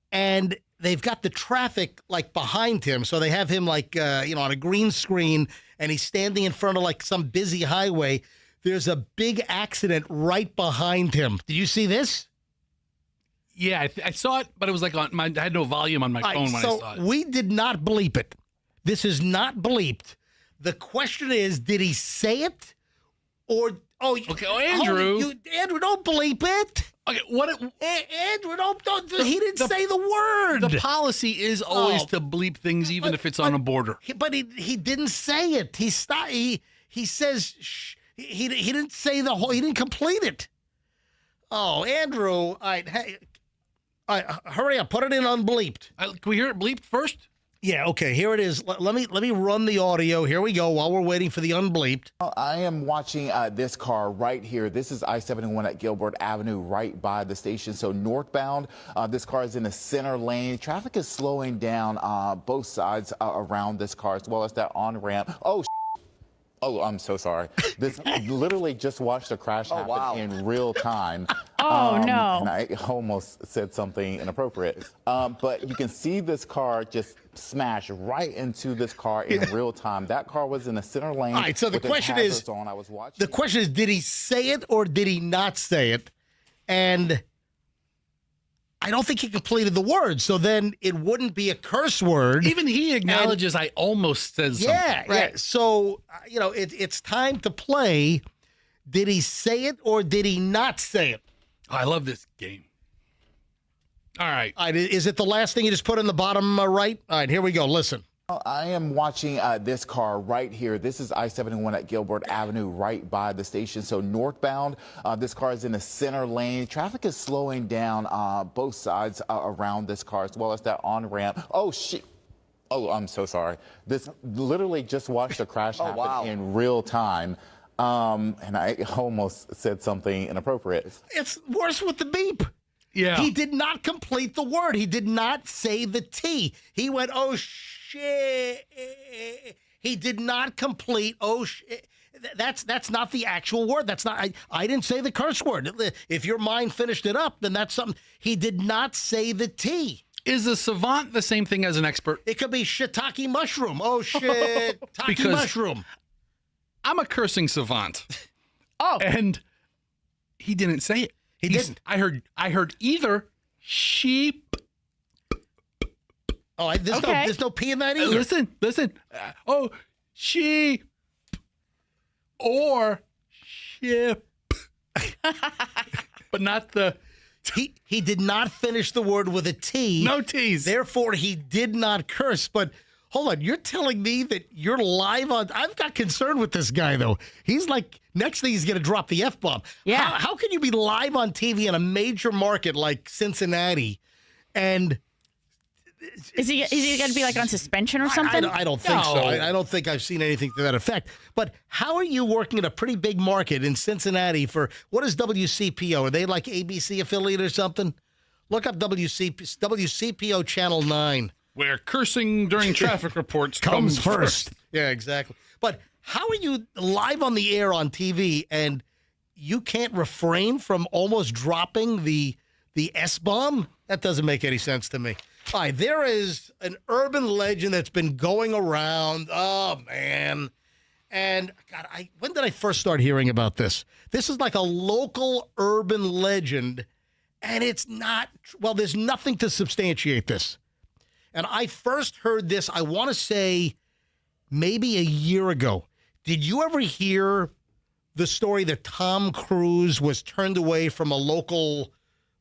and they've got the traffic like behind him. So they have him like, on a green screen, and he's standing in front of like some busy highway. There's a big accident right behind him. Did you see this? Yeah, I saw it, but it was like I had no volume on my phone when I saw it. We did not bleep it. This is not bleeped. The question is, did he say it? Or, Andrew. Andrew, don't bleep it. Okay, Andrew, don't he didn't say the word. The policy is always to bleep things, even if it's on a border. But he didn't say it. He says, he didn't say the whole, he didn't complete it. Oh, Andrew, all right, hey, hurry up, put it in unbleeped. Can we hear it bleeped first? Yeah, okay, here it is. Let me run the audio. Here we go while we're waiting for the unbleeped. I am watching this car right here. This is I-71 at Gilbert Avenue right by the station. So northbound, this car is in the center lane. Traffic is slowing down both sides around this car as well as that on-ramp. Oh, I'm so sorry. This literally just watched a crash happen in real time. Oh, no. And I almost said something inappropriate. But you can see this car just smash right into this car in real time. That car was in the center lane. All right, so the question is, did he say it or did he not say it? And I don't think he completed the word, so then it wouldn't be a curse word. Even he acknowledges I almost said something. Yeah, right. Yeah. So, it's time to play. Did he say it or did he not say it? Oh, I love this game. All right. Is it the last thing you just put in the bottom right? All right, here we go. Listen. I am watching this car right here. This is I-71 at Gilbert Avenue right by the station. So northbound, this car is in the center lane. Traffic is slowing down both sides around this car as well as that on-ramp. Oh, I'm so sorry. This literally just watched a crash happen in real time. And I almost said something inappropriate. It's worse with the beep. Yeah. He did not complete the word. He did not say the T. He went, oh, shit. He did not complete, oh, shit. That's not the actual word. That's not, I didn't say the curse word. If your mind finished it up, then that's something. He did not say the T. Is a savant the same thing as an expert? It could be shiitake mushroom. Oh, shiitake mushroom. I'm a cursing savant. Oh. And he didn't say it. He didn't. I heard either sheep. Oh, there's no P in that either. Listen. Sheep or ship. But not the... He did not finish the word with a T. No T's. Therefore, he did not curse. But hold on, you're telling me that you're live on... I've got concern with this guy, though. He's like, next thing he's going to drop the F-bomb. Yeah. How can you be live on TV in a major market like Cincinnati and Is he going to be like on suspension or something? I don't think so. I don't think I've seen anything to that effect. But how are you working in a pretty big market in Cincinnati for, what is WCPO? Are they like ABC affiliate or something? Look up WCPO Channel 9. Where cursing during traffic reports comes first. Yeah, exactly. But how are you live on the air on TV and you can't refrain from almost dropping the S-bomb? That doesn't make any sense to me. All right, there is an urban legend that's been going around. Oh, man. And, God, when did I first start hearing about this? This is like a local urban legend, and it's not, well, there's nothing to substantiate this. And I first heard this, I want to say, maybe a year ago. Did you ever hear the story that Tom Cruise was turned away from a local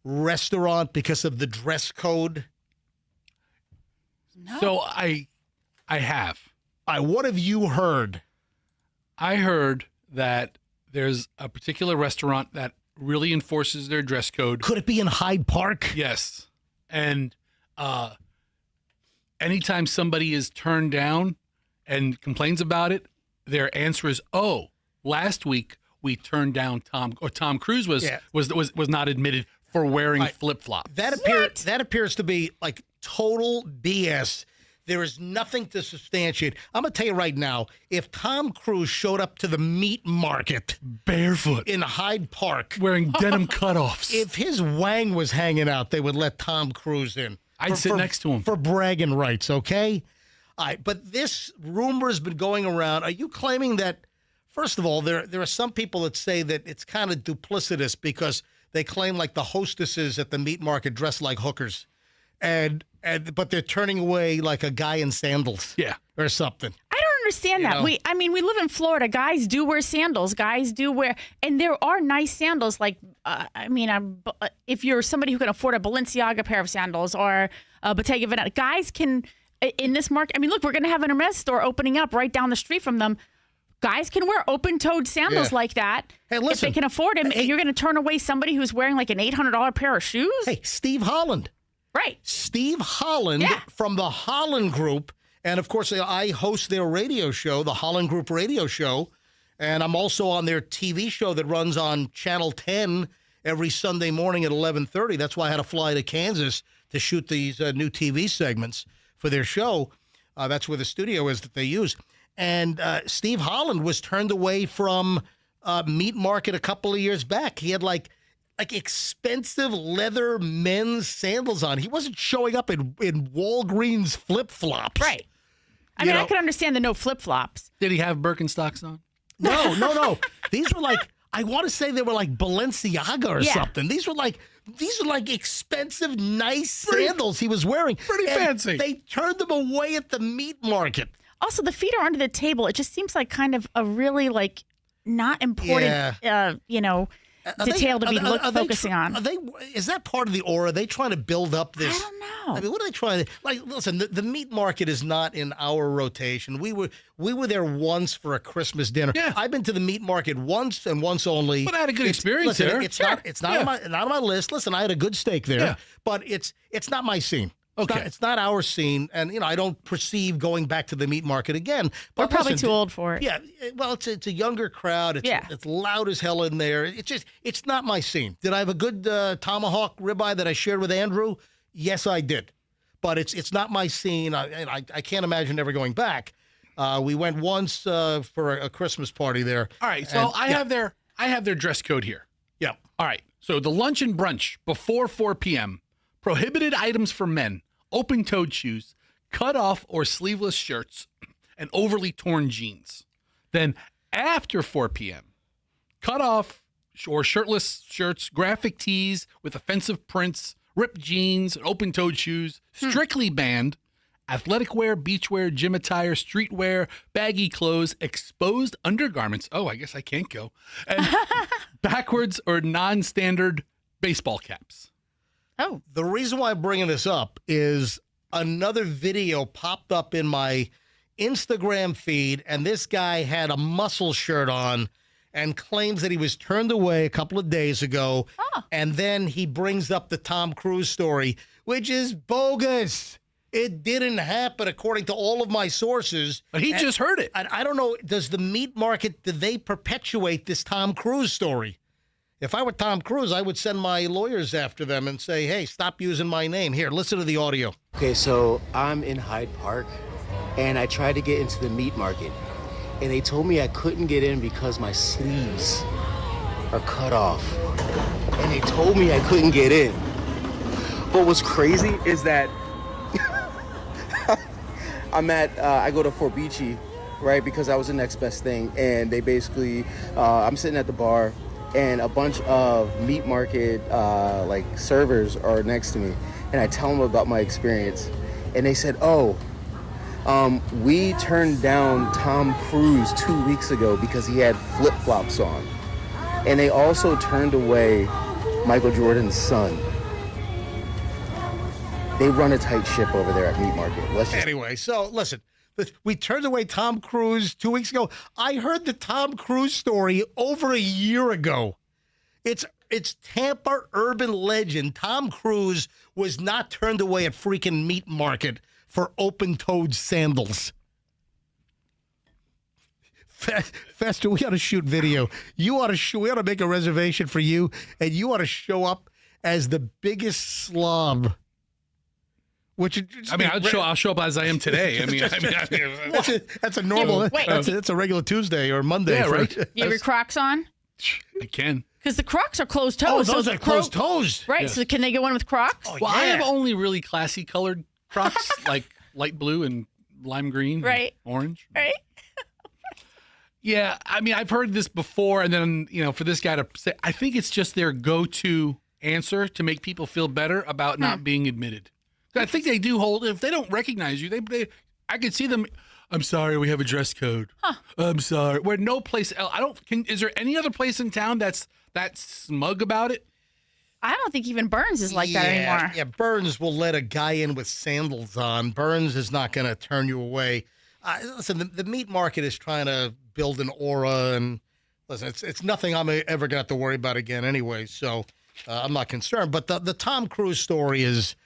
restaurant because of the dress code? No. So I have. What have you heard? I heard that there's a particular restaurant that really enforces their dress code. Could it be in Hyde Park? Yes. And anytime somebody is turned down and complains about it, their answer is, "Oh, last week we turned down Tom Cruise was not admitted for wearing flip-flops." That appears to be like total BS. There is nothing to substantiate. I'm going to tell you right now, if Tom Cruise showed up to the meat market barefoot in Hyde Park wearing denim cutoffs, if his wang was hanging out, they would let Tom Cruise in. I'd sit next to him for bragging rights, okay? All right, but this rumor has been going around. Are you claiming that, first of all, there are some people that say that it's kind of duplicitous because they claim like the hostesses at the meat market dress like hookers, but they're turning away like a guy in sandals, or something. I don't understand that. We live in Florida. Guys do wear sandals. And there are nice sandals. Like, if you're somebody who can afford a Balenciaga pair of sandals or a Bottega Veneta, guys can, in this market. I mean, look, we're going to have an Hermes store opening up right down the street from them. Guys can wear open-toed sandals like that if they can afford them. And you're going to turn away somebody who's wearing like an $800 pair of shoes? Hey, Steve Holland. Right. Steve Holland from the Holland Group. And, of course, I host their radio show, the Holland Group radio show. And I'm also on their TV show that runs on Channel 10 every Sunday morning at 11:30. That's why I had to fly to Kansas to shoot these new TV segments for their show. That's where the studio is that they use. And Steve Holland was turned away from Meat Market a couple of years back. He had like expensive leather men's sandals on. He wasn't showing up in Walgreens flip-flops. Right. I mean, I can understand the no flip-flops. Did he have Birkenstocks on? No. These were like, I want to say they were like Balenciaga or something. These are like expensive, nice sandals he was wearing. Pretty fancy. They turned them away at the meat market. Also, the feet are under the table. It just seems like kind of a really like not important, detail to be focusing on. Is that part of the aura? Are they trying to build up this? I don't know. I mean, what are they trying to listen? The meat market is not in our rotation. We were there once for a Christmas dinner. Yeah. I've been to the meat market once and once only. But I had a good experience there. It's not on my list. Listen, I had a good steak there, but it's not my scene. Okay. It's not our scene, and I don't perceive going back to the meat market again. But we're probably too old for it. Yeah, well, it's a younger crowd. It's loud as hell in there. It's not my scene. Did I have a good tomahawk ribeye that I shared with Andrew? Yes, I did. But it's not my scene. I can't imagine ever going back. We went once for a Christmas party there. All right, so I have their dress code here. Yeah. All right, so the lunch and brunch before 4 p.m. Prohibited items for men, open-toed shoes, cut-off or sleeveless shirts, and overly torn jeans. Then after 4 p.m., cut-off or shirtless shirts, graphic tees with offensive prints, ripped jeans, and open-toed shoes, strictly banned. Athletic wear, beach wear, gym attire, streetwear, baggy clothes, exposed undergarments. Oh, I guess I can't go. And backwards or non-standard baseball caps. Oh. The reason why I'm bringing this up is another video popped up in my Instagram feed, and this guy had a muscle shirt on and claims that he was turned away a couple of days ago. And then he brings up the Tom Cruise story, which is bogus. It didn't happen according to all of my sources. But he just heard it. I don't know, does the meat market, do they perpetuate this Tom Cruise story? If I were Tom Cruise, I would send my lawyers after them and say, hey, stop using my name. Here, listen to the audio. Okay, so I'm in Hyde Park, and I tried to get into the meat market, and they told me I couldn't get in because my sleeves are cut off. And they told me I couldn't get in. But what's crazy is that I go to Fort Beachy, right, because I was the next best thing, and they basically, I'm sitting at the bar, and a bunch of meat market like servers are next to me, and I tell them about my experience, and they said, we turned down Tom Cruise 2 weeks ago because he had flip-flops on, and they also turned away Michael Jordan's son. They run a tight ship over there at Meat Market. Anyway, so listen, we turned away Tom Cruise 2 weeks ago. I heard the Tom Cruise story over a year ago. It's Tampa urban legend. Tom Cruise was not turned away at freaking Meat Market for open-toed sandals. Fester, we ought to shoot video. We ought to make a reservation for you, and you ought to show up as the biggest slob. I'll show up as I am today. That's a normal. That's a regular Tuesday or Monday. Yeah, right. You have your Crocs on? I can. Because the Crocs are closed toes. Oh, those are closed toes. Right. Yes. So can they get one with Crocs? Oh, Well, yeah. I have only really classy colored Crocs, like light blue and lime green, Right. and orange. Right. Yeah, I've heard this before, and then for this guy to say, I think it's just their go-to answer to make people feel better about not being admitted. I think they do hold. If they don't recognize you, I could see them. I'm sorry, we have a dress code. Huh. I'm sorry. Where no place else. Is there any other place in town that's that smug about it? I don't think even Burns is like that anymore. Yeah, Burns will let a guy in with sandals on. Burns is not going to turn you away. Listen, the meat market is trying to build an aura, and listen, it's nothing I'm ever going to have to worry about again anyway, so I'm not concerned. But the Tom Cruise story is,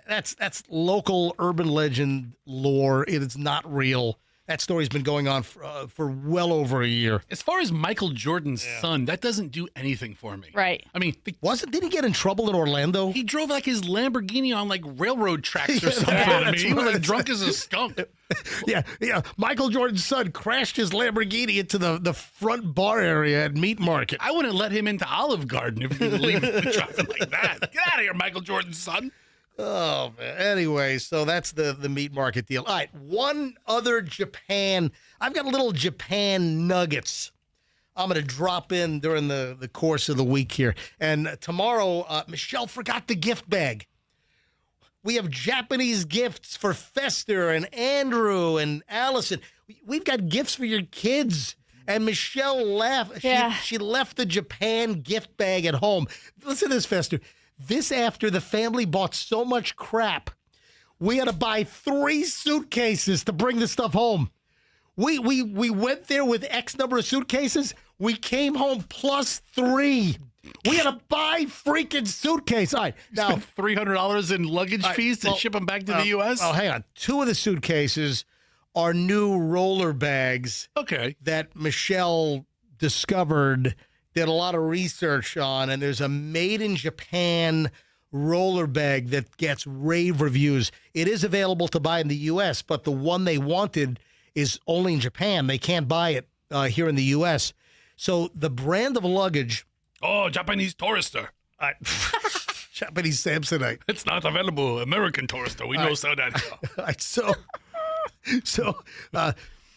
that's local urban legend lore. It is not real. That story's been going on for well over a year. As far as Michael Jordan's son, that doesn't do anything for me. Right. Did he get in trouble in Orlando? He drove like his Lamborghini on like railroad tracks or something. He was like drunk as a skunk. Yeah. Michael Jordan's son crashed his Lamborghini into the front bar area at Meat Market. I wouldn't let him into Olive Garden if he was leaving driving like that. Get out of here, Michael Jordan's son. Oh, man. Anyway, so that's the meat market deal. All right, one other Japan. I've got little Japan nuggets I'm going to drop in during the course of the week here. And tomorrow, Michelle forgot the gift bag. We have Japanese gifts for Fester and Andrew and Allison. We've got gifts for your kids. And Michelle laughed. Yeah. She left the Japan gift bag at home. Listen to this, Fester. This after the family bought so much crap, we had to buy 3 suitcases to bring the stuff home. We went there with X number of suitcases. We came home plus 3. We had to buy freaking suitcase. All right, now spent $300 in luggage fees to ship them back to the U.S. Oh, hang on. 2 of the suitcases are new roller bags. Okay, that Michelle discovered. Did a lot of research on, and there's a made in Japan roller bag that gets rave reviews. It is available to buy in the U.S., but the one they wanted is only in Japan. They can't buy it here in the U.S. So the brand of luggage. Oh, Japanese Tourister. Japanese Samsonite. It's not available. American Tourister. We know so that. All right, so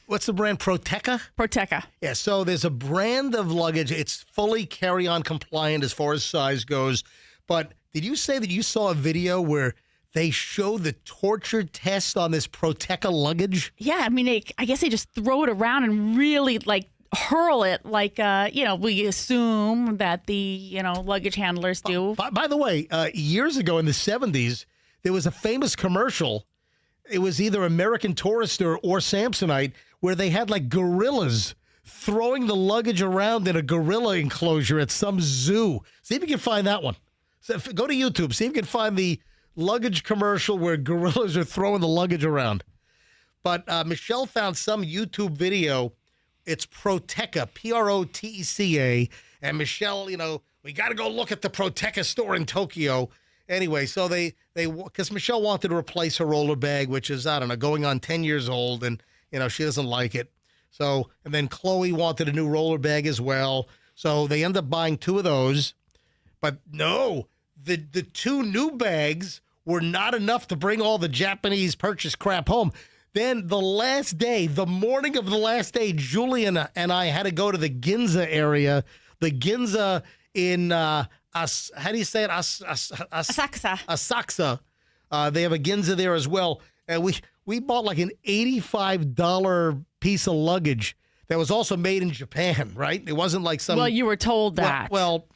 what's the brand? Proteca? Proteca. Yeah, so there's a brand of luggage. It's fully carry-on compliant as far as size goes. But did you say that you saw a video where they showed the torture test on this Proteca luggage? Yeah, I guess they just throw it around and really hurl it like, we assume that the, luggage handlers do. By the way, years ago in the 70s, there was a famous commercial. It was either American Tourister or Samsonite, where they had like gorillas throwing the luggage around in a gorilla enclosure at some zoo. See if you can find that one. So go to YouTube. See if you can find the luggage commercial where gorillas are throwing the luggage around. But Michelle found some YouTube video. It's Proteca, Proteca. And Michelle, we got to go look at the Proteca store in Tokyo. Anyway, so because Michelle wanted to replace her roller bag, which is, I don't know, going on 10 years old, and, she doesn't like it. So, and then Chloe wanted a new roller bag as well. So they end up buying 2 of those. But no, the 2 new bags were not enough to bring all the Japanese purchase crap home. Then the last day, the morning of the last day, Julian and I had to go to the Ginza area. The Ginza in, how do you say it? Asakusa. Asakusa. They have a Ginza there as well. And we bought like an $85 piece of luggage that was also made in Japan, right? It wasn't like some... Well, you were told that. Well,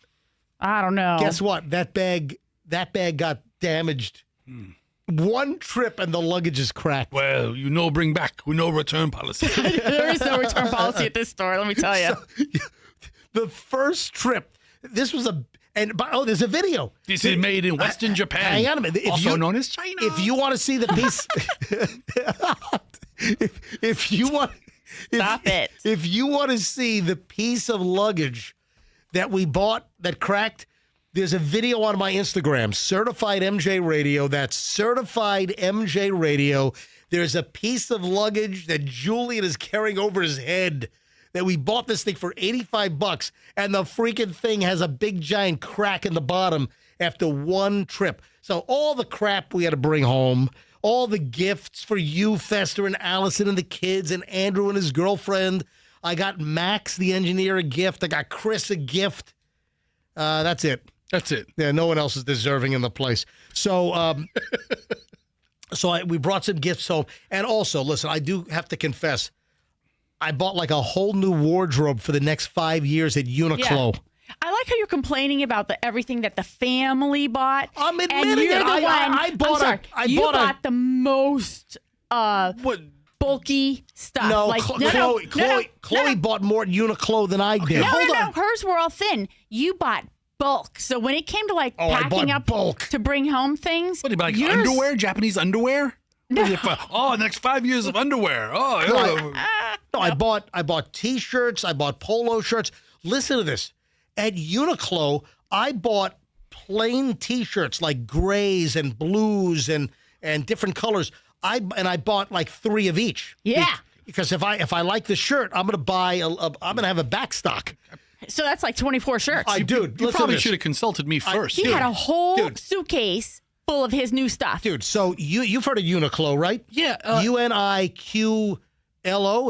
I don't know. Guess what? That bag got damaged. One trip and the luggage is cracked. Well, bring back. No return policy. There is no return policy at this store, let me tell you. So, the first trip, this was there's a video. This is made in Western Japan. Hang on a minute. Also known as China. If you want to see the piece... if you want... Stop it. If you want to see the piece of luggage that we bought that cracked, there's a video on my Instagram, Certified MJ Radio. That's Certified MJ Radio. There's a piece of luggage that Julian is carrying over his head that we bought this thing for $85, and the freaking thing has a big giant crack in the bottom after one trip. So all the crap we had to bring home, all the gifts for you, Fester, and Allison, and the kids, and Andrew and his girlfriend. I got Max, the engineer, a gift. I got Chris a gift. That's it. That's it. Yeah, no one else is deserving in the place. So, we brought some gifts home. And also, listen, I do have to confess, I bought like a whole new wardrobe for the next 5 years at Uniqlo. Yeah. I like how you're complaining about everything that the family bought. I'm admitting and you're it. The I bought you bought the most bulky stuff. No, like, Chloe bought more at Uniqlo than I did. No. Hers were all thin. You bought bulk. So when it came to packing up bulk to bring home things, what, like underwear, Japanese underwear? No. Next 5 years of underwear. I bought T-shirts. I bought polo shirts. Listen to this. At Uniqlo, I bought plain T-shirts like grays and blues and different colors. I bought like 3 of each. Yeah. Because if I like the shirt, I'm gonna have a back stock. So that's like 24 shirts. You probably should have consulted me first. He had a whole suitcase full of his new stuff. Dude, so you've heard of Uniqlo, right? Yeah. UNIQLO,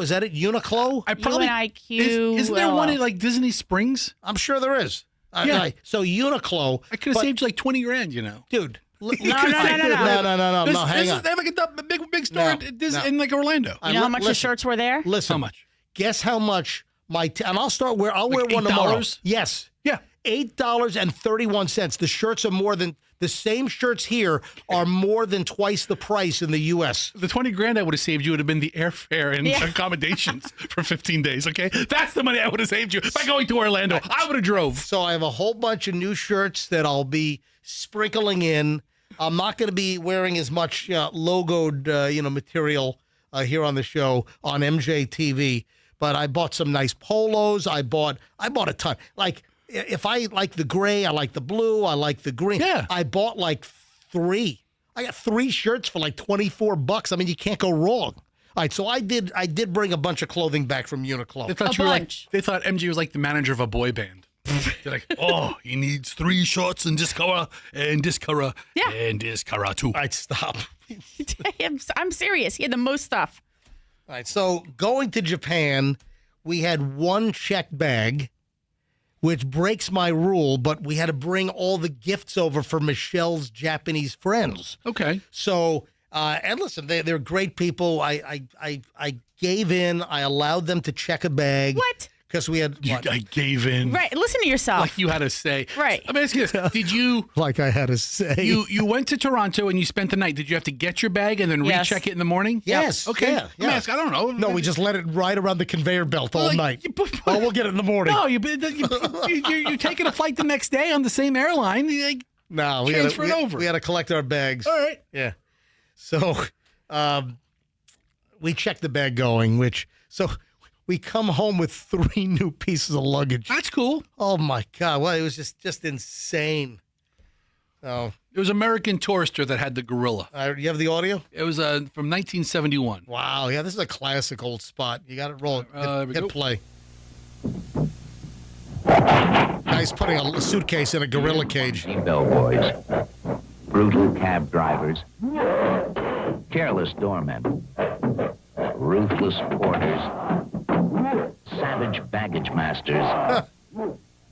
is that it? Uniqlo? UNIQLO. Isn't there one at like Disney Springs? I'm sure there is. Yeah. So Uniqlo. I could have saved you like $20,000, Dude. No. No, hang on. They have like a big store in like Orlando. You know how much the shirts were there? Listen. How much? Guess how much and I'll wear one tomorrow. Yes. Yeah. $8.31. The shirts are more than the same shirts here are more than twice the price in the U.S. The $20,000 I would have saved you would have been the airfare and accommodations for 15 days. Okay, that's the money I would have saved you by going to Orlando. I would have drove. So I have a whole bunch of new shirts that I'll be sprinkling in. I'm not going to be wearing as much logoed material here on the show on MJ TV, but I bought some nice polos. I bought a ton. Like, if I like the gray, I like the blue, I like the green. Yeah. I bought like 3. I got 3 shirts for like $24. I mean, you can't go wrong. All right, so I did bring a bunch of clothing back from Uniqlo. They thought MJ was like the manager of a boy band. They're like, he needs 3 shorts and this color and this color and this color too. All right, stop. I'm serious. He had the most stuff. All right, so going to Japan, we had 1 checked bag, which breaks my rule, but we had to bring all the gifts over for Michelle's Japanese friends. Okay. So, and listen, they're great people. I gave in. I allowed them to check a bag. What? Because we had... I gave in. Right. Listen to yourself. Like you had to say. Right. Let me ask you this. Did you... Like I had to say. You went to Toronto and you spent the night. Did you have to get your bag and then recheck it in the morning? Yes. Yep. Okay. Yeah. I don't know. No, we just let it ride around the conveyor belt all night. We'll get it in the morning. No, you're taking a flight the next day on the same airline. No, Transfer it over. We had to collect our bags. All right. Yeah. So we checked the bag going, so we come home with 3 new pieces of luggage. That's cool. Oh, my God. Well, it was just insane. Oh. It was American Tourister that had the gorilla. You have the audio? It was from 1971. Wow. Yeah, this is a classic old spot. You got to roll it. Hit play. Guy's putting a suitcase in a gorilla cage. Bellboys, brutal cab drivers, careless doormen, ruthless porters, savage baggage masters,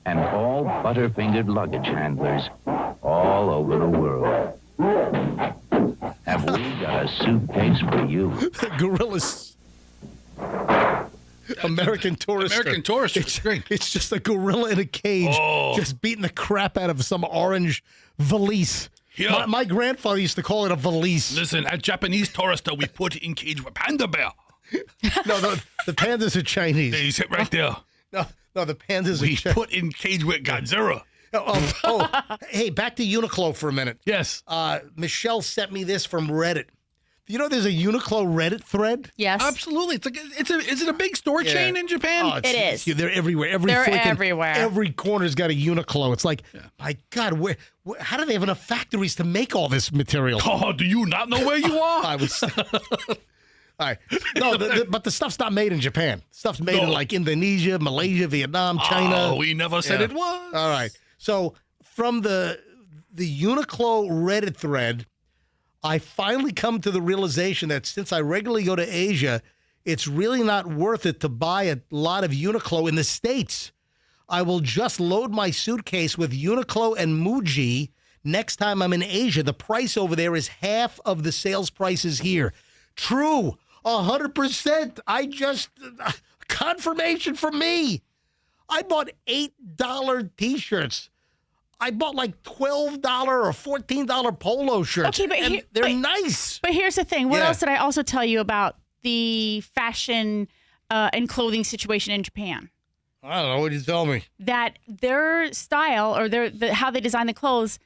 and all butter-fingered luggage handlers all over the world. Have we got a suitcase for you? Gorillas. American Tourister. American Tourister. It's great. It's just a gorilla in a cage, just beating the crap out of some orange valise. Yeah. My grandfather used to call it a valise. Listen, at Japanese Tourister, we put it in cage with panda bear. No, the pandas are Chinese. They sit right there. No, the pandas We are Chinese. put in cage with Godzilla. Hey, back to Uniqlo for a minute. Yes. Michelle sent me this from Reddit. You know there's a Uniqlo Reddit thread? Yes. Absolutely. Is it a big store chain in Japan? Oh, It is. They're everywhere. They're everywhere. Every corner's got a Uniqlo. It's like, my God, how do they have enough factories to make all this material? Oh, do you not know where you are? I was. All right. No, but the stuff's not made in Japan. Stuff's made in like Indonesia, Malaysia, Vietnam, China. Oh, we never said it was. All right. So from the Uniqlo Reddit thread, I finally come to the realization that since I regularly go to Asia, it's really not worth it to buy a lot of Uniqlo in the States. I will just load my suitcase with Uniqlo and Muji next time I'm in Asia. The price over there is half of the sales prices here. True. 100%. Confirmation from me. I bought $8 T-shirts. I bought like $12 or $14 polo shirts. Okay, but they're nice. But here's the thing. What else did I also tell you about the fashion and clothing situation in Japan? I don't know. What did you tell me? That their style or how they design the clothes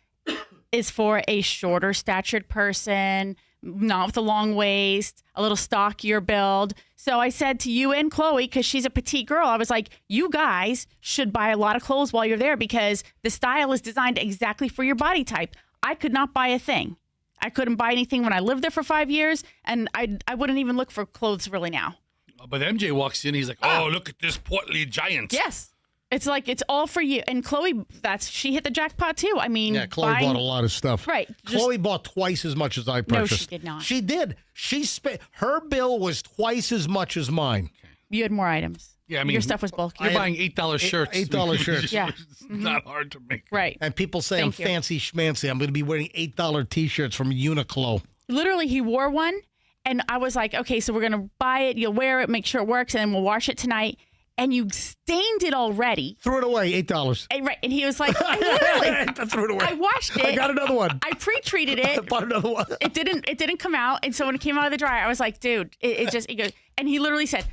is for a shorter statured person, not with a long waist, a little stockier build. So I said to you and Chloe, because she's a petite girl, I was like, you guys should buy a lot of clothes while you're there because the style is designed exactly for your body type. I could not buy a thing. I couldn't buy anything when I lived there for 5 years, and I wouldn't even look for clothes really now. But MJ walks in, he's like, oh, look at this portly giant. Yes. It's like it's all for you. And Chloe, she hit the jackpot too. I mean, yeah, Chloe bought a lot of stuff. Right. Chloe bought twice as much as I purchased. No, she did not. She did. She spent her bill was twice as much as mine. You had more items. Yeah, I mean, your stuff was bulky. You're buying $8 shirts. $8 shirts. Yeah. It's not hard to make. Right. And people say Thank I'm you. fancy schmancy. I'm going to be wearing $8 T-shirts from Uniqlo. Literally, he wore one, and I was like, okay, so we're going to buy it. You'll wear it, make sure it works, and then we'll wash it tonight. And you stained it already. Threw it away, $8. And, right. And he was like, I threw it away. I washed it. I got another one. I pre-treated it. I bought another one. It didn't come out. And so when it came out of the dryer, I was like, dude, it goes, and he literally said,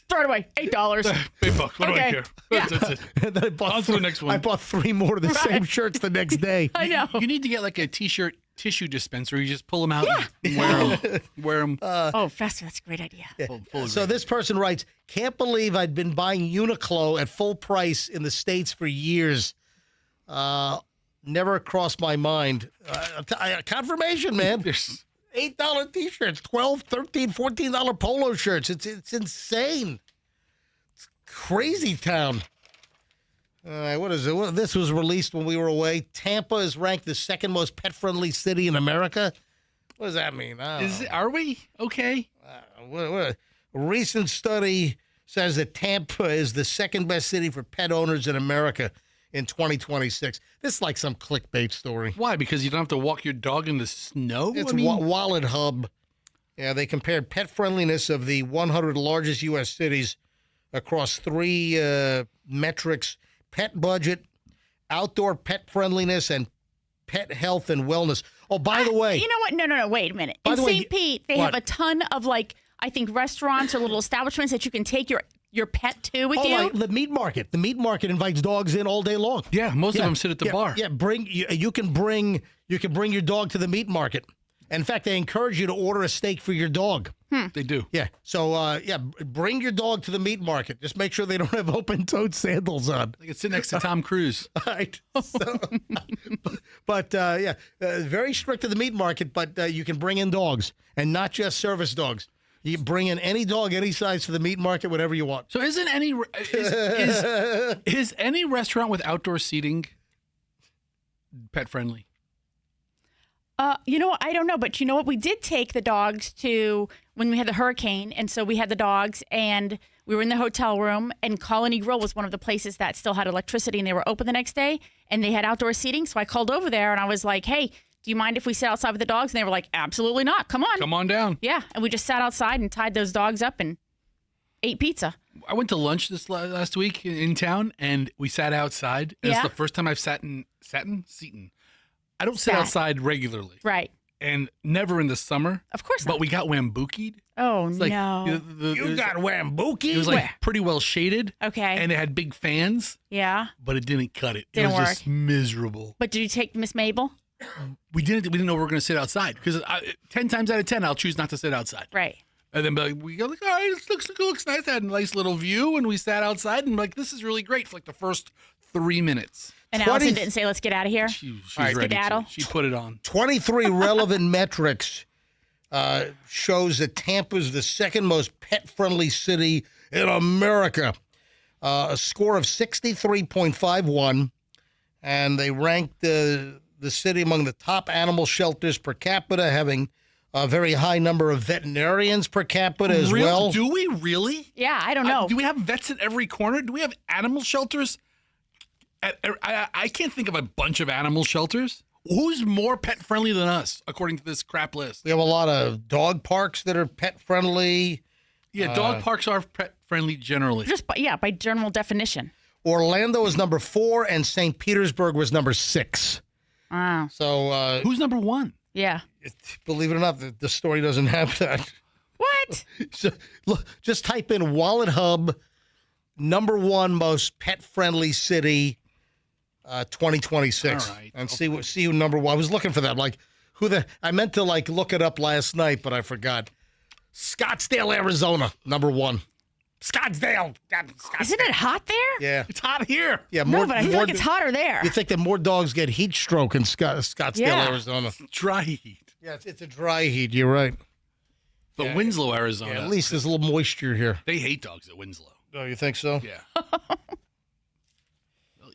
throw it away, $8. $8. What do I care? Yeah. That's it. And then I bought On to the next one. I bought 3 more of the same shirts the next day. I know. You need to get like a T-shirt tissue dispenser. You just pull them out and wear them. Faster. That's a great idea. So this person writes, can't believe I'd been buying Uniqlo at full price in the States for years. Never crossed my mind. Confirmation, man. $8 T-shirts, $12, $13, $14 polo shirts. It's insane. It's crazy town. What is it? This was released when we were away. Tampa is ranked the second most pet-friendly city in America. What does that mean? Are we? Okay. A recent study says that Tampa is the second best city for pet owners in America in 2026. This is like some clickbait story. Why? Because you don't have to walk your dog in the snow? It's Wallet Hub. Yeah, they compared pet friendliness of the 100 largest U.S. cities across 3 metrics: pet budget, outdoor pet friendliness, and pet health and wellness. Oh, by the way. You know what? No. Wait a minute. By In the way, St. Pete, they have a ton of I think restaurants or little establishments that you can take your your pet too with you? Like the meat market. The meat market invites dogs in all day long. Yeah, most of them sit at the bar. Yeah, you can bring your dog to the meat market. In fact, they encourage you to order a steak for your dog. They do. Yeah. So, bring your dog to the meat market. Just make sure they don't have open-toed sandals on. They can sit next to Tom Cruise. Right. So, very strict to the meat market, but you can bring in dogs, and not just service dogs. You can bring in any dog, any size to the meat market, whatever you want. So is any restaurant with outdoor seating pet friendly? I don't know, but you know what? We did take the dogs to when we had the hurricane, and so we had the dogs, and we were in the hotel room, and Colony Grill was one of the places that still had electricity, and they were open the next day, and they had outdoor seating. So I called over there, and I was like, "Hey, do you mind if we sit outside with the dogs?" And they were like, "Absolutely not. Come on. Come on down." Yeah, and we just sat outside and tied those dogs up and ate pizza. I went to lunch this last week in town, and we sat outside. And It's the first time I've seated. I don't sit outside regularly. Right. And never in the summer. Of course not. But we got wambukied. Oh, It's like, no. You got wambukied? It was like pretty well shaded. Okay. And it had big fans. Yeah. But it didn't cut it. Didn't it was work. just miserable. But did you take Miss Mabel? We didn't know we were going to sit outside because 10 times out of 10, I'll choose not to sit outside. Right. And then we go like, all right, it looks nice. I had a nice little view, and we sat outside, and like, this is really great for like the first 3 minutes. And Allison didn't say, "Let's get out of here." She's All right. ready Skedaddle. to. She put it on. 23 relevant metrics shows that Tampa's the second most pet-friendly city in America. A score of 63.51, and they ranked the city among the top animal shelters per capita, having a very high number of veterinarians per capita as well. Do we really? Yeah, I don't know. Do we have vets at every corner? Do we have animal shelters? I can't think of a bunch of animal shelters. Who's more pet friendly than us, according to this crap list? We have a lot of dog parks that are pet friendly. Yeah, dog parks are pet friendly generally. By general definition. Orlando is number 4, and St. Petersburg was number 6. Wow. So who's number 1? Yeah. Believe it or not, the story doesn't have that. What? So, look, just type in Wallet Hub, number 1 most pet friendly city. 2026, All right. and see who number 1. I was looking for that. Like I meant to look it up last night, but I forgot. Scottsdale, Arizona, number 1. Scottsdale. Isn't it hot there? Yeah, it's hot here. Yeah, no, but I feel like it's hotter there. You think that more dogs get heat stroke in Scottsdale, Arizona? Dry heat. Yeah, it's a dry heat. You're right. But Winslow, Arizona. Yeah, at least there's a little moisture here. They hate dogs at Winslow. Oh, you think so? Yeah.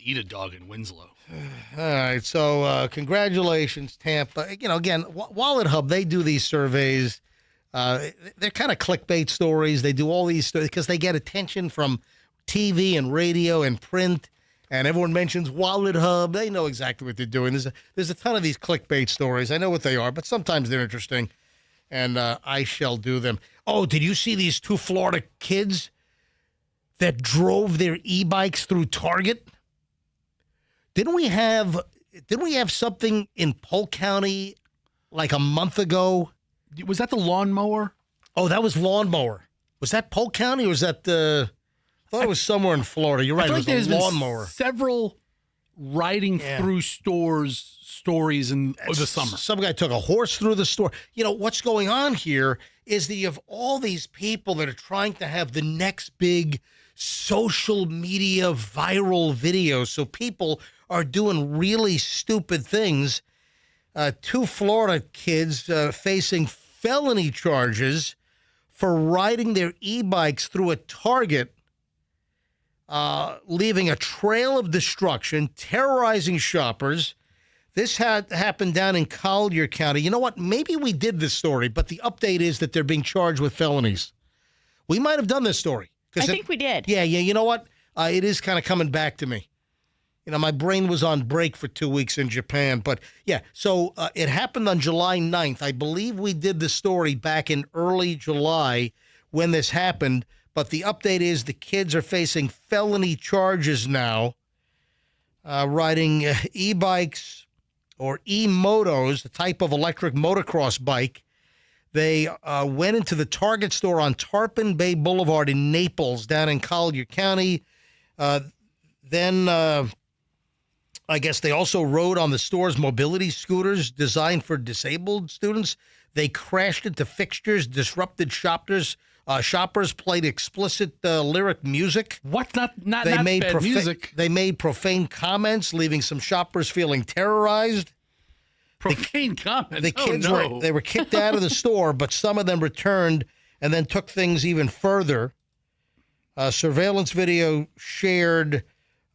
Eat a dog in Winslow. All right, so congratulations, Tampa. Again, Wallet Hub, they do these surveys. They're kind of clickbait stories. They do all these stories because they get attention from TV and radio and print, and everyone mentions Wallet Hub. They know exactly what they're doing. There's a ton of these clickbait stories. I know what they are, but sometimes they're interesting, and I shall do them. Oh, did you see these 2 Florida kids that drove their e-bikes through Target? Didn't we have something in Polk County like a month ago? Was that the lawnmower? Oh, that was lawnmower. Was that Polk County or was that I thought it was somewhere in Florida. You're right. I feel It like was there's a lawnmower. been several riding through stories in the summer. Some guy took a horse through the store. What's going on here is that you have all these people that are trying to have the next big social media viral video. So people are doing really stupid things. 2 Florida kids facing felony charges for riding their e-bikes through a Target, leaving a trail of destruction, terrorizing shoppers. This happened down in Collier County. You know what? Maybe we did this story, but the update is that they're being charged with felonies. We might have done this story. I think we did. Yeah. You know what? It is kind of coming back to me. My brain was on break for 2 weeks in Japan. But, yeah, so it happened on July 9th. I believe we did the story back in early July when this happened. But the update is the kids are facing felony charges now, riding e-bikes or e-motos, the type of electric motocross bike They went into the Target store on Tarpon Bay Boulevard in Naples, down in Collier County. Then I guess they also rode on the store's mobility scooters designed for disabled students. They crashed into fixtures, disrupted shoppers, played explicit lyric music. What? Not they made bad music. They made profane comments, leaving some shoppers feeling terrorized. Profane comments? The kids were kicked out of the store, but some of them returned and then took things even further. Surveillance video shared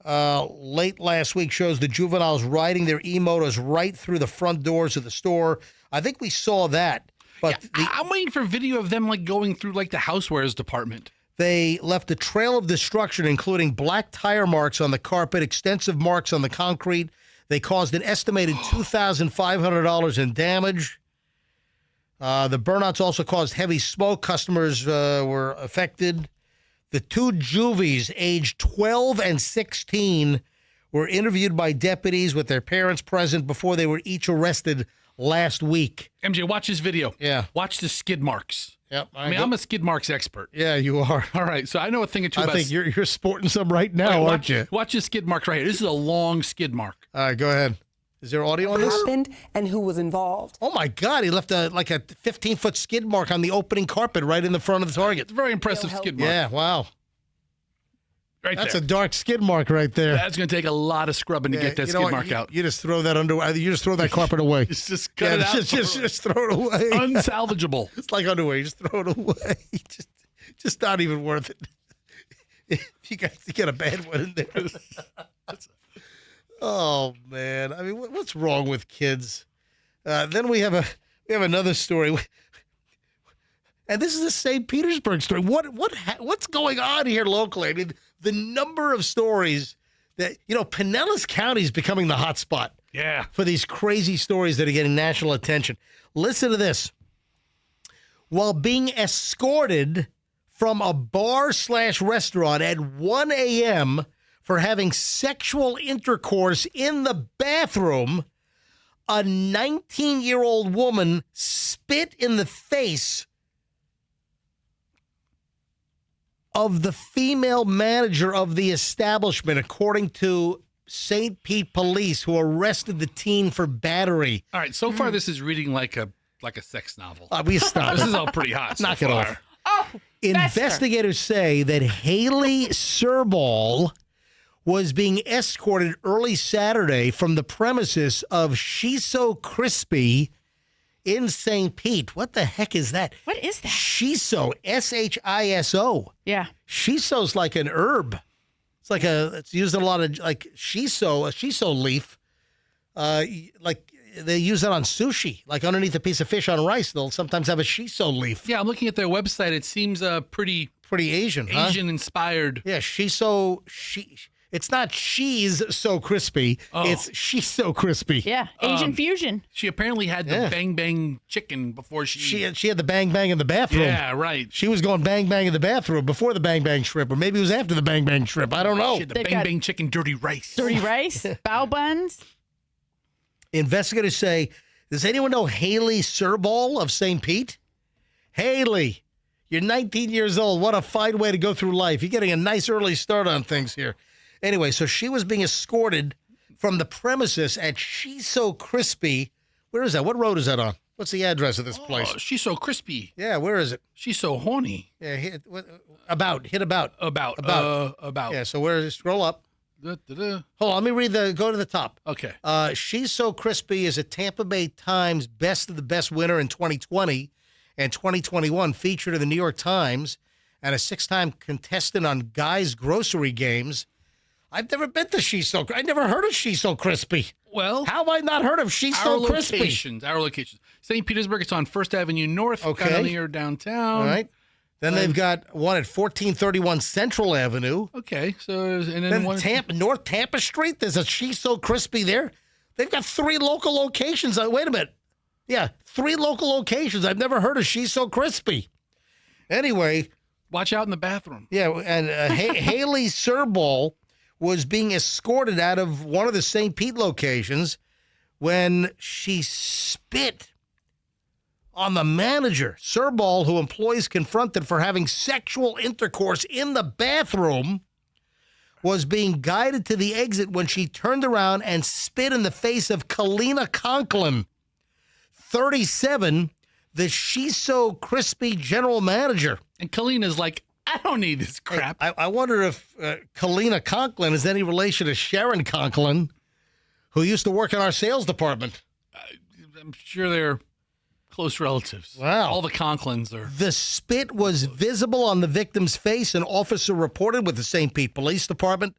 late last week shows the juveniles riding their e-motors right through the front doors of the store. I think we saw that. But I'm waiting for video of them like going through like the housewares department. They left a trail of destruction, including black tire marks on the carpet, extensive marks on the concrete. They caused an estimated $2,500 in damage. The burnouts also caused heavy smoke. Customers were affected. The two juvies, aged 12 and 16, were interviewed by deputies with their parents present before they were each arrested last week. MJ, watch this video. Yeah. Watch the skid marks. Yep. I mean, I'm a skid marks expert. Yeah, you are. All right, so I know a thing or two about... I think you're sporting some right now, aren't you? Watch this skid marks right here. This is a long skid mark. All right, go ahead. Is there audio on this? Happened and who was involved? Oh, my God. He left a 15-foot skid mark on the opening carpet right in the front of the Target. It's a very impressive skid mark. Yeah, wow. Right That's there. a dark skid mark right there. That's going to take a lot of scrubbing to get that skid mark out. You just throw that underwear. You just throw that carpet away. Just cut it out. Just throw it away. Unsalvageable. It's like underwear. You just throw it away. Just not even worth it. If you guys get a bad one in there. Oh man! I mean, what's wrong with kids? Then we have another story, and this is a St. Petersburg story. What's going on here locally? I mean, the number of stories that Pinellas County is becoming the hot spot. Yeah. For these crazy stories that are getting national attention. Listen to this. While being escorted from a bar/restaurant at 1 a.m. for having sexual intercourse in the bathroom, a 19-year-old woman spit in the face of the female manager of the establishment, according to St. Pete police, who arrested the teen for battery. All right, so far this is reading like a sex novel. We stop. This is all pretty hot. Knock so it far. off. Oh, Investigators say that Haley Serball was being escorted early Saturday from the premises of Shiso Crispy in St. Pete. What the heck is that? What is that? Shiso, Shiso. Yeah. Shiso's like an herb. It's used in a lot of like shiso, a shiso leaf. Like they use it on sushi, like underneath a piece of fish on rice. They'll sometimes have a shiso leaf. Yeah, I'm looking at their website. It seems pretty Asian, huh? Asian inspired. Yeah, shiso. It's not she's so crispy. Oh. It's she's so crispy. Yeah, Asian fusion. She apparently had the bang bang chicken before she had the bang bang in the bathroom. Yeah, right. She was going bang bang in the bathroom before the bang bang shrimp, or maybe it was after the bang bang shrimp. I don't know. She had the bang bang chicken dirty rice. Dirty rice, bao buns. Investigators say, does anyone know Haley Serball of St. Pete? Haley, you're 19 years old. What a fine way to go through life. You're getting a nice early start on things here. Anyway, so she was being escorted from the premises at Shiso Crispy. Where is that? What road is that on? What's the address of this place? She's so crispy. Yeah, where is it? She's so horny. Yeah, hit about. About. Yeah, so where is it? Scroll up. Da-da-da. Hold on, let me read go to the top. Okay. She's So Crispy is a Tampa Bay Times Best of the Best winner in 2020 and 2021, featured in the New York Times, and a 6-time contestant on Guy's Grocery Games. I've never been to She's So. I never heard of She's So Crispy. Well, how have I not heard of She's So Crispy? Our locations. St. Petersburg, it's on 1st Avenue North, kind of near downtown. All right. Then they've got one at 1431 Central Avenue. Okay, so and then one North Tampa Street. There's a She's So Crispy there. They've got 3 local locations. Wait a minute. Yeah, 3 local locations. I've never heard of She's So Crispy. Anyway, watch out in the bathroom. Yeah, and Haley Serball was being escorted out of one of the St. Pete locations when she spit on the manager. Serbal, who employees confronted for having sexual intercourse in the bathroom, was being guided to the exit when she turned around and spit in the face of Kalina Conklin, 37, the Shiso Crispy general manager. And Kalina's like, I don't need this crap. Hey, I wonder if Kalina Conklin is any relation to Sharon Conklin, who used to work in our sales department. I'm sure they're close relatives. Wow. All the Conklins are. The spit was visible on the victim's face. An officer reported with the St. Pete Police Department.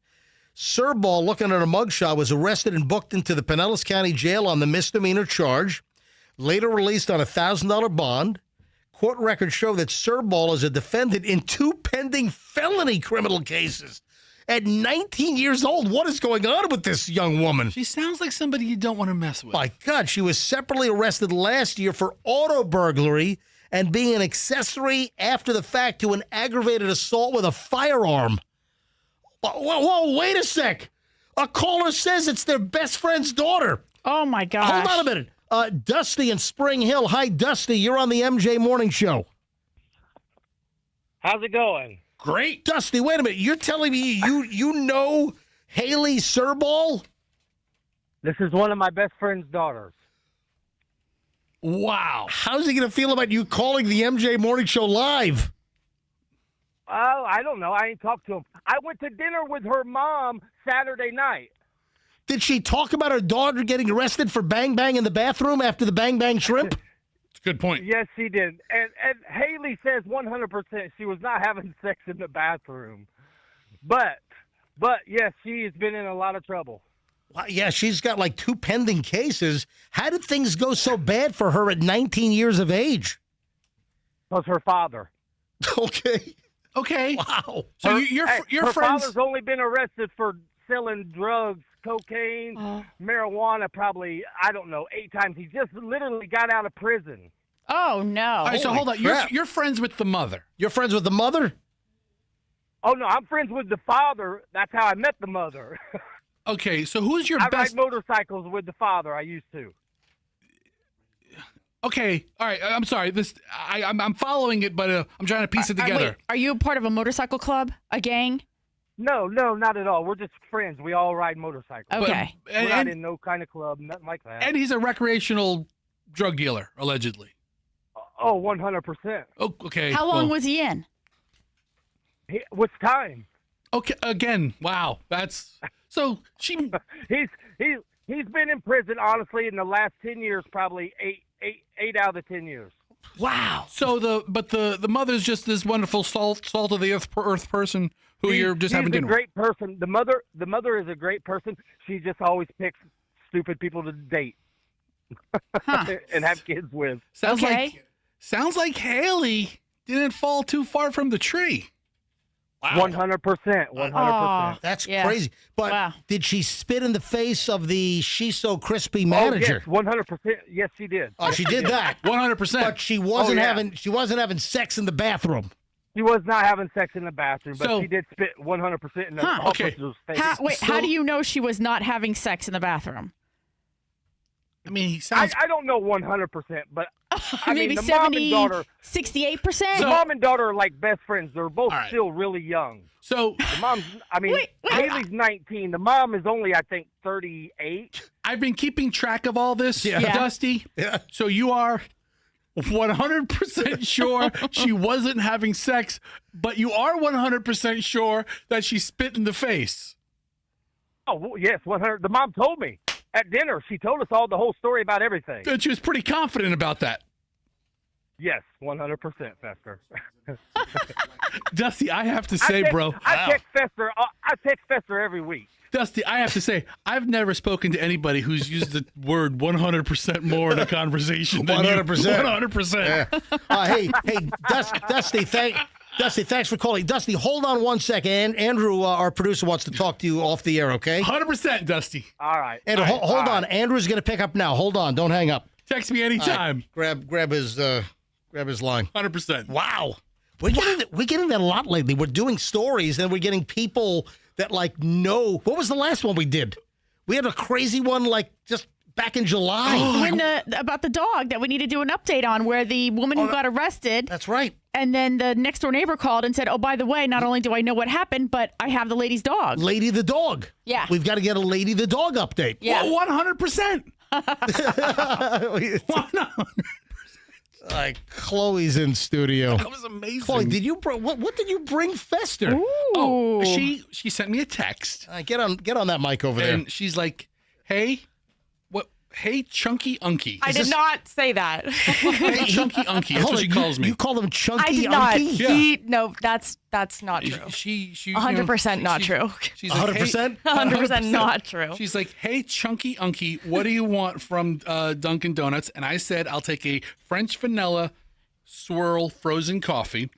Serbal, looking at a mugshot, was arrested and booked into the Pinellas County Jail on the misdemeanor charge, later released on a $1,000 bond. Court records show that Serbal is a defendant in 2 pending felony criminal cases. At 19 years old, what is going on with this young woman? She sounds like somebody you don't want to mess with. My God, she was separately arrested last year for auto burglary and being an accessory after the fact to an aggravated assault with a firearm. Whoa, wait a sec. A caller says it's their best friend's daughter. Oh, my gosh. Hold on a minute. Dusty in Spring Hill. Hi, Dusty. You're on the MJ Morning Show. How's it going? Great. Dusty, wait a minute. You're telling me you know Haley Serbal? This is one of my best friend's daughters. Wow. How's he going to feel about you calling the MJ Morning Show live? Oh, I don't know. I ain't talked to him. I went to dinner with her mom Saturday night. Did she talk about her daughter getting arrested for bang bang in the bathroom after the bang bang shrimp? It's a good point. Yes, she did. And Haley says 100% she was not having sex in the bathroom. But yes, she has been in a lot of trouble. Well, yeah, she's got like 2 pending cases. How did things go so bad for her at 19 years of age? Was her father. Okay. Wow. So your her friends. father's only been arrested for selling drugs, cocaine, marijuana, probably, I don't know, 8 times. He just literally got out of prison. Oh, no. All right, so hold on. You're friends with the mother. You're friends with the mother? Oh, no, I'm friends with the father. That's how I met the mother. Okay, so who's your I best? ride motorcycles with the father. I used to. Okay, all right. I'm sorry. I'm following it, but I'm trying to piece it together. Wait, are you part of a motorcycle club? A gang? No, not at all. We're just friends. We all ride motorcycles. Okay. We're not in no kind of club, nothing like that. And he's a recreational drug dealer, allegedly. Oh, 100%. Oh, okay. How long was he in? What's time? Okay, again, wow. That's so she. He's been in prison, honestly, in the last 10 years, probably eight out of the 10 years. Wow. So the mother's just this wonderful salt of the earth person who you're just having dinner with. She's a great person. The mother is a great person. She just always picks stupid people to date and have kids with. Sounds like Haley didn't fall too far from the tree. Wow. 100%. 100%. That's crazy. But did she spit in the face of the Shiso Crispy manager? Oh, yes, 100%. Yes, she did. Oh, she did that. 100%. But she wasn't having sex in the bathroom. She was not having sex in the bathroom, but she did spit 100% in the officer's face. How do you know she was not having sex in the bathroom? I mean, he sounds. I don't know 100%, but I maybe mean, the 70, mom and daughter, 68%. The mom and daughter are like best friends. They're both still really young. So the mom's, I mean, Haley's 19. The mom is only, I think, 38. I've been keeping track of all this, Dusty. Yeah. So you are 100% sure she wasn't having sex, but you are 100% sure that she spit in the face. Oh, yes, 100. The mom told me at dinner. She told us all the whole story about everything. And she was pretty confident about that. Yes, 100%, Fester. Dusty, I have to say, bro. I text Fester every week. Dusty, I have to say, I've never spoken to anybody who's used the word 100% more in a conversation than 100%. 100%. Hey, Dusty, thanks for calling. Dusty, hold on one second. Andrew, our producer, wants to talk to you off the air, okay? 100%, Dusty. All right. And hold on. Andrew's going to pick up now. Hold on. Don't hang up. Text me anytime. Right. Grab his line. 100%. Wow. We're getting that a lot lately. We're doing stories, and we're getting people that, know. What was the last one we did? We had a crazy one, just back in July. About the dog that we need to do an update on, where the woman who got arrested. That's right. And then the next door neighbor called and said, "Oh, by the way, not only do I know what happened, but I have the lady's dog." Lady the dog. Yeah. We've got to get a Lady the dog update. Yeah. 100%. 100%. Like Chloe's in studio. That was amazing. Chloe, did you bring what did you bring Fester? Oh, she sent me a text. Get on that mic over there. And she's like, "Hey, hey, Chunky Unky." I did not say that. Hey, Chunky Unky. That's what she calls me. You call him Chunky I did not. Unky? No, that's not true. She 100% not true. She's like, 100%? 100% not true. She's like, "Hey, Chunky Unky, what do you want from Dunkin' Donuts?" And I said, "I'll take a French vanilla swirl frozen coffee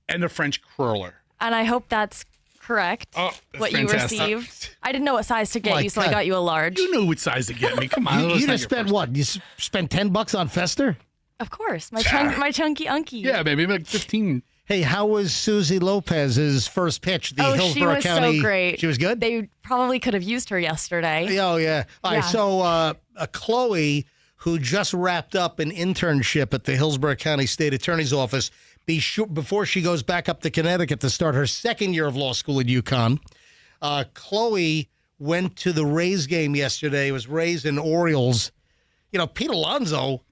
and a French curler." And I hope that's correct. Oh, that's what fantastic. you received. I didn't know what size to get My you, so I God. got you a large. You knew what size to get me. Come on. You let's not just get spent what? You spent $10 on Fester? Of course, my chunky unky. Yeah, maybe like 15. Hey, how was Susie Lopez's first pitch? The Oh, Hillsborough she was County. so great. She was good? They probably could have used her yesterday. Oh, yeah. All right, Yeah. so Chloe, who just wrapped up an internship at the Hillsborough County State Attorney's Office, before she goes back up to Connecticut to start her second year of law school at UConn, Chloe went to the Rays game yesterday. It was Rays and Orioles. You know, Pete Alonso,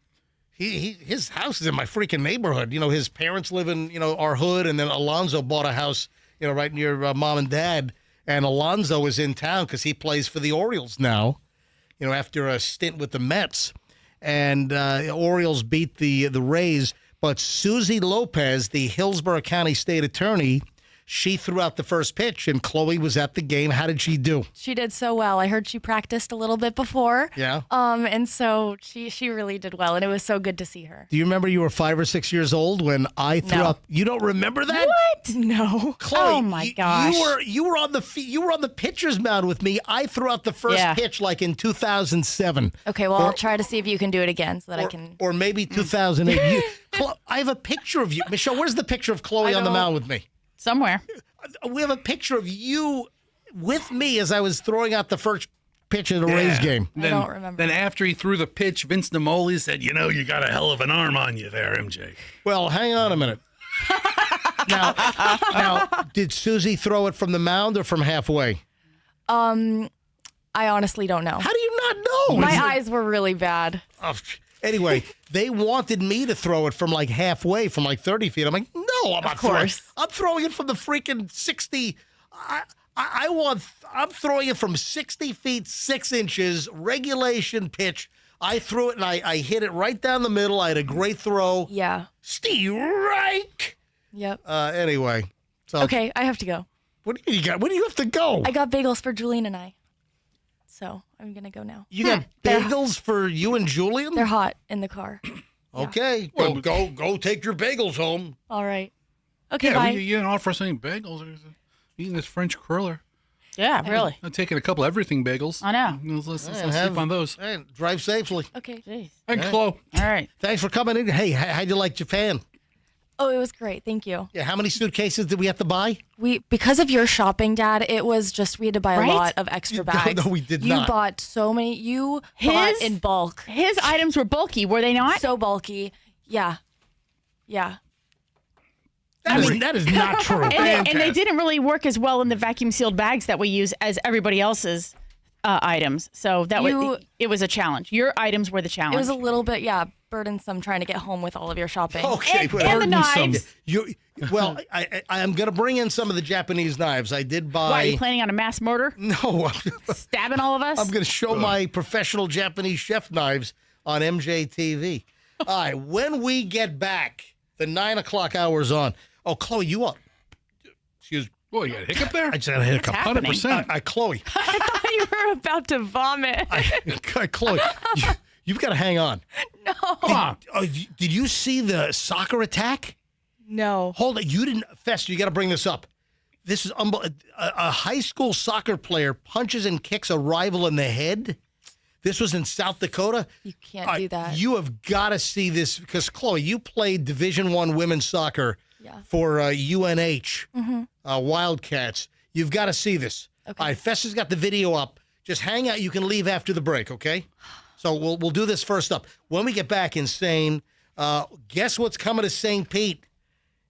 his house is in my freaking neighborhood. You know, his parents live in, our hood, and then Alonso bought a house, right near mom and dad. And Alonso is in town because he plays for the Orioles now, after a stint with the Mets. And the Orioles beat the Rays. But Susie Lopez, the Hillsborough County State Attorney, she threw out the first pitch, and Chloe was at the game. How did she do? She did so well. I heard she practiced a little bit before. Yeah. And so she really did well, and it was so good to see her. Do you remember you were 5 or 6 years old when I threw No. out? You don't remember that? What? No. Chloe, Oh my gosh. You were on the pitcher's mound with me. I threw out the first pitch like in 2007. Okay, well, I'll try to see if you can do it again so that I can. Or maybe 2008. I have a picture of you. Michelle, where's the picture of Chloe on the mound with me? Somewhere. We have a picture of you with me as I was throwing out the first pitch at a Rays game. I don't remember. Then after he threw the pitch, Vince Namoli said, "You got a hell of an arm on you there, MJ." Well, hang on a minute. Now, did Susie throw it from the mound or from halfway? I honestly don't know. How do you not know? My eyes were really bad. Oh, anyway, they wanted me to throw it from like halfway, from like 30 feet. I'm like, no, I'm not throwing. I'm throwing it from the freaking 60. I'm throwing it from 60 feet, 6 inches, regulation pitch. I threw it and I hit it right down the middle. I had a great throw. Yeah. Steve Reich. Yep. Anyway. So Okay, I have to go. What do you got? Where do you have to go? I got bagels for Julian and I. So I'm going to go now. You got bagels for you and Julian? They're hot in the car. Okay. Go take your bagels home. All right. Okay, Yeah, bye. you didn't offer us any bagels. Eating this French curler. Yeah, really. I'm taking a couple everything bagels. I know. Let's sleep on those. Hey, drive safely. Okay. Jeez. And Chloe. All right. Thanks for coming in. Hey, how'd you like Japan? Oh, it was great. Thank you. Yeah, how many suitcases did we have to buy? Because of your shopping, Dad, it was just we had to buy Right? a lot of extra bags. No, we did You not. bought so many. You bought in bulk. His items were bulky, were they not? So bulky. Yeah. Yeah. That is not true. And they didn't really work as well in the vacuum sealed bags that we use as everybody else's items. So it was a challenge. Your items were the challenge. It was a little bit, burdensome trying to get home with all of your shopping. Okay, and the knives. Well, I am going to bring in some of the Japanese knives. I did buy. Why, are you planning on a mass murder? No. Stabbing all of us? I'm going to show my professional Japanese chef knives on MJ TV. All right, when we get back, the 9 o'clock hour's on. Oh, Chloe, you up? Excuse me. Well, you got a hiccup there? I just had a hiccup. What's happening? 100%. Chloe. I thought you were about to vomit. Chloe, you've got to hang on. No. Come on. Did you see the soccer attack? No. Hold it. You didn't. Fester, you got to bring this up. This is a high school soccer player punches and kicks a rival in the head. This was in South Dakota. You can't do that. You have got to see this because, Chloe, you played Division I women's soccer for UNH Wildcats. You've got to see this. Okay. All right, Fester's got the video up. Just hang out. You can leave after the break, okay? So we'll do this first up. When we get back, Insane, guess what's coming to St. Pete?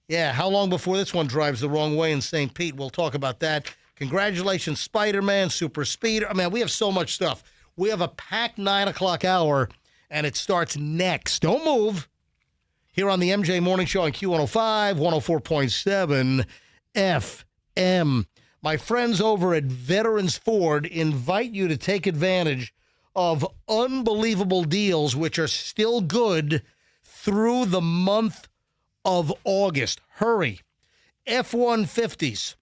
Yeah, how long before this one drives the wrong way in St. Pete? We'll talk about that. Congratulations, Spider-Man, Super Speeder. I mean, we have so much stuff. We have a packed 9 o'clock hour, and it starts next. Don't move. Here on the MJ Morning Show on Q105, 104.7 FM. My friends over at Veterans Ford invite you to take advantage of unbelievable deals, which are still good through the month of August. Hurry. F-150s,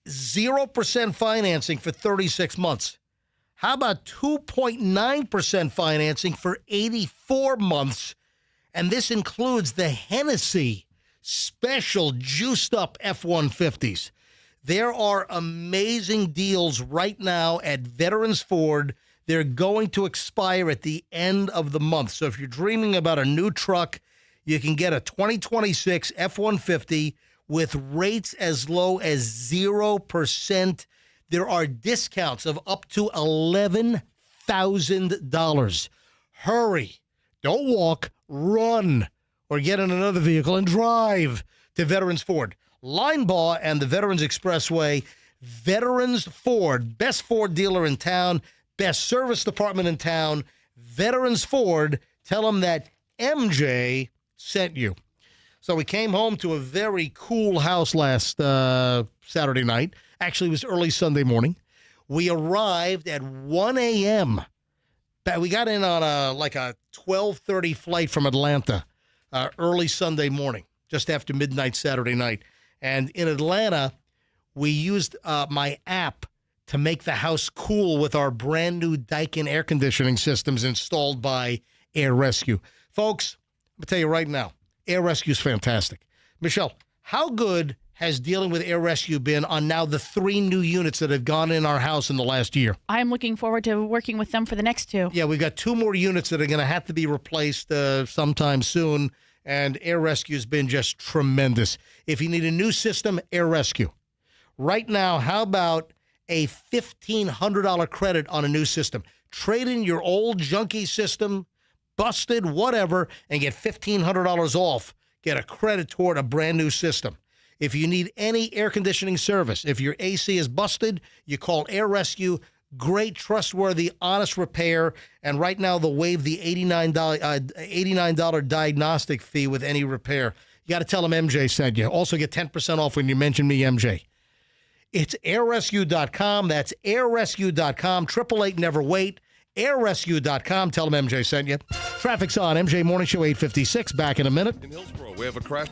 0% financing for 36 months. How about 2.9% financing for 84 months? And this includes the Hennessy special juiced up F-150s. There are amazing deals right now at Veterans Ford. They're going to expire at the end of the month. So if you're dreaming about a new truck, you can get a 2026 F-150 with rates as low as 0%. There are discounts of up to $11,000. Hurry. Don't walk, run, or get in another vehicle and drive to Veterans Ford. Line Bar and the Veterans Expressway. Veterans Ford, best Ford dealer in town, best service department in town. Veterans Ford, tell them that MJ sent you. So we came home to a very cool house last Saturday night. Actually, it was early Sunday morning. We arrived at 1 a.m. We got in on a 12:30 flight from Atlanta early Sunday morning, just after midnight Saturday night. And in Atlanta, we used my app to make the house cool with our brand new Daikin air conditioning systems installed by Air Rescue. Folks, I'm going to tell you right now, Air Rescue is fantastic. Michelle, how good has dealing with Air Rescue been on now the 3 new units that have gone in our house in the last year? I'm looking forward to working with them for the next 2. Yeah, we've got 2 more units that are going to have to be replaced sometime soon, and Air Rescue has been just tremendous. If you need a new system, Air Rescue. Right now, how about a $1,500 credit on a new system? Trade in your old junky system, busted, whatever, and get $1,500 off. Get a credit toward a brand new system. If you need any air conditioning service, if your AC is busted, you call Air Rescue. Great, trustworthy, honest repair. And right now, they'll waive the $89 diagnostic fee with any repair. You got to tell them MJ sent you. Also get 10% off when you mention me, MJ. It's airrescue.com. That's airrescue.com. 888 never wait. airrescue.com. Tell them MJ sent you. Traffic's on. MJ Morning Show 856. Back in a minute. In Hillsborough, we have a crash.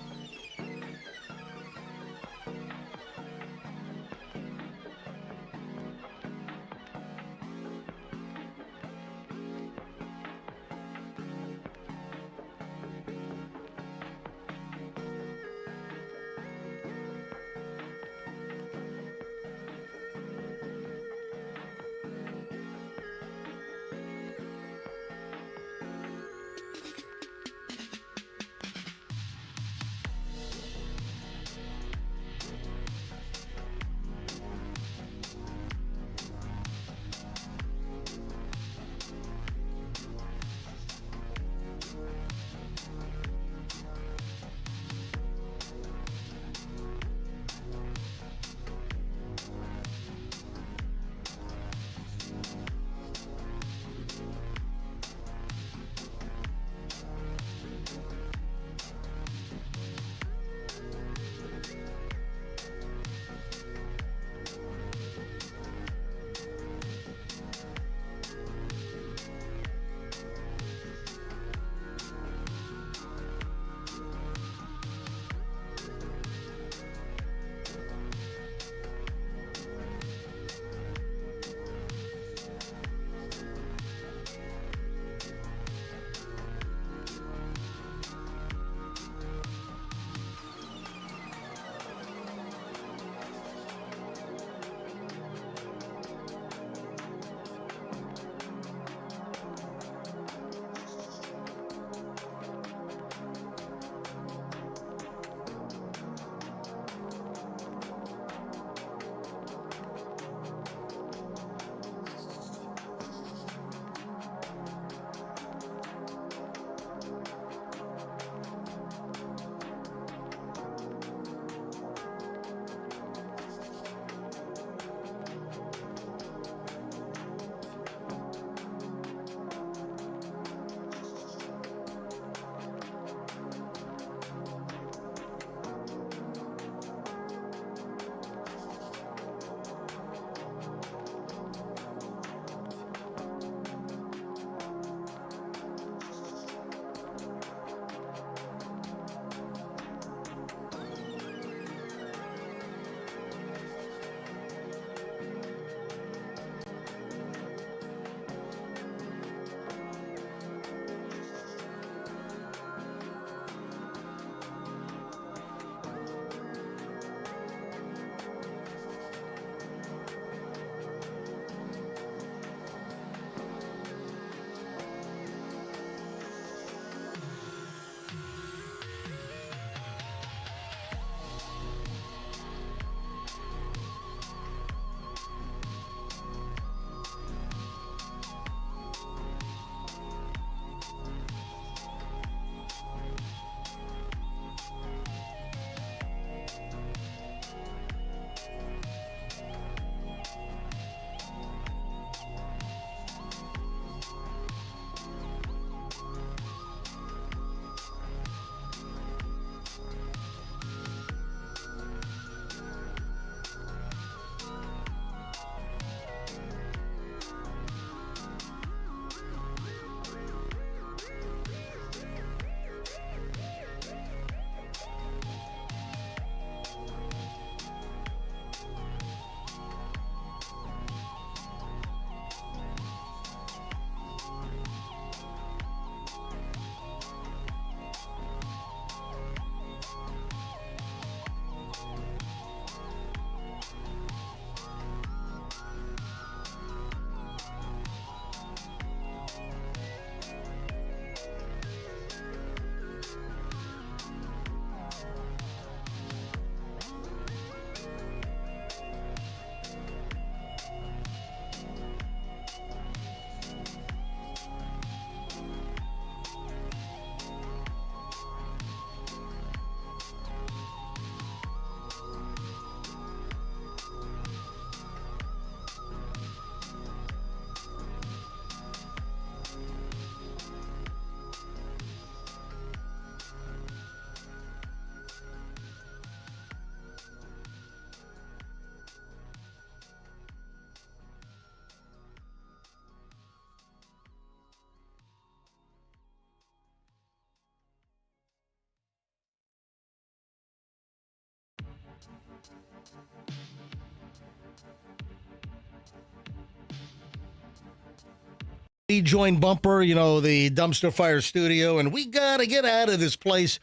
We joined Bumper, the dumpster fire studio, and we got to get out of this place.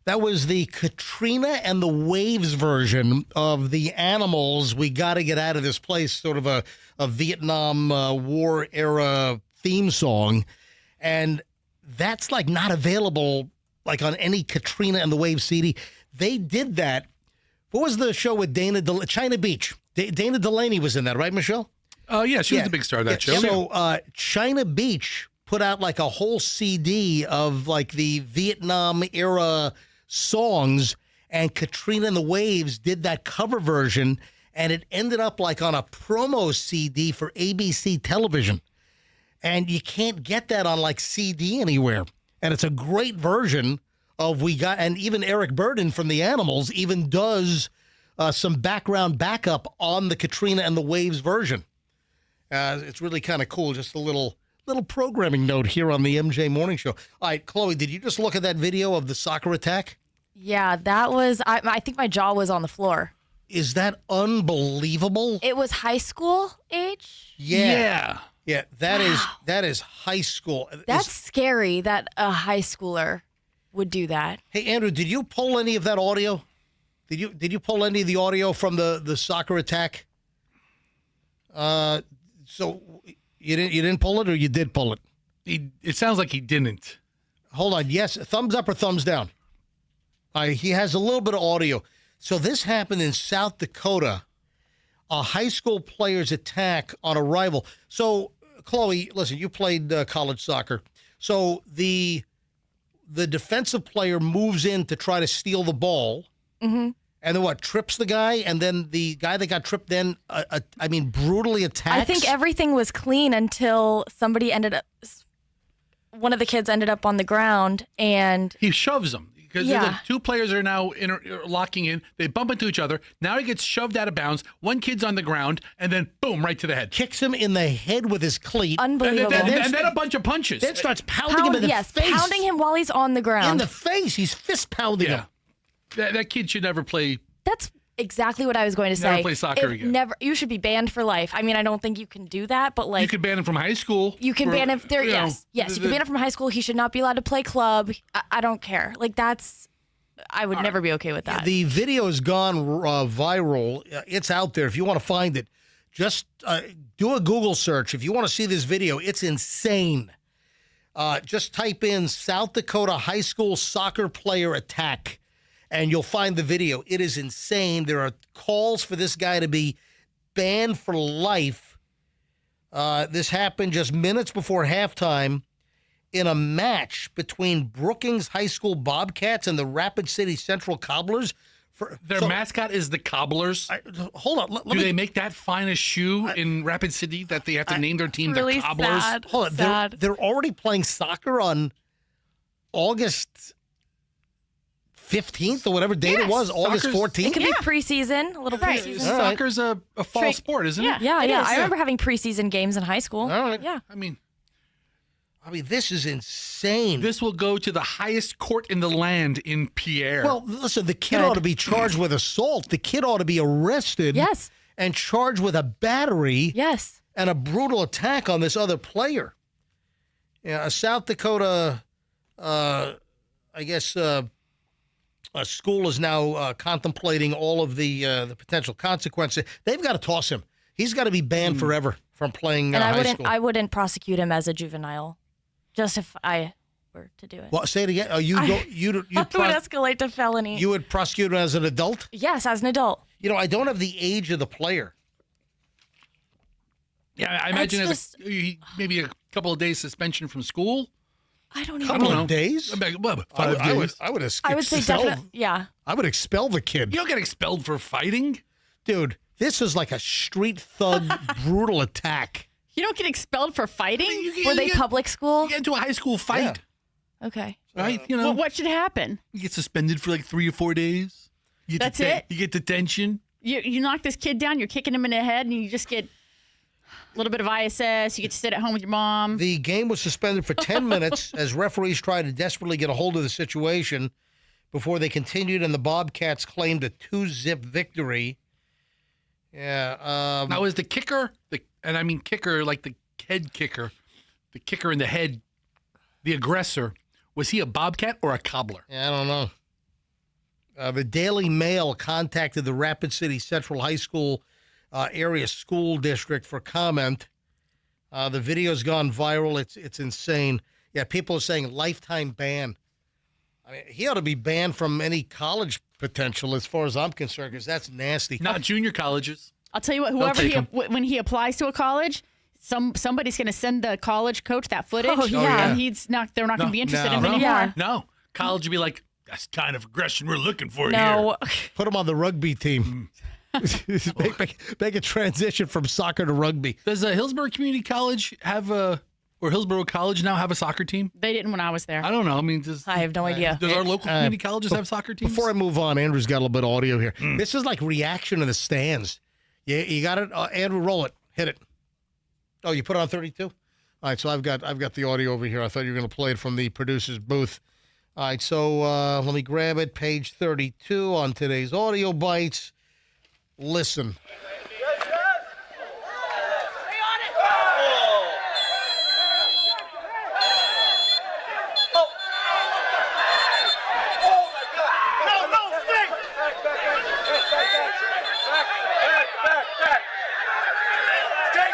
That was the Katrina and the Waves version of the Animals. We got to get out of this place, sort of a Vietnam War era theme song. And that's like not available like on any Katrina and the Waves CD. They did that. What was the show with China Beach? Dana Delaney was in that, right, Michelle? Yeah, she was the big star of that show. So China Beach put out like a whole CD of like the Vietnam era songs, and Katrina and the Waves did that cover version, and it ended up like on a promo CD for ABC television. And you can't get that on like CD anywhere. And it's a great version of and even Eric Burden from the Animals even does some background backup on the Katrina and the Waves version. It's really kind of cool. Just a little programming note here on the MJ Morning Show. All right, Chloe, did you just look at that video of the soccer attack? Yeah, that was, I think my jaw was on the floor. Is that unbelievable? It was high school age? Yeah, that is high school. That's scary that a high schooler would do that. Hey, Andrew, did you pull any of that audio? Did you pull any of the audio from the soccer attack? So you didn't pull it, or you did pull it? It sounds like he didn't. Hold on. Yes, thumbs up or thumbs down? He has a little bit of audio. So this happened in South Dakota. A high school player's attack on a rival. So, Chloe, listen, you played college soccer. So the defensive player moves in to try to steal the ball. Mm-hmm. And then trips the guy? And then the guy that got tripped then, brutally attacks? I think everything was clean until one of the kids ended up on the ground and... He shoves him. Because the two players are now locking in. They bump into each other. Now he gets shoved out of bounds. One kid's on the ground, and then boom, right to the head. Kicks him in the head with his cleat. Unbelievable. And then a bunch of punches. Then starts pounding him in the face. Pounding him while he's on the ground. In the face. He's fist pounding him. That kid should never play. That's exactly what I was going to say. Never play soccer again. You should be banned for life. I mean, I don't think you can do that, but like... You could ban him from high school. You can ban him there. Yes. You can ban him from high school. He should not be allowed to play club. I don't care. Like that's... I would never be okay with that. The video has gone viral. It's out there. If you want to find it, just do a Google search. If you want to see this video, it's insane. Just type in South Dakota high school soccer player attack, and you'll find the video. It is insane. There are calls for this guy to be banned for life. This happened just minutes before halftime in a match between Brookings High School Bobcats and the Rapid City Central Cobblers. Their mascot is the Cobblers. Hold on. Do they make that fine a shoe in Rapid City that they have to name their team the Cobblers? Sad. Hold on. They're already playing soccer on August 15th or whatever date it was, August 14th? It could be preseason, a little preseason. Soccer's a fall sport, isn't it? Yeah. I remember having preseason games in high school. All right. Yeah. I mean, this is insane. This will go to the highest court in the land in Pierre. Well, listen, the kid ought to be charged with assault. The kid ought to be arrested. Yes. And charged with a battery. Yes. And a brutal attack on this other player. Yeah, a South Dakota, a school is now contemplating all of the potential consequences. They've got to toss him. He's got to be banned forever from playing high school. I wouldn't prosecute him as a juvenile. Just if I were to do it. Well, say it again. You would escalate to felony. You would prosecute him as an adult? Yes, as an adult. I don't have the age of the player. Yeah, I imagine maybe a couple of days suspension from school. I don't even couple know. of days? 5 days. I would say definitely. Yeah. I would expel the kid. You don't get expelled for fighting, dude. This is like a street thug brutal attack. You don't get expelled for fighting? Were they public school? You get into a high school fight. Yeah. Okay. Right? Well, what should happen? You get suspended for like 3 or 4 days. That's it? You get detention. You knock this kid down, you're kicking him in the head, and you just get a little bit of ISS. You get to sit at home with your mom. The game was suspended for 10 minutes as referees tried to desperately get a hold of the situation before they continued, and the Bobcats claimed a 2-zip victory. Yeah. Now, is the kicker, kicker like the head kicker, the kicker in the head, the aggressor, was he a bobcat or a cobbler? Yeah, I don't know. The Daily Mail contacted the Rapid City Central High School area school district for comment. The video's gone viral. It's insane. Yeah, people are saying lifetime ban. I mean, he ought to be banned from any college potential as far as I'm concerned, because that's nasty. Not junior colleges. I'll tell you what, whoever when he applies to a college, somebody's going to send the college coach that footage. Oh, yeah. And they're not going to be interested in him anymore. No. College would be like, that's the kind of aggression we're looking for No. here. Put him on the rugby team. make a transition from soccer to rugby. Does Hillsborough Community College or Hillsborough College now have a soccer team? They didn't when I was there. I don't know. I mean, I have no idea. Does our local community colleges have soccer teams? Before I move on, Andrew's got a little bit of audio here. This is like reaction in the stands. You got it, Andrew. Roll it, hit it. Oh, you put it on 32. All right, so I've got the audio over here. I thought you were going to play it from the producer's booth. All right, so let me grab it. Page 32 on today's Audio Bites. Listen.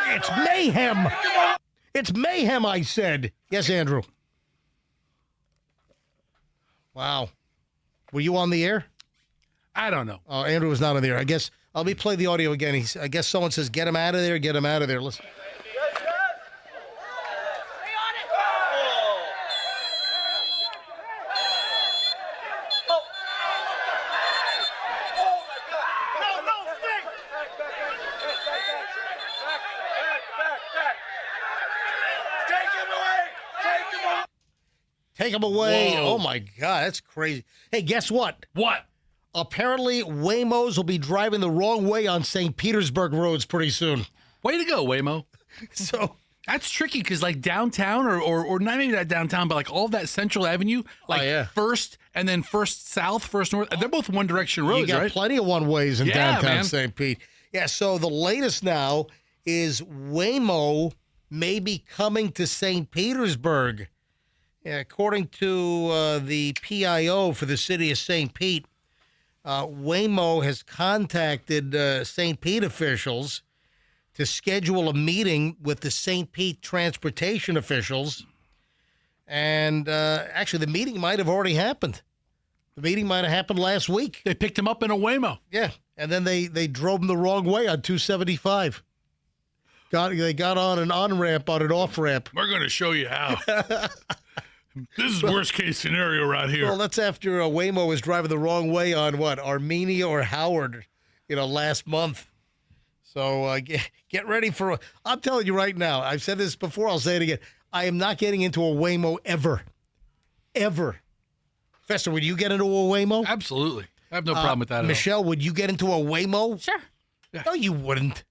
It's mayhem. It's mayhem, I said. Yes, Andrew. Wow. Were you on the air? I don't know. Oh, Andrew was not on the air. I guess let me play the audio again. I guess someone says, get him out of there, get him out of there. Listen. Take him away. Whoa. Oh, my God. That's crazy. Hey, guess what? What? Apparently, Waymos will be driving the wrong way on St. Petersburg roads pretty soon. Way to go, Waymo. So that's tricky because like downtown or not even that downtown, but like all of that Central Avenue, like First and then First South, First North, they're both one direction roads, you got right? plenty of one-ways in downtown man. St. Pete. Yeah, so the latest now is Waymo may be coming to St. Petersburg. Yeah, according to the PIO for the city of St. Pete, Waymo has contacted St. Pete officials to schedule a meeting with the St. Pete transportation officials. And actually, the meeting might have already happened. The meeting might have happened last week. They picked him up in a Waymo. Yeah, and then they drove him the wrong way on 275. They got on an on-ramp on an off-ramp. We're going to show you how. This is worst case scenario right here. Well, that's after Waymo was driving the wrong way on what, Armenia or Howard, last month. So get ready for. I'm telling you right now. I've said this before. I'll say it again. I am not getting into a Waymo ever. Fester, would you get into a Waymo? Absolutely. I have no problem with that. Michelle, would you get into a Waymo? Sure. No, you wouldn't.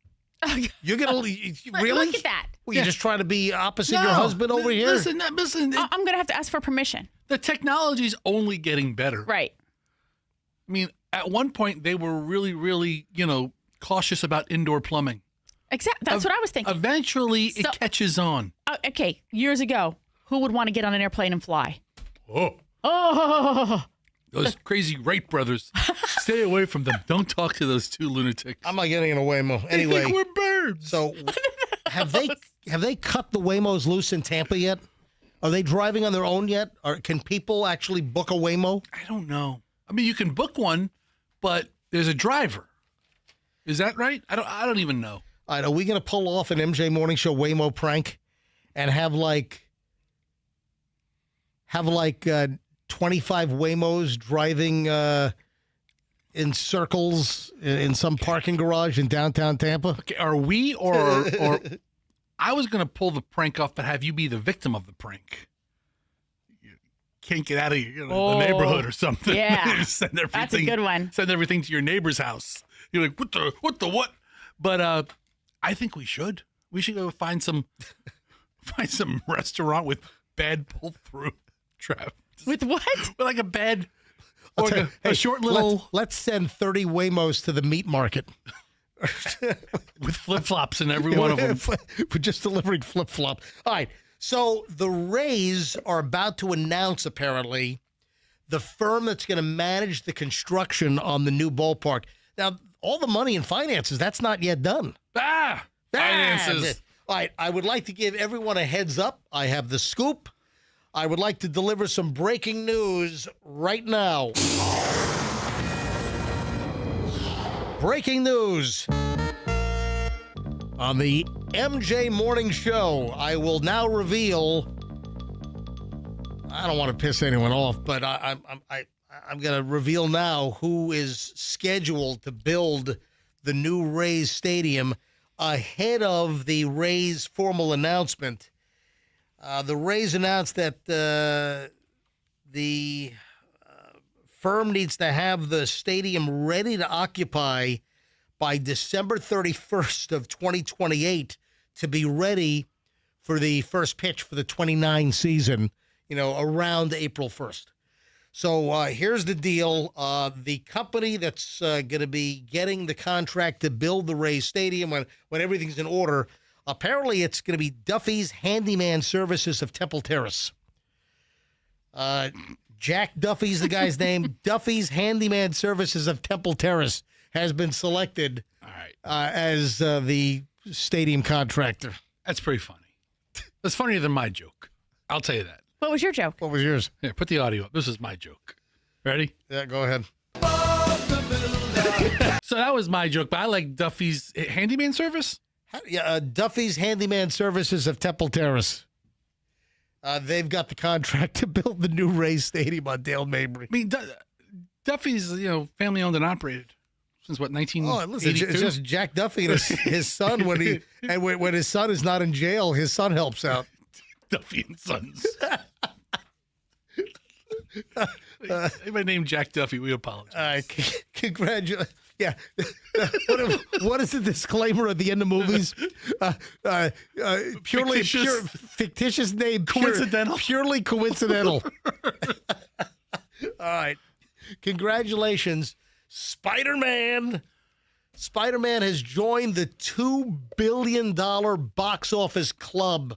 You're gonna really? Look at that. Well, you're just trying to be opposite your husband over here. Listen. I'm going to have to ask for permission. The technology's only getting better. Right. I mean, at one point they were really, really, cautious about indoor plumbing. Exactly. That's what I was thinking. Eventually, it catches on. Okay. Years ago, who would want to get on an airplane and fly? Oh. Those crazy Wright brothers. Stay away from them. Don't talk to those two lunatics. I'm not getting in a Waymo. Anyway, they think we're birds. So, have they cut the Waymos loose in Tampa yet? Are they driving on their own yet? Or can people actually book a Waymo? I don't know. I mean, you can book one, but there's a driver. Is that right? I don't even know. All right, are we going to pull off an MJ Morning Show Waymo prank and have 25 Waymos driving in circles in some parking garage in downtown Tampa? Okay, are we or I was going to pull the prank off, but have you be the victim of the prank? You can't get out of the neighborhood or something. Yeah, send everything, that's a good one. Send everything to your neighbor's house. You're like, what? But I think we should. We should go find some restaurant with bad pull-through traffic. With what? With like a bad, or like a short little. Let's send 30 Waymos to the meat market. With flip-flops in every one of them. We're just delivering flip-flop. All right. So the Rays are about to announce, apparently, the firm that's going to manage the construction on the new ballpark. Now, all the money and finances, that's not yet done. Finances. All right, I would like to give everyone a heads up. I have the scoop. I would like to deliver some breaking news right now. Breaking news. On the MJ Morning Show, I will now reveal. I don't want to piss anyone off, but I'm going to reveal now who is scheduled to build the new Rays Stadium ahead of the Rays formal announcement. The Rays announced that the firm needs to have the stadium ready to occupy by December 31st of 2028 to be ready for the first pitch for the 29 season, around April 1st. So here's the deal. The company that's going to be getting the contract to build the Rays Stadium when everything's in order, apparently it's going to be Duffy's Handyman Services of Temple Terrace. Jack Duffy's the guy's name. Duffy's Handyman Services of Temple Terrace has been selected as the stadium contractor. That's pretty funny. That's funnier than my joke. I'll tell you that. What was your joke? What was yours? Here, put the audio up. This is my joke. Ready? Yeah, go ahead. So that was my joke, but I like Duffy's Handyman Service. Yeah, Duffy's Handyman Services of Temple Terrace. They've got the contract to build the new Rays Stadium on Dale Mabry. I mean, Duffy's, family owned and operated since what, 1982? Oh, listen, it's just Jack Duffy and his son. When his son is not in jail, his son helps out. Duffy and Sons. Anybody named Jack Duffy, we apologize. Congratulations. Yeah. What is the disclaimer at the end of movies? Fictitious name. Coincidental. Purely coincidental. All right. Congratulations. Spider-Man. Spider-Man has joined the $2 billion box office club.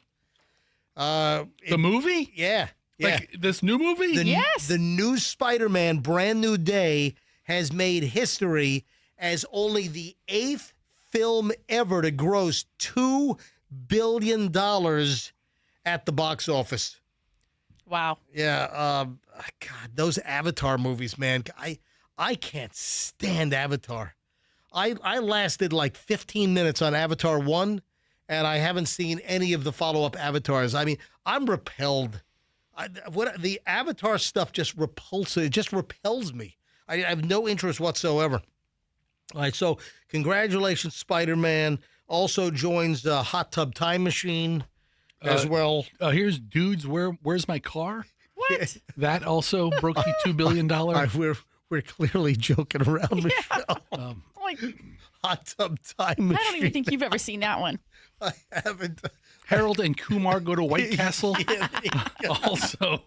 The movie? Yeah. Like this new movie? Yes. The new Spider-Man, Brand New Day, has made history as only the 8th film ever to gross $2 billion at the box office. Wow. Yeah. God, those Avatar movies, man. I can't stand Avatar. I lasted like 15 minutes on Avatar 1, and I haven't seen any of the follow-up Avatars. I mean, I'm repelled. The Avatar stuff just repels me. I have no interest whatsoever. All right, so congratulations, Spider-Man. Also joins the Hot Tub Time Machine as well. Here's Dudes, Where's My Car? What? That also broke the $2 billion. We're clearly joking around, Michelle. Hot Tub Time Machine. I don't even think you've ever seen that one. I haven't. Harold and Kumar go to White Castle. Also.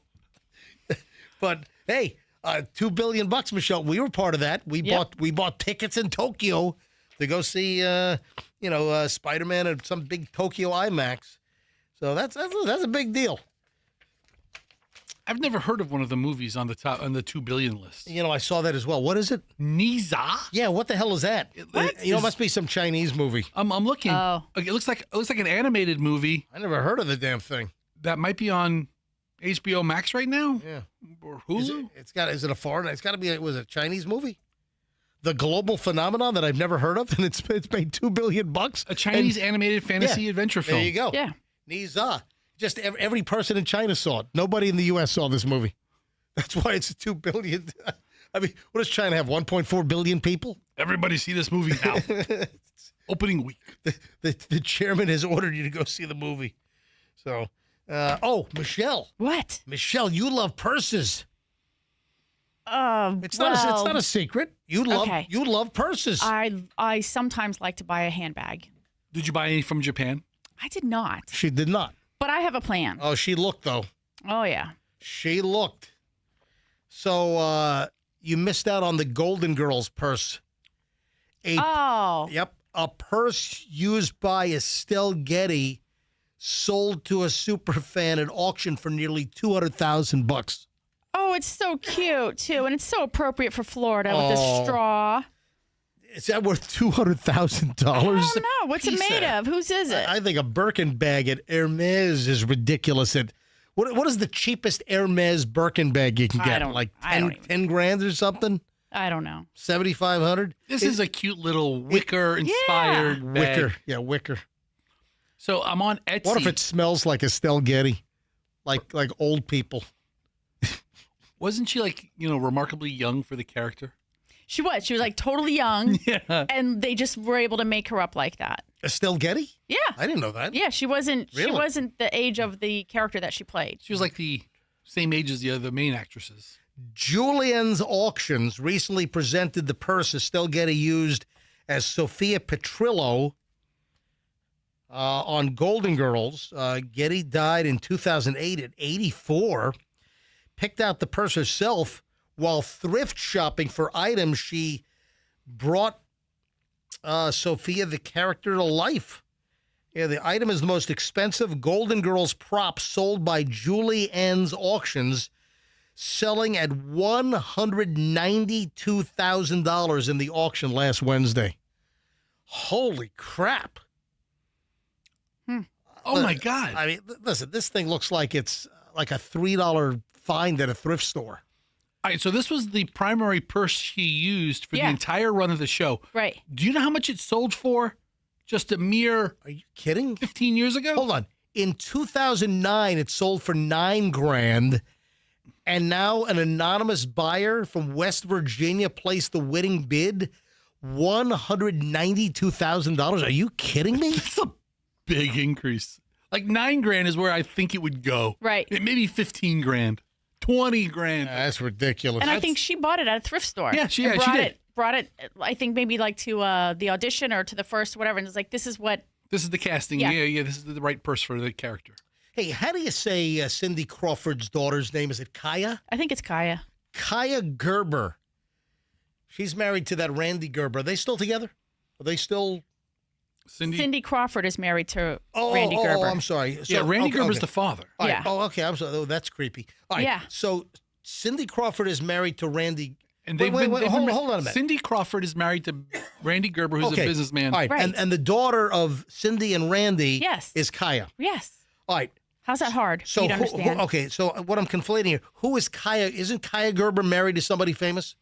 But hey, $2 billion, Michelle. We were part of that. We bought tickets in Tokyo to go see Spider-Man at some big Tokyo IMAX. So that's a big deal. I've never heard of one of the movies on the 2 billion list. I saw that as well. What is it? Niza? Yeah, what the hell is that? It must be some Chinese movie. I'm looking. Oh. It looks like an animated movie. I never heard of the damn thing. That might be on HBO Max right now. Yeah. Or Hulu? Is it a foreign? It's got to be. Was it a Chinese movie? The global phenomenon that I've never heard of, and it's made $2 billion. A Chinese animated fantasy adventure film. There you go. Yeah. Niza. Just every person in China saw it. Nobody in the U.S. saw this movie. That's why it's $2 billion. I mean, what does China have? 1.4 billion people? Everybody see this movie now. Opening week. The chairman has ordered you to go see the movie. So, Michelle. What? Michelle, you love purses. It's well, not a secret. You love purses. I sometimes like to buy a handbag. Did you buy any from Japan? I did not. She did not. But I have a plan. Oh, she looked, though. Oh, yeah. She looked. So you missed out on the Golden Girls purse. Oh. Yep. A purse used by Estelle Getty sold to a super fan at auction for nearly $200,000. Oh, it's so cute, too. And it's so appropriate for Florida with the Oh. straw. Is that worth $200,000? I don't know. What's it made of? Whose is it? I think a Birkin bag at Hermes is ridiculous. What is the cheapest Hermes Birkin bag you can I get? don't- Like I don't 10 grand or something? I don't know. 7,500? This is a cute little wicker-inspired bag. Wicker. Yeah, wicker. So I'm on Etsy. What if it smells like Estelle Getty? Like old people. Wasn't she remarkably young for the character? She was. She was like totally young. Yeah. And they just were able to make her up like that. Estelle Getty? Yeah. I didn't know that. Yeah, she wasn't Really? she wasn't the age of the character that she played. She was like the same age as the other main actresses. Julien's Auctions recently presented the purse Estelle Getty used as Sophia Petrillo on Golden Girls. Getty died in 2008 at 84. Picked out the purse herself while thrift shopping for items she brought Sophia, the character, to life. Yeah, the item is the most expensive Golden Girls prop sold by Julien's Auctions, selling at $192,000 in the auction last Wednesday. Holy crap. Oh, my God. I mean, listen, this thing looks like it's like a $3 find at a thrift store. All right, so this was the primary purse she used for the entire run of the show. Right. Do you know how much it sold for? Just a mere... Are you kidding? 15 years ago? Hold on. In 2009, it sold for $9 grand, and now an anonymous buyer from West Virginia placed the winning bid, $192,000. Are you kidding me? That's a big increase. Like $9 grand is where I think it would go. Right. Maybe 15 grand. 20 grand. That's ridiculous. And I think she bought it at a thrift store. Yeah, she And did. Brought it, I think maybe like to the audition or to the first whatever. And it's like, this is what. This is the casting. Yeah. Yeah, this is the right purse for the character. Hey, how do you say Cindy Crawford's daughter's name? Is it Kaya? I think it's Kaya. Kaya Gerber. She's married to that Randy Gerber. Are they still together? Are they still... Cindy Crawford is married to Randy Gerber. Oh, I'm sorry. Yeah, Randy Gerber's okay. the father. All right. Yeah. Oh, okay. I'm sorry. Oh, that's creepy. All right. Yeah. So Cindy Crawford is married to Randy. And wait, hold on a minute. Cindy Crawford is married to Randy Gerber, who's a businessman. All right. Right. And the daughter of Cindy and Randy is Kaya. Yes. All right. How's that hard? So you to understand. okay. So what I'm conflating here, who is Kaya? Isn't Kaya Gerber married to somebody famous?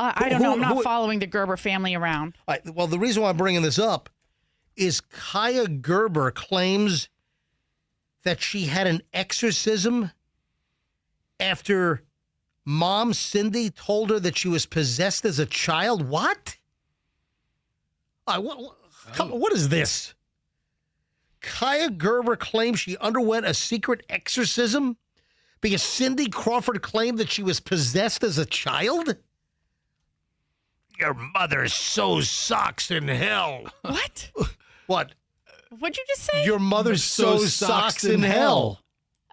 I don't know. I'm not following the Gerber family around. All right. Well, the reason why I'm bringing this up is Kaya Gerber claims that she had an exorcism after Mom Cindy told her that she was possessed as a child. What? What is this? Kaya Gerber claims she underwent a secret exorcism because Cindy Crawford claimed that she was possessed as a child? Your mother sews socks in hell. What? What? What'd you just say? Your mother sews socks in hell.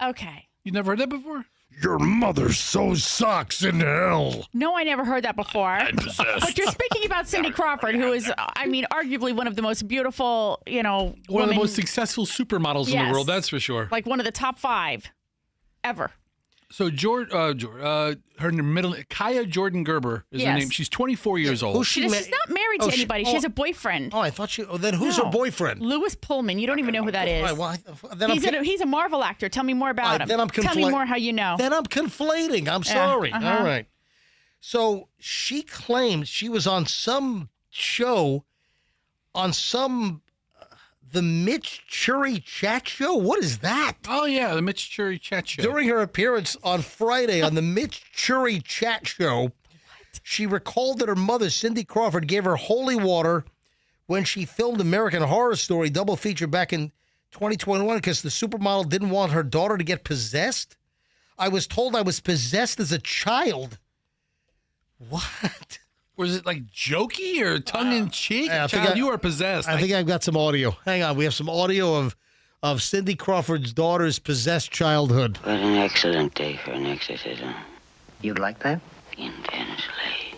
Okay. You never heard that before? Your mother sews socks in hell. No, I never heard that before. I'm possessed. But you're speaking about Cindy Crawford, who is, I mean, arguably one of the most beautiful, One of the women- most successful supermodels in Yes. the world, that's for sure. like one of the top 5 ever. So her middle Kaya Jordan Gerber is her Yes. name. She's 24 years old. She's not married to anybody. She has a boyfriend. Oh, I thought she. Oh, then who's her boyfriend? Louis Pullman. You don't even know who that is. All right, well, then He's a Marvel actor. Tell me more about All right, him. then I'm Tell me confla- more how you know. Then I'm conflating. I'm Yeah, sorry. uh-huh. All right. So she claimed she was on some show, on the Mitch Churi chat show. What is that? Oh, yeah, the Mitch Churi chat show. During her appearance on Friday on the Mitch Churi chat show, she recalled that her mother, Cindy Crawford, gave her holy water when she filmed American Horror Story double feature back in 2021 because the supermodel didn't want her daughter to get possessed. I was told I was possessed as a child. What? Was it like jokey or tongue-in-cheek? Child, you are possessed. I think I've got some audio. Hang on. We have some audio of Cindy Crawford's daughter's possessed childhood. What an excellent day for an exorcism. You'd like that? Intensely.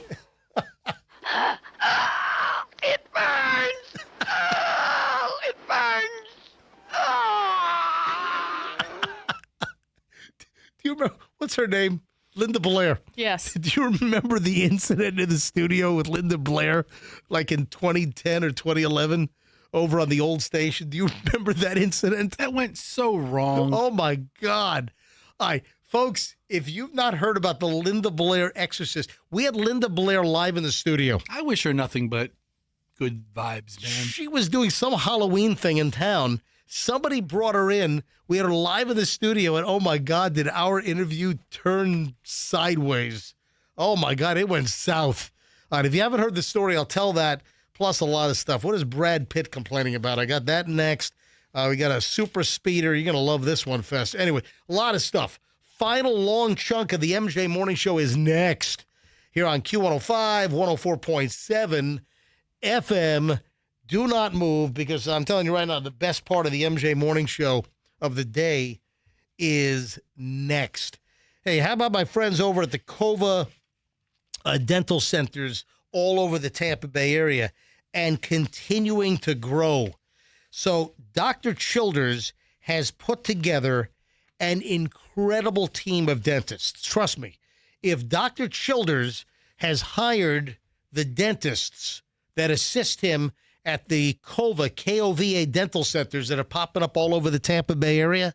It burns! Oh, it burns! Oh! you remember, what's her name? Linda Blair. Yes. Do you remember the incident in the studio with Linda Blair, like in 2010 or 2011, over on the old station? Do you remember that incident? That went so wrong. Oh, my God. All right, folks, if you've not heard about the Linda Blair exorcist, we had Linda Blair live in the studio. I wish her nothing but good vibes, man. She was doing some Halloween thing in town. Somebody brought her in. We had her live in the studio, and oh my God, did our interview turn sideways. Oh my God, it went south. All right, if you haven't heard the story, I'll tell that, plus a lot of stuff. What is Brad Pitt complaining about? I got that next. We got a super speeder. You're going to love this one, Fest. Anyway, a lot of stuff. Final long chunk of the MJ Morning Show is next here on Q105, 104.7 FM. Do not move, because I'm telling you right now, the best part of the MJ Morning Show of the day is next. Hey, how about my friends over at the Cova dental centers all over the Tampa Bay area and continuing to grow? So Dr. Childers has put together an incredible team of dentists. Trust me, if Dr. Childers has hired the dentists that assist him at the Cova, K-O-V-A dental centers that are popping up all over the Tampa Bay area,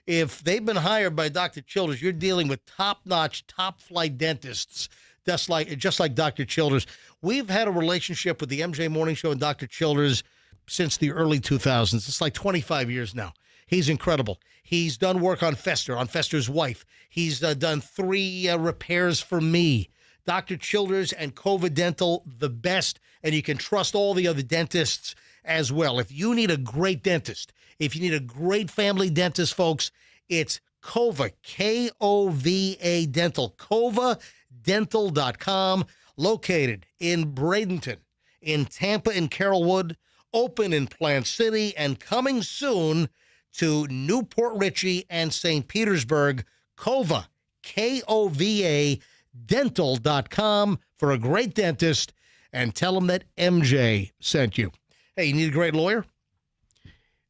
if they've been hired by Dr. Childers, you're dealing with top-notch, top-flight dentists, just like Dr. Childers. We've had a relationship with the MJ Morning Show and Dr. Childers since the early 2000s. It's like 25 years now. He's incredible. He's done work on Fester, on Fester's wife. He's done 3 repairs for me. Dr. Childers and Cova Dental, the best, and you can trust all the other dentists as well. If you need a great dentist, if you need a great family dentist, folks, it's Cova, K-O-V-A Dental, covadental.com, located in Bradenton, in Tampa and Carrollwood, open in Plant City, and coming soon to Newport Richey and St. Petersburg. Cova, K-O-V-A dental.com for a great dentist, and tell them that MJ sent you. Hey, you need a great lawyer?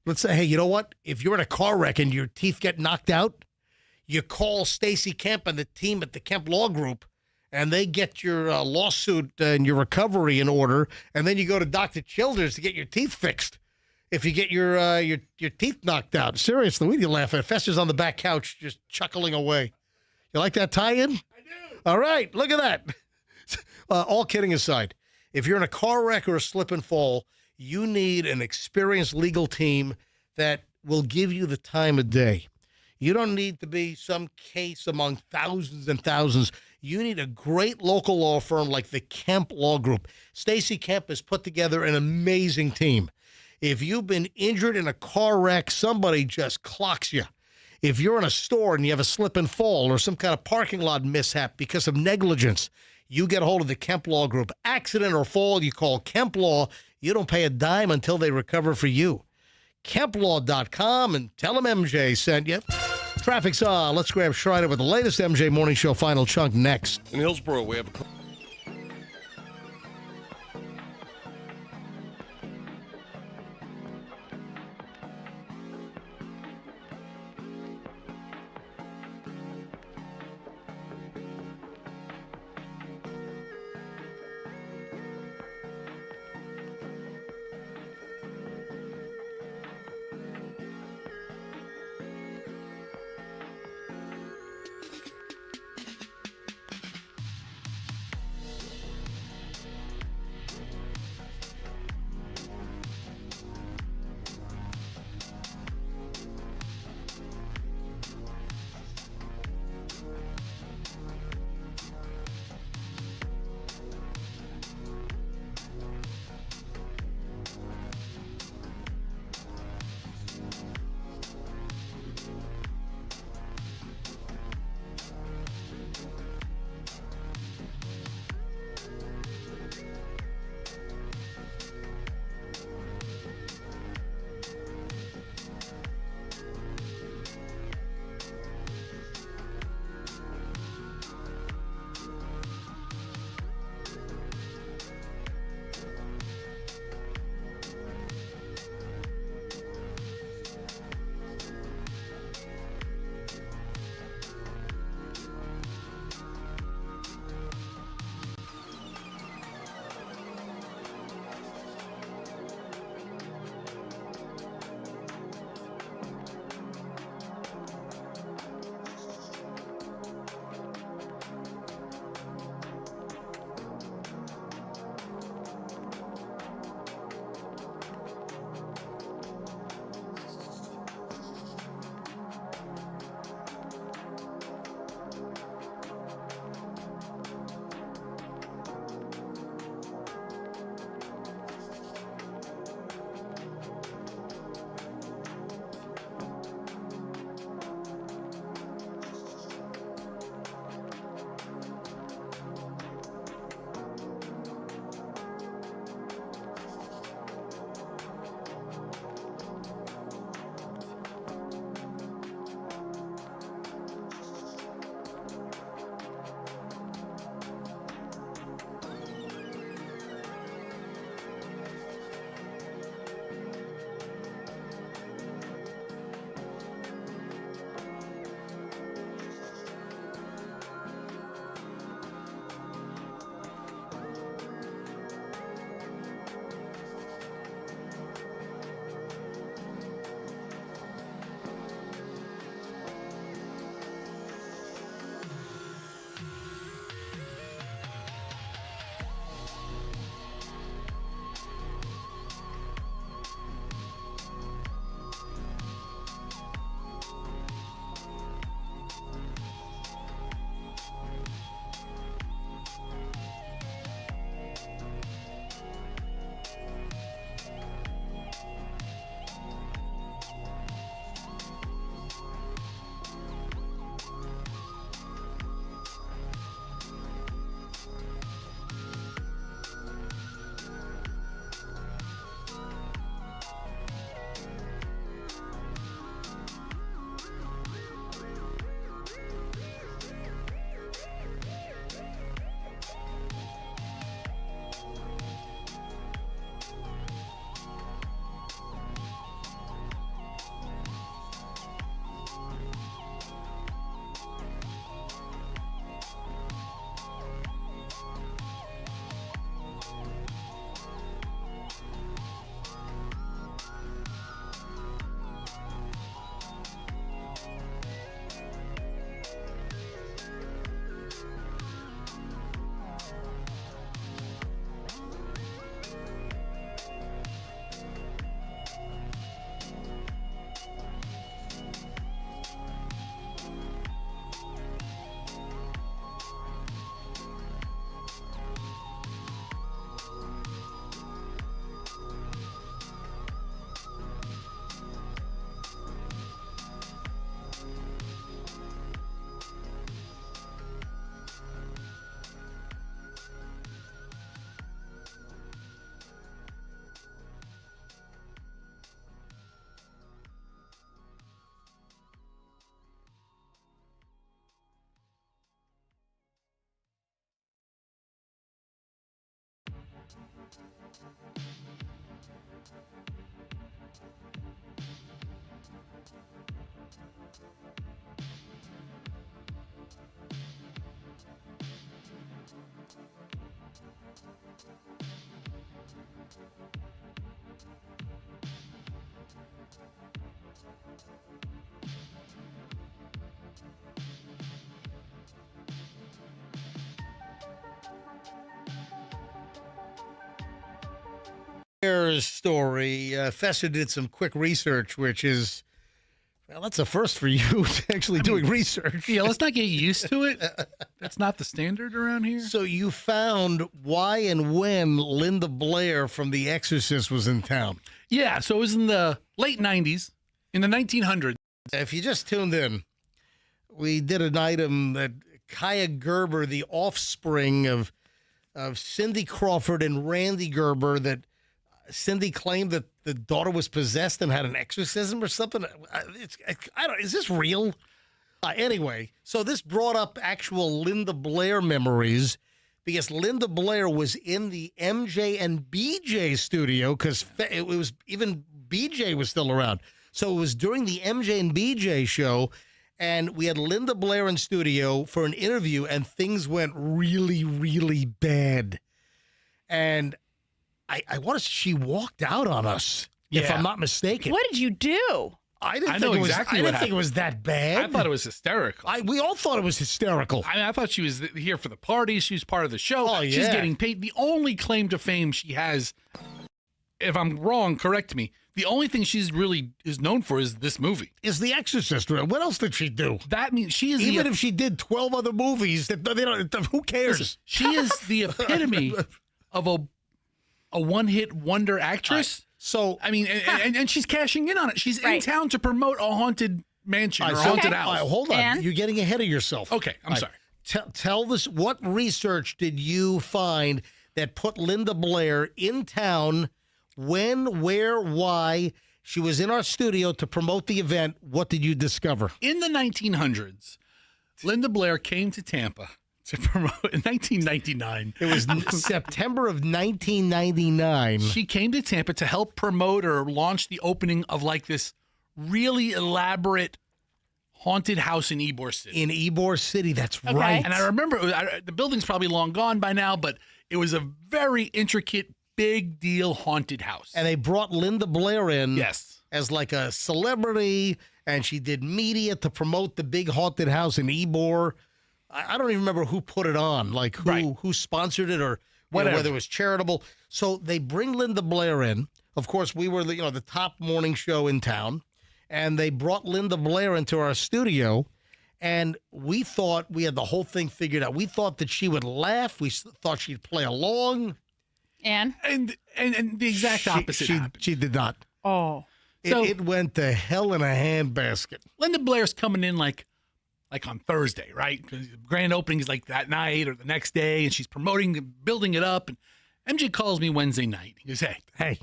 Let's say, hey, you know what? If you're in a car wreck and your teeth get knocked out, you call Stacy Kemp and the team at the Kemp Law Group, and they get your lawsuit and your recovery in order, and then you go to Dr. Childers to get your teeth fixed. If you get your teeth knocked out. Seriously, what are you laughing at? Fester's on the back couch just chuckling away. You like that tie-in? I do. All right, look at that. All kidding aside, if you're in a car wreck or a slip and fall, you need an experienced legal team that will give you the time of day. You don't need to be some case among thousands and thousands. You need a great local law firm like the Kemp Law Group. Stacy Kemp has put together an amazing team. If you've been injured in a car wreck, somebody just clocks you. If you're in a store and you have a slip and fall or some kind of parking lot mishap because of negligence, you get a hold of the Kemp Law Group. Accident or fall, you call Kemp Law. You don't pay a dime until they recover for you. KempLaw.com, and tell them MJ sent you. Traffic's on. Let's grab Schreiner with the latest MJ Morning Show Final Chunk next. In Hillsborough, we have a... Story. Fester did some quick research, which is, well, that's a first for you actually doing research. Yeah, let's not get used to it. That's not the standard around here. So you found why and when Linda Blair from The Exorcist was in town. Yeah, so it was in the late 90s, in the 1900s. If you just tuned in, we did an item that Kaya Gerber, the offspring of Cindy Crawford and Randy Gerber, that Cindy claimed that the daughter was possessed and had an exorcism or something. I don't. Is this real? Anyway, so this brought up actual Linda Blair memories because Linda Blair was in the MJ and BJ studio because it was even BJ was still around. So it was during the MJ and BJ show, and we had Linda Blair in studio for an interview, and things went really, really bad. And I want to. She walked out on us, if I'm not mistaken. What did you do? I didn't think it was that bad. I thought it was hysterical. We all thought it was hysterical. I thought she was here for the party. She was part of the show. Oh, yeah. She's getting paid. The only claim to fame she has, if I'm wrong, correct me. The only thing she's really is known for is this movie. Is The Exorcist. What else did she do? That means she is even if she did 12 other movies, they don't. Who cares? Listen, she is the epitome of a one-hit wonder actress. So I mean, and she's cashing in on it. She's in town to promote a haunted mansion or haunted house. Hold on, you're getting ahead of yourself. Okay, I'm sorry. Tell this. What research did you find that put Linda Blair in town? When, where, why? She was in our studio to promote the event. What did you discover? In the 1900s, Linda Blair came to Tampa to promote in 1999. It was September of 1999. She came to Tampa to help promote or launch the opening of like this really elaborate haunted house in Ybor City. In Ybor City, that's right. And I remember the building's probably long gone by now, but it was a very intricate, big deal haunted house. And they brought Linda Blair in yes. as like a celebrity, and she did media to promote the big haunted house in Ybor. I don't even remember who put it on, like who sponsored it or whether it was charitable. So they bring Linda Blair in. Of course, we were the top morning show in town, and they brought Linda Blair into our studio, and we thought we had the whole thing figured out. We thought that she would laugh. We thought she'd play along. And the exact opposite happened. She did not. Oh. It went to hell in a handbasket. Linda Blair's coming in like on Thursday, right? Because grand opening is like that night or the next day, and she's promoting, building it up. And MJ calls me Wednesday night. He goes, hey.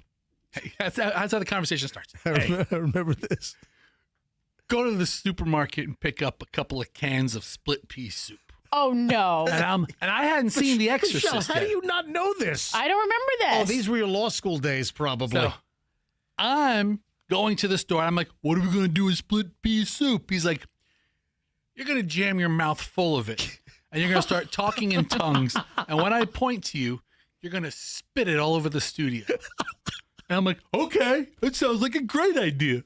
That's how the conversation starts. Hey, I remember this. Go to the supermarket and pick up a couple of cans of split pea soup. Oh, no. And I hadn't seen The Exorcist Michelle, how yet. do you not know this? I don't remember this. Oh, these were your law school days, probably. So I'm going to the store. I'm like, what are we going to do with split pea soup? He's like, you're going to jam your mouth full of it, and you're going to start talking in tongues. And when I point to you, you're going to spit it all over the studio. And I'm like, okay, that sounds like a great idea.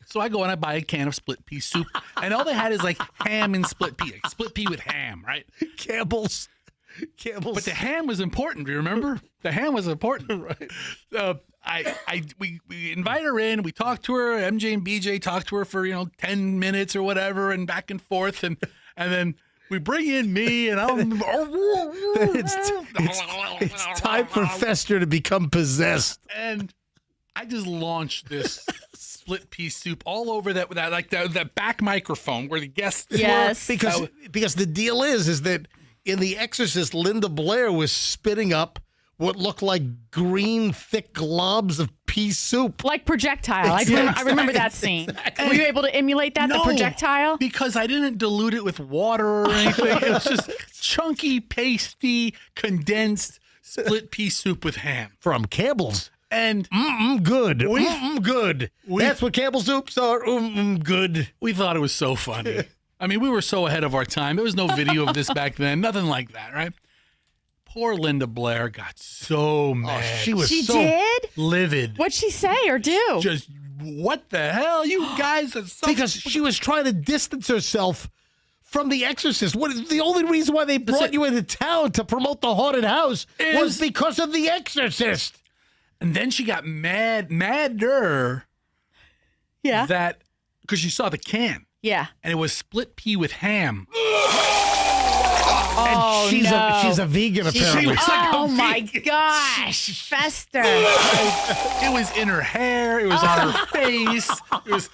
So I go and I buy a can of split pea soup, and all they had is like ham and split pea, like split pea with ham, right? Campbell's. But the ham was important. Do you remember? The ham was important, right? We invite her in. We talk to her. MJ and BJ talk to her for 10 minutes or whatever, and back and forth, and then we bring in me, and I'm. It's time for Fester to become possessed. And I just launched this split pea soup all over that back microphone where the guests were. Because the deal is that in The Exorcist, Linda Blair was spitting up what looked like green, thick globs of pea soup. Like projectile. I remember that scene. Were you able to emulate that, the projectile? Because I didn't dilute it with water or anything. It was just chunky, pasty, condensed split pea soup with ham from Campbell's. And good. Good. That's what Campbell soups are. Good. We thought it was so funny. I mean, we were so ahead of our time. There was no video of this back then. Nothing like that, right? Poor Linda Blair got so mad. She was She so did? livid. What'd she say or do? Just, what the hell? You guys are so... Because she was trying to distance herself from The Exorcist. The only reason why they brought you into town to promote the haunted house was because of The Exorcist. And then she got madder. Yeah. That, because she saw the can. Yeah. And it was split pea with ham. Oh, she's a vegan, apparently. She was like oh my gosh, Fester. It was in her hair. It was on her face. It was,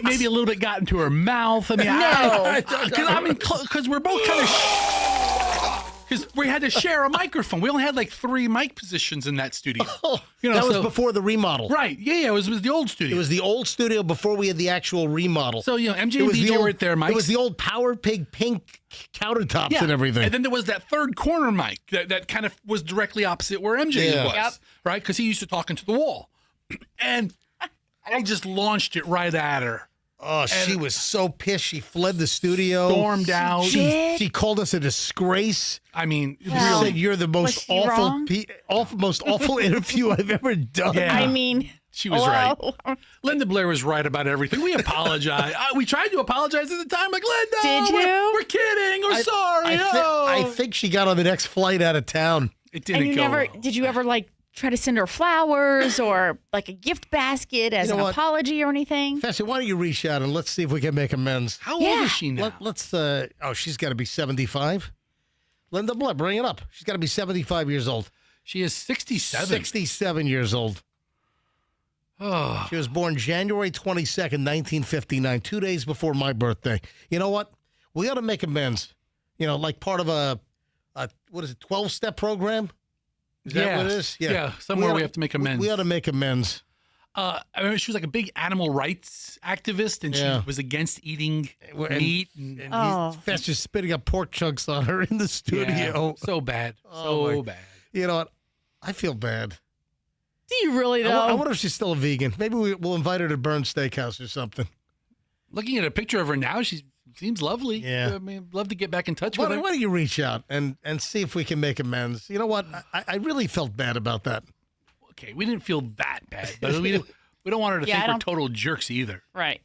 maybe a little bit got into her mouth. I mean, because we're both kind of... Because we had to share a microphone. We only had like 3 mic positions in that studio. That was before the remodel. Right. Yeah, it was the old studio. It was the old studio before we had the actual remodel. So, MJ and DJ were right there, Mike. It was the old Power Pig pink countertops and everything. And then there was that third corner mic that kind of was directly opposite where MJ was. Yep. Right? Because he used to talk into the wall. And I just launched it right at her. Oh, she was so pissed. She fled the studio. Stormed out. She called us a disgrace. I mean, she said you're the most most awful interview I've ever done. Yeah. I mean, she was right. Linda Blair was right about everything. We apologize. We tried to apologize at the time. Like, Linda, did you? We're kidding. We're sorry. I think she got on the next flight out of town. It didn't go well. Did you ever try to send her flowers or like a gift basket as an apology or anything? Fessy, why don't you reach out and let's see if we can make amends. How old is she now? She's got to be 75. Linda Blair, bring it up. She's got to be 75 years old. She is 67. 67 years old. Oh. She was born January 22nd, 1959, 2 days before my birthday. You know what? We got to make amends. Like part of a 12-step program? Is that what it is? Yeah, somewhere we have to make amends. We ought to make amends. I mean, she was like a big animal rights activist, and she was against eating meat. And Fester's spitting up pork chunks on her in the studio. Yeah, so bad. So bad. You know what? I feel bad. Do you really, though? I wonder if she's still a vegan. Maybe we'll invite her to Burn's Steakhouse or something. Looking at a picture of her now, she seems lovely. Yeah. I mean, love to get back in touch with her. Why don't you reach out and see if we can make amends? You know what? I really felt bad about that. Okay, we didn't feel that bad, but we don't want her to think we're total jerks either. Right.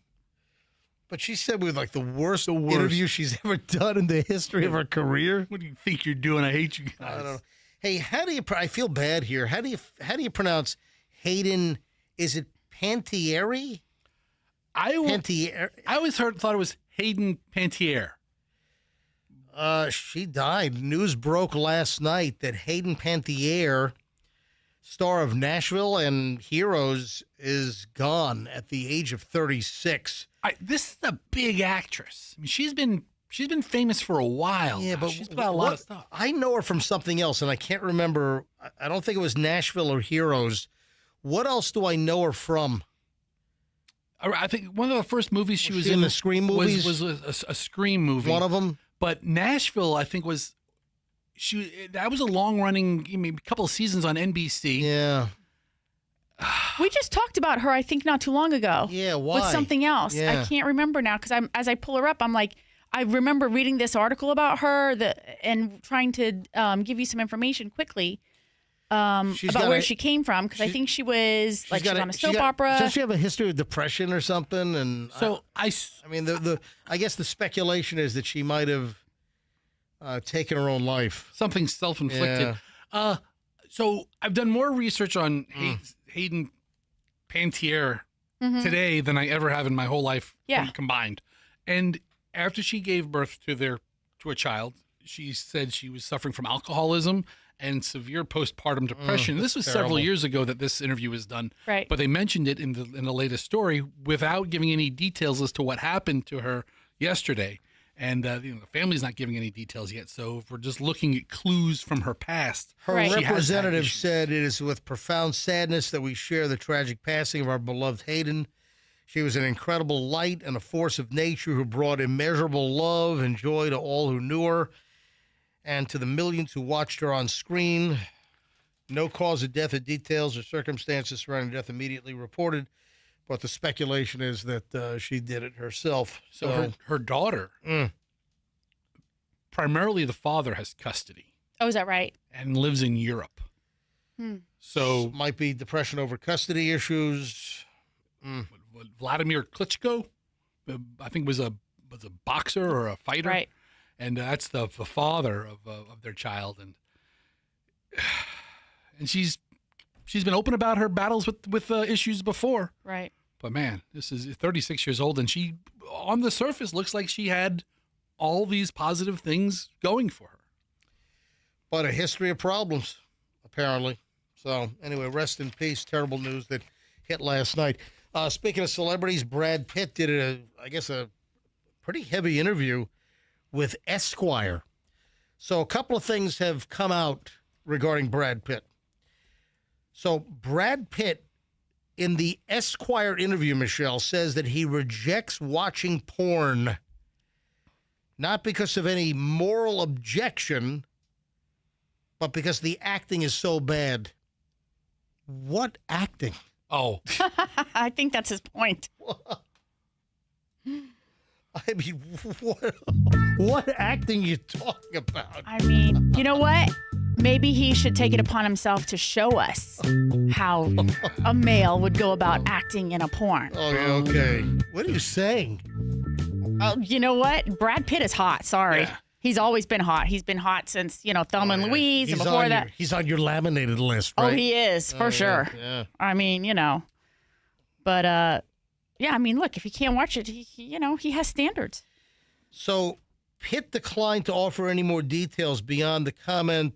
But she said we were like the worst interview she's ever done in the history of her career. What do you think you're doing? I hate you guys. I don't know. Hey, I feel bad here. How do you pronounce Hayden? Is it Pantieri? I always thought it was Hayden Pantier. She died. News broke last night that Hayden Pantier, star of Nashville and Heroes, is gone at the age of 36. This is a big actress. I mean, she's been famous for a while. Yeah, but she's put out a lot of stuff. I know her from something else, and I can't remember. I don't think it was Nashville or Heroes. What else do I know her from? I think one of the first movies she was in the Scream movies was a Scream movie. One of them. But Nashville, I think, that was a long running, a couple of seasons on NBC. Yeah. We just talked about her, I think, not too long ago. Yeah, why? With something else. Yeah. I can't remember now because as I pull her up, I'm like, I remember reading this article about her and trying to give you some information quickly about where she came from because I think she was she was on a soap opera. Does she have a history of depression or something? And so I mean, I guess the speculation is that she might have taken her own life. Something self-inflicted. Yeah. So I've done more research on Hayden Pantier today than I ever have in my whole life combined. And after she gave birth to a child, she said she was suffering from alcoholism and severe postpartum depression. This was several years ago that this interview was done. Right. But they mentioned it in the latest story without giving any details as to what happened to her yesterday. And the family's not giving any details yet. So if we're just looking at clues from her past. Her representative said, "It is with profound sadness that we share the tragic passing of our beloved Hayden. She was an incredible light and a force of nature who brought immeasurable love and joy to all who knew her and to the millions who watched her on screen. No cause of death or details or circumstances surrounding death immediately reported, but the speculation is that she did it herself. So her daughter, primarily the father, has custody. Oh, is that right? And lives in Europe. So might be depression over custody issues. Vladimir Klitschko, I think was a boxer or a fighter, right? And that's the father of their child, and she's been open about her battles with issues before, right? But man, this is 36 years old, and she, on the surface, looks like she had all these positive things going for her. But a history of problems, apparently. So anyway, rest in peace. Terrible news that hit last night. Speaking of celebrities, Brad Pitt did a pretty heavy interview with Esquire. So a couple of things have come out regarding Brad Pitt. So Brad Pitt, in the Esquire interview, Michelle, says that he rejects watching porn, not because of any moral objection, but because the acting is so bad. What acting? Oh. I think that's his point. I mean, what acting you talking about? I mean, you know what? Maybe he should take it upon himself to show us how a male would go about acting in a porn. Okay. What are you saying? You know what? Brad Pitt is hot. Sorry. Yeah. He's always been hot. He's been hot since, Thelma and Louise. And before that. He's on your laminated list, right? Oh, he is, for sure. Yeah. I mean, But, yeah, I mean, look, if he can't watch it, he has standards. So Pitt declined to offer any more details beyond the comment,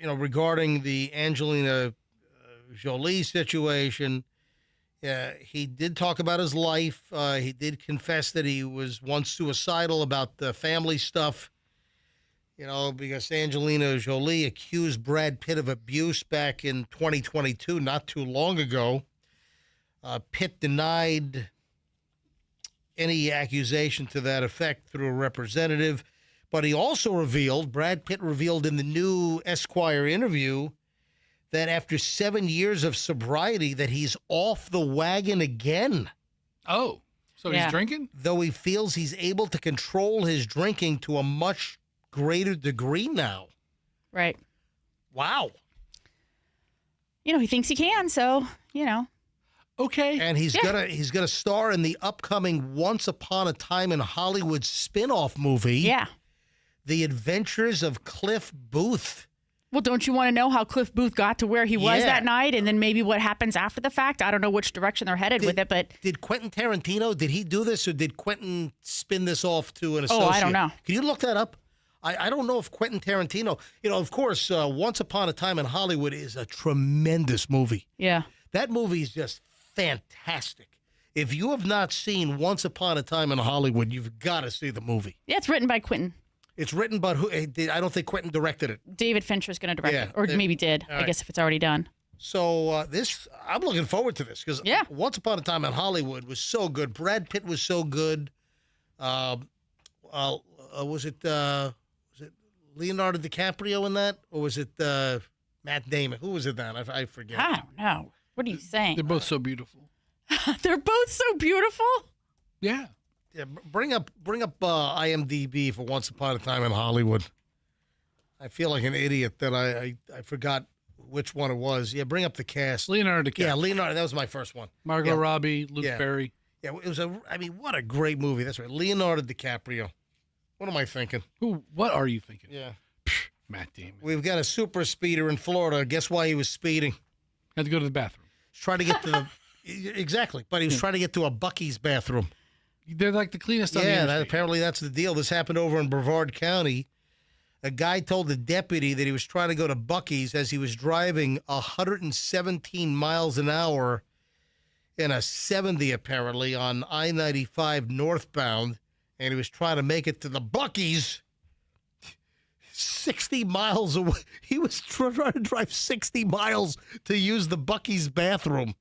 regarding the Angelina Jolie situation. He did talk about his life. He did confess that he was once suicidal about the family stuff, because Angelina Jolie accused Brad Pitt of abuse back in 2022, not too long ago. Pitt denied any accusation to that effect through a representative, but he also Brad Pitt revealed in the new Esquire interview that after 7 years of sobriety that he's off the wagon again. Oh, so he's drinking? Though he feels he's able to control his drinking to a much greater degree now. Right. Wow. He thinks he can, so, Okay. And he's gonna star in the upcoming Once Upon a Time in Hollywood spin-off movie. Yeah. The Adventures of Cliff Booth. Well, don't you want to know how Cliff Booth got to where he was that night, and then maybe what happens after the fact? I don't know which direction they're headed with it, but did Quentin Tarantino, did he do this, or did Quentin spin this off to an associate? Oh, I don't know. Can you look that up? I don't know if Quentin Tarantino, of course, Once Upon a Time in Hollywood is a tremendous movie. Yeah. That movie is just fantastic. If you have not seen Once Upon a Time in Hollywood, you've got to see the movie. Yeah, it's written by Quentin. It's written, but I don't think Quentin directed it. David Fincher's going to direct it, or maybe did. I guess if it's already done. So I'm looking forward to this because Once Upon a Time in Hollywood was so good. Brad Pitt was so good. Was it Leonardo DiCaprio in that, or was it Matt Damon? Who was it then? I forget. I don't know. What are you saying? They're both so beautiful. They're both so beautiful. Yeah. Yeah, bring up IMDb for Once Upon a Time in Hollywood. I feel like an idiot that I forgot which one it was. Yeah, bring up the cast. Leonardo DiCaprio. Yeah, Leonardo. That was my first one. Margot Robbie, Luke Perry. Yeah, it was what a great movie. That's right. Leonardo DiCaprio. What am I thinking? What are you thinking? Yeah. Matt Damon. We've got a super speeder in Florida. Guess why he was speeding? Had to go to the bathroom. He's trying to get to the exactly, but he was trying to get to a Buc-ee's bathroom. They're like the cleanest on the interstate. Apparently that's the deal. This happened over in Brevard County. A guy told the deputy that he was trying to go to Buc-ee's as he was driving 117 miles an hour in a 70, apparently, on I-95 northbound, and he was trying to make it to the Buc-ee's 60 miles away. He was trying to drive 60 miles to use the Buc-ee's bathroom.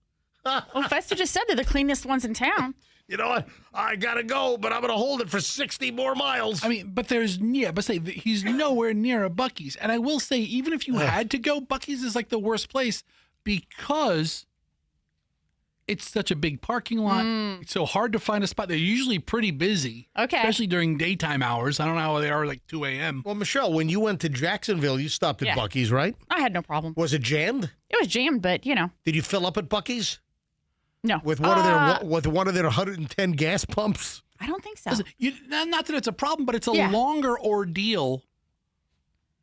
Well, Fester just said they're the cleanest ones in town. You know what? I got to go, but I'm going to hold it for 60 more miles. I mean, but he's nowhere near a Buc-ee's. And I will say, even if you had to go, Buc-ee's is like the worst place because it's such a big parking lot. It's so hard to find a spot. They're usually pretty busy. Okay. Especially during daytime hours. I don't know how they are like 2 a.m. Well, Michelle, when you went to Jacksonville, you stopped at Buc-ee's, right? I had no problem. Was it jammed? It was jammed, but, you know. Did you fill up at Buc-ee's? No. With one of their 110 gas pumps? I don't think so. Listen, not that it's a problem, but it's a longer ordeal.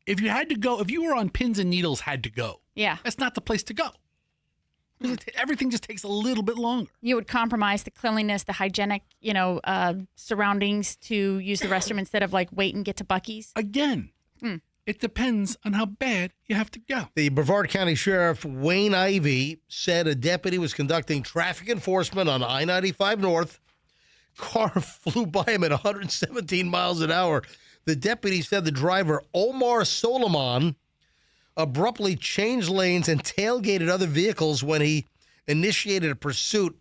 If you had to go, if you were on pins and needles, had to go. Yeah. That's not the place to go. Everything just takes a little bit longer. You would compromise the cleanliness, the hygienic, surroundings to use the restroom instead of like wait and get to Buc-ee's. Again, it depends on how bad you have to go. The Brevard County Sheriff Wayne Ivey said a deputy was conducting traffic enforcement on I-95 North. Car flew by him at 117 miles an hour. The deputy said the driver, Omar Solomon, abruptly changed lanes and tailgated other vehicles when he initiated a pursuit.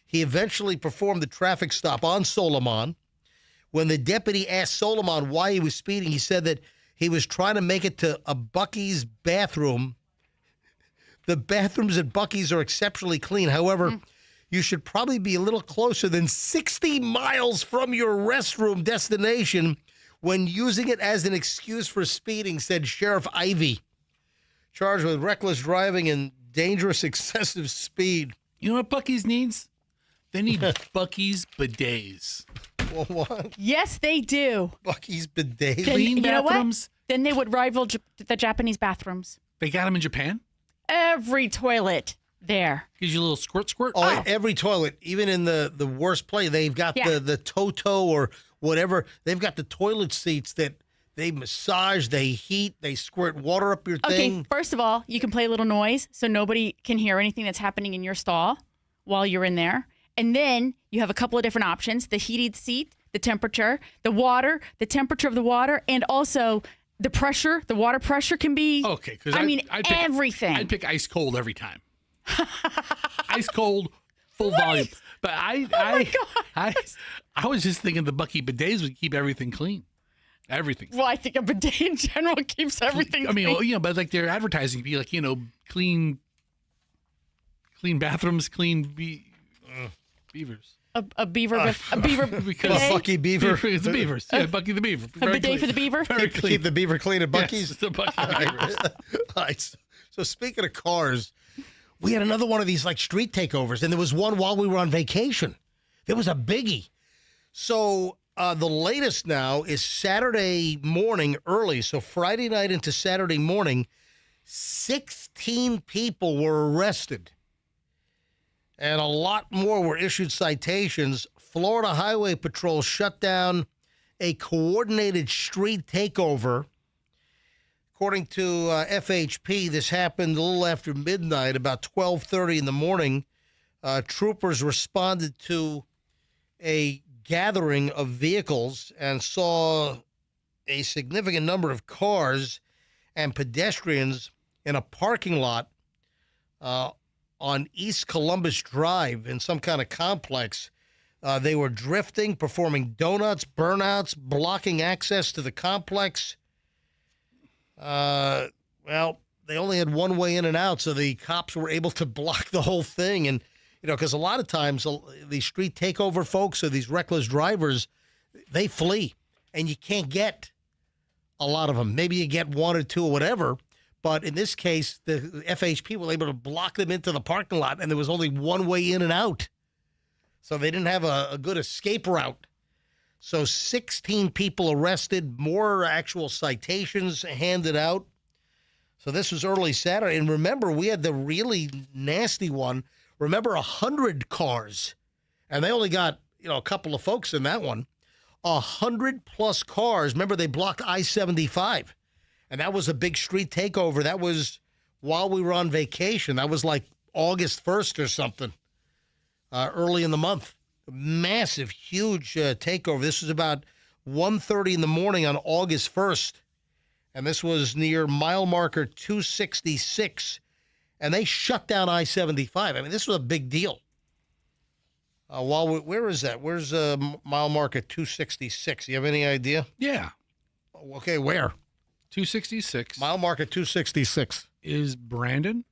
He eventually performed the traffic stop on Solomon. When the deputy asked Solomon why he was speeding, he said that he was trying to make it to a Buc-ee's bathroom. The bathrooms at Buc-ee's are exceptionally clean. However, you should probably be a little closer than 60 miles from your restroom destination when using it as an excuse for speeding, said Sheriff Ivey. Charged with reckless driving and dangerous excessive speed. You know what Buc-ee's needs? They need Buc-ee's bidets. Well, what? Yes, they do. Buc-ee's bidets. Clean bathrooms. Then they would rival the Japanese bathrooms. They got them in Japan? Every toilet there. Gives you a little squirt. Oh, every toilet, even in the worst place, they've got the Toto or whatever. They've got the toilet seats that they massage, they heat, they squirt water up your thing. Okay, first of all, you can play a little noise so nobody can hear anything that's happening in your stall while you're in there. And then you have a couple of different options: the heated seat, the temperature, the water, the temperature of the water, and also the pressure. The water pressure can be. Okay, because I'd pick everything. I'd pick ice cold every time. Ice cold, full volume. But I was just thinking the Buc-ee bidets would keep everything clean. Everything. Well, I think a bidet in general keeps everything clean. I mean, but like their advertising be like, clean bathrooms, clean beavers. A beaver with a beaver because Bucky Beaver. It's the beavers. Yeah, Bucky the Beaver. A bidet for the beaver. Keep the beaver clean at Buc-ee's. Yes, the Bucky Beavers. All right. So speaking of cars, we had another one of these like street takeovers, and there was one while we were on vacation. There was a biggie. So the latest now is Saturday morning early. So Friday night into Saturday morning, 16 people were arrested. And a lot more were issued citations. Florida Highway Patrol shut down a coordinated street takeover. According to FHP, this happened a little after midnight, about 12:30 in the morning. Troopers responded to a gathering of vehicles and saw a significant number of cars and pedestrians in a parking lot on East Columbus Drive in some kind of complex. They were drifting, performing donuts, burnouts, blocking access to the complex. Well, they only had one way in and out, so the cops were able to block the whole thing. And, because a lot of times these street takeover folks or these reckless drivers, they flee, and you can't get a lot of them. Maybe you get one or two or whatever. But in this case, the FHP were able to block them into the parking lot, and there was only one way in and out. So they didn't have a good escape route. So 16 people arrested, more actual citations handed out. So this was early Saturday. And remember, we had the really nasty one. Remember, 100 cars. And they only got, a couple of folks in that one. 100+ cars. Remember, they blocked I-75. And that was a big street takeover. That was while we were on vacation. That was like August 1st or something, early in the month. Massive, huge takeover. This was about 1:30 in the morning on August 1st. And this was near mile marker 266 and they shut down I-75. I mean, this was a big deal. Where is that? Where's mile marker 266? You have any idea? Yeah. Okay, where? 266. Mile marker 266. Is Brandon.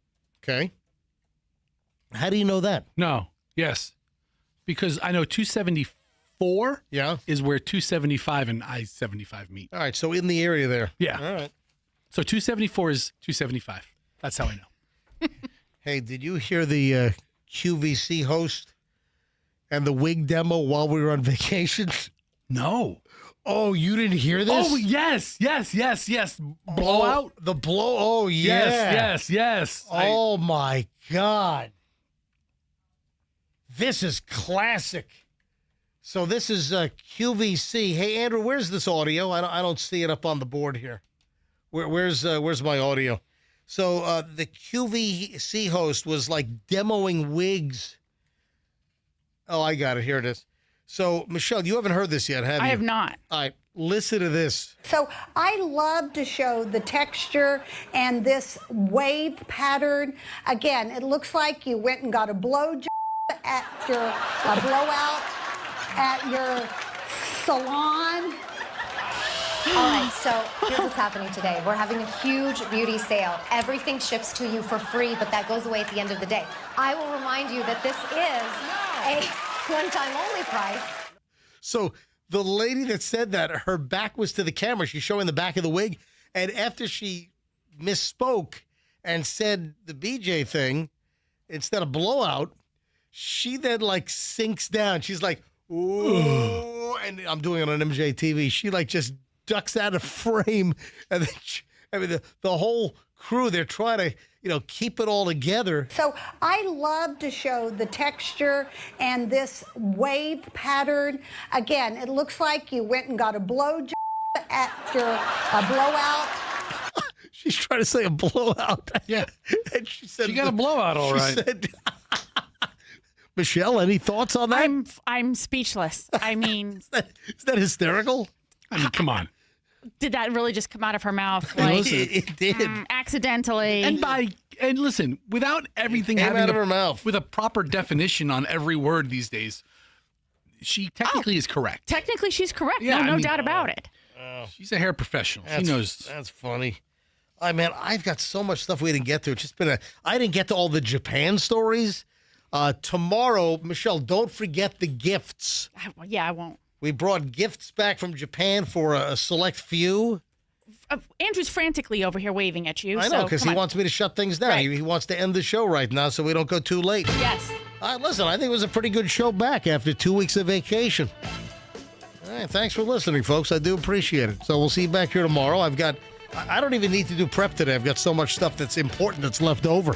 Okay. How do you know that? No. Yes. Because I know 274 is where 275 and I-75 meet. All right, so in the area there. Yeah. All right. So 274 is 275. That's how I know. Hey, did you hear the QVC host and the wig demo while we were on vacation? No. Oh, you didn't hear this? Oh, yes. Blowout? The blow. Oh, yeah. Yes. Oh, my God. This is classic. So this is QVC. Hey, Andrew, where's this audio? I don't see it up on the board here. Where's my audio? So the QVC host was like demoing wigs. Oh, I got it. Here it is. So, Michelle, you haven't heard this yet, have you? I have not. All right, listen to this. So I love to show the texture and this wave pattern. Again, it looks like you went and got a blowjob at your blowout at your salon. All right, so here's what's happening today. We're having a huge beauty sale. Everything ships to you for free, but that goes away at the end of the day. I will remind you that this is a one-time only price. So the lady that said that, her back was to the camera. She's showing the back of the wig. And after she misspoke and said the BJ thing instead of blowout, she then like sinks down. She's like, ooh. And I'm doing it on MJ TV. She like just ducks out of frame. And then the whole crew, they're trying to, keep it all together. So I love to show the texture and this wave pattern. Again, it looks like you went and got a blowjob at your blowout. She's trying to say a blowout. Yeah. And she said, you got a blowout, all right. Said, Michelle, any thoughts on that? I'm speechless. I mean, is that hysterical? I mean, come on. Did that really just come out of her mouth? It did. Accidentally. And listen, without everything Came having out of her mouth. With a proper definition on every word these days, she technically is correct. Technically, she's correct. Yeah, no I mean, doubt about it. She's a hair professional. She knows. That's funny. Man, I've got so much stuff we didn't get to. It's just been I didn't get to all the Japan stories. Tomorrow, Michelle, don't forget the gifts. Yeah, I won't. We brought gifts back from Japan for a select few. Andrew's frantically over here waving at you. I know, because he wants me to shut things down. Right. He wants to end the show right now so we don't go too late. Yes. Listen, I think it was a pretty good show back after 2 weeks of vacation. All right, thanks for listening, folks. I do appreciate it. So we'll see you back here tomorrow. I don't even need to do prep today. I've got so much stuff that's important that's left over.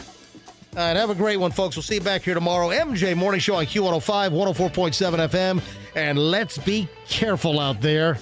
All right, have a great one, folks. We'll see you back here tomorrow. MJ Morning Show on Q105, 104.7 FM. And let's be careful out there.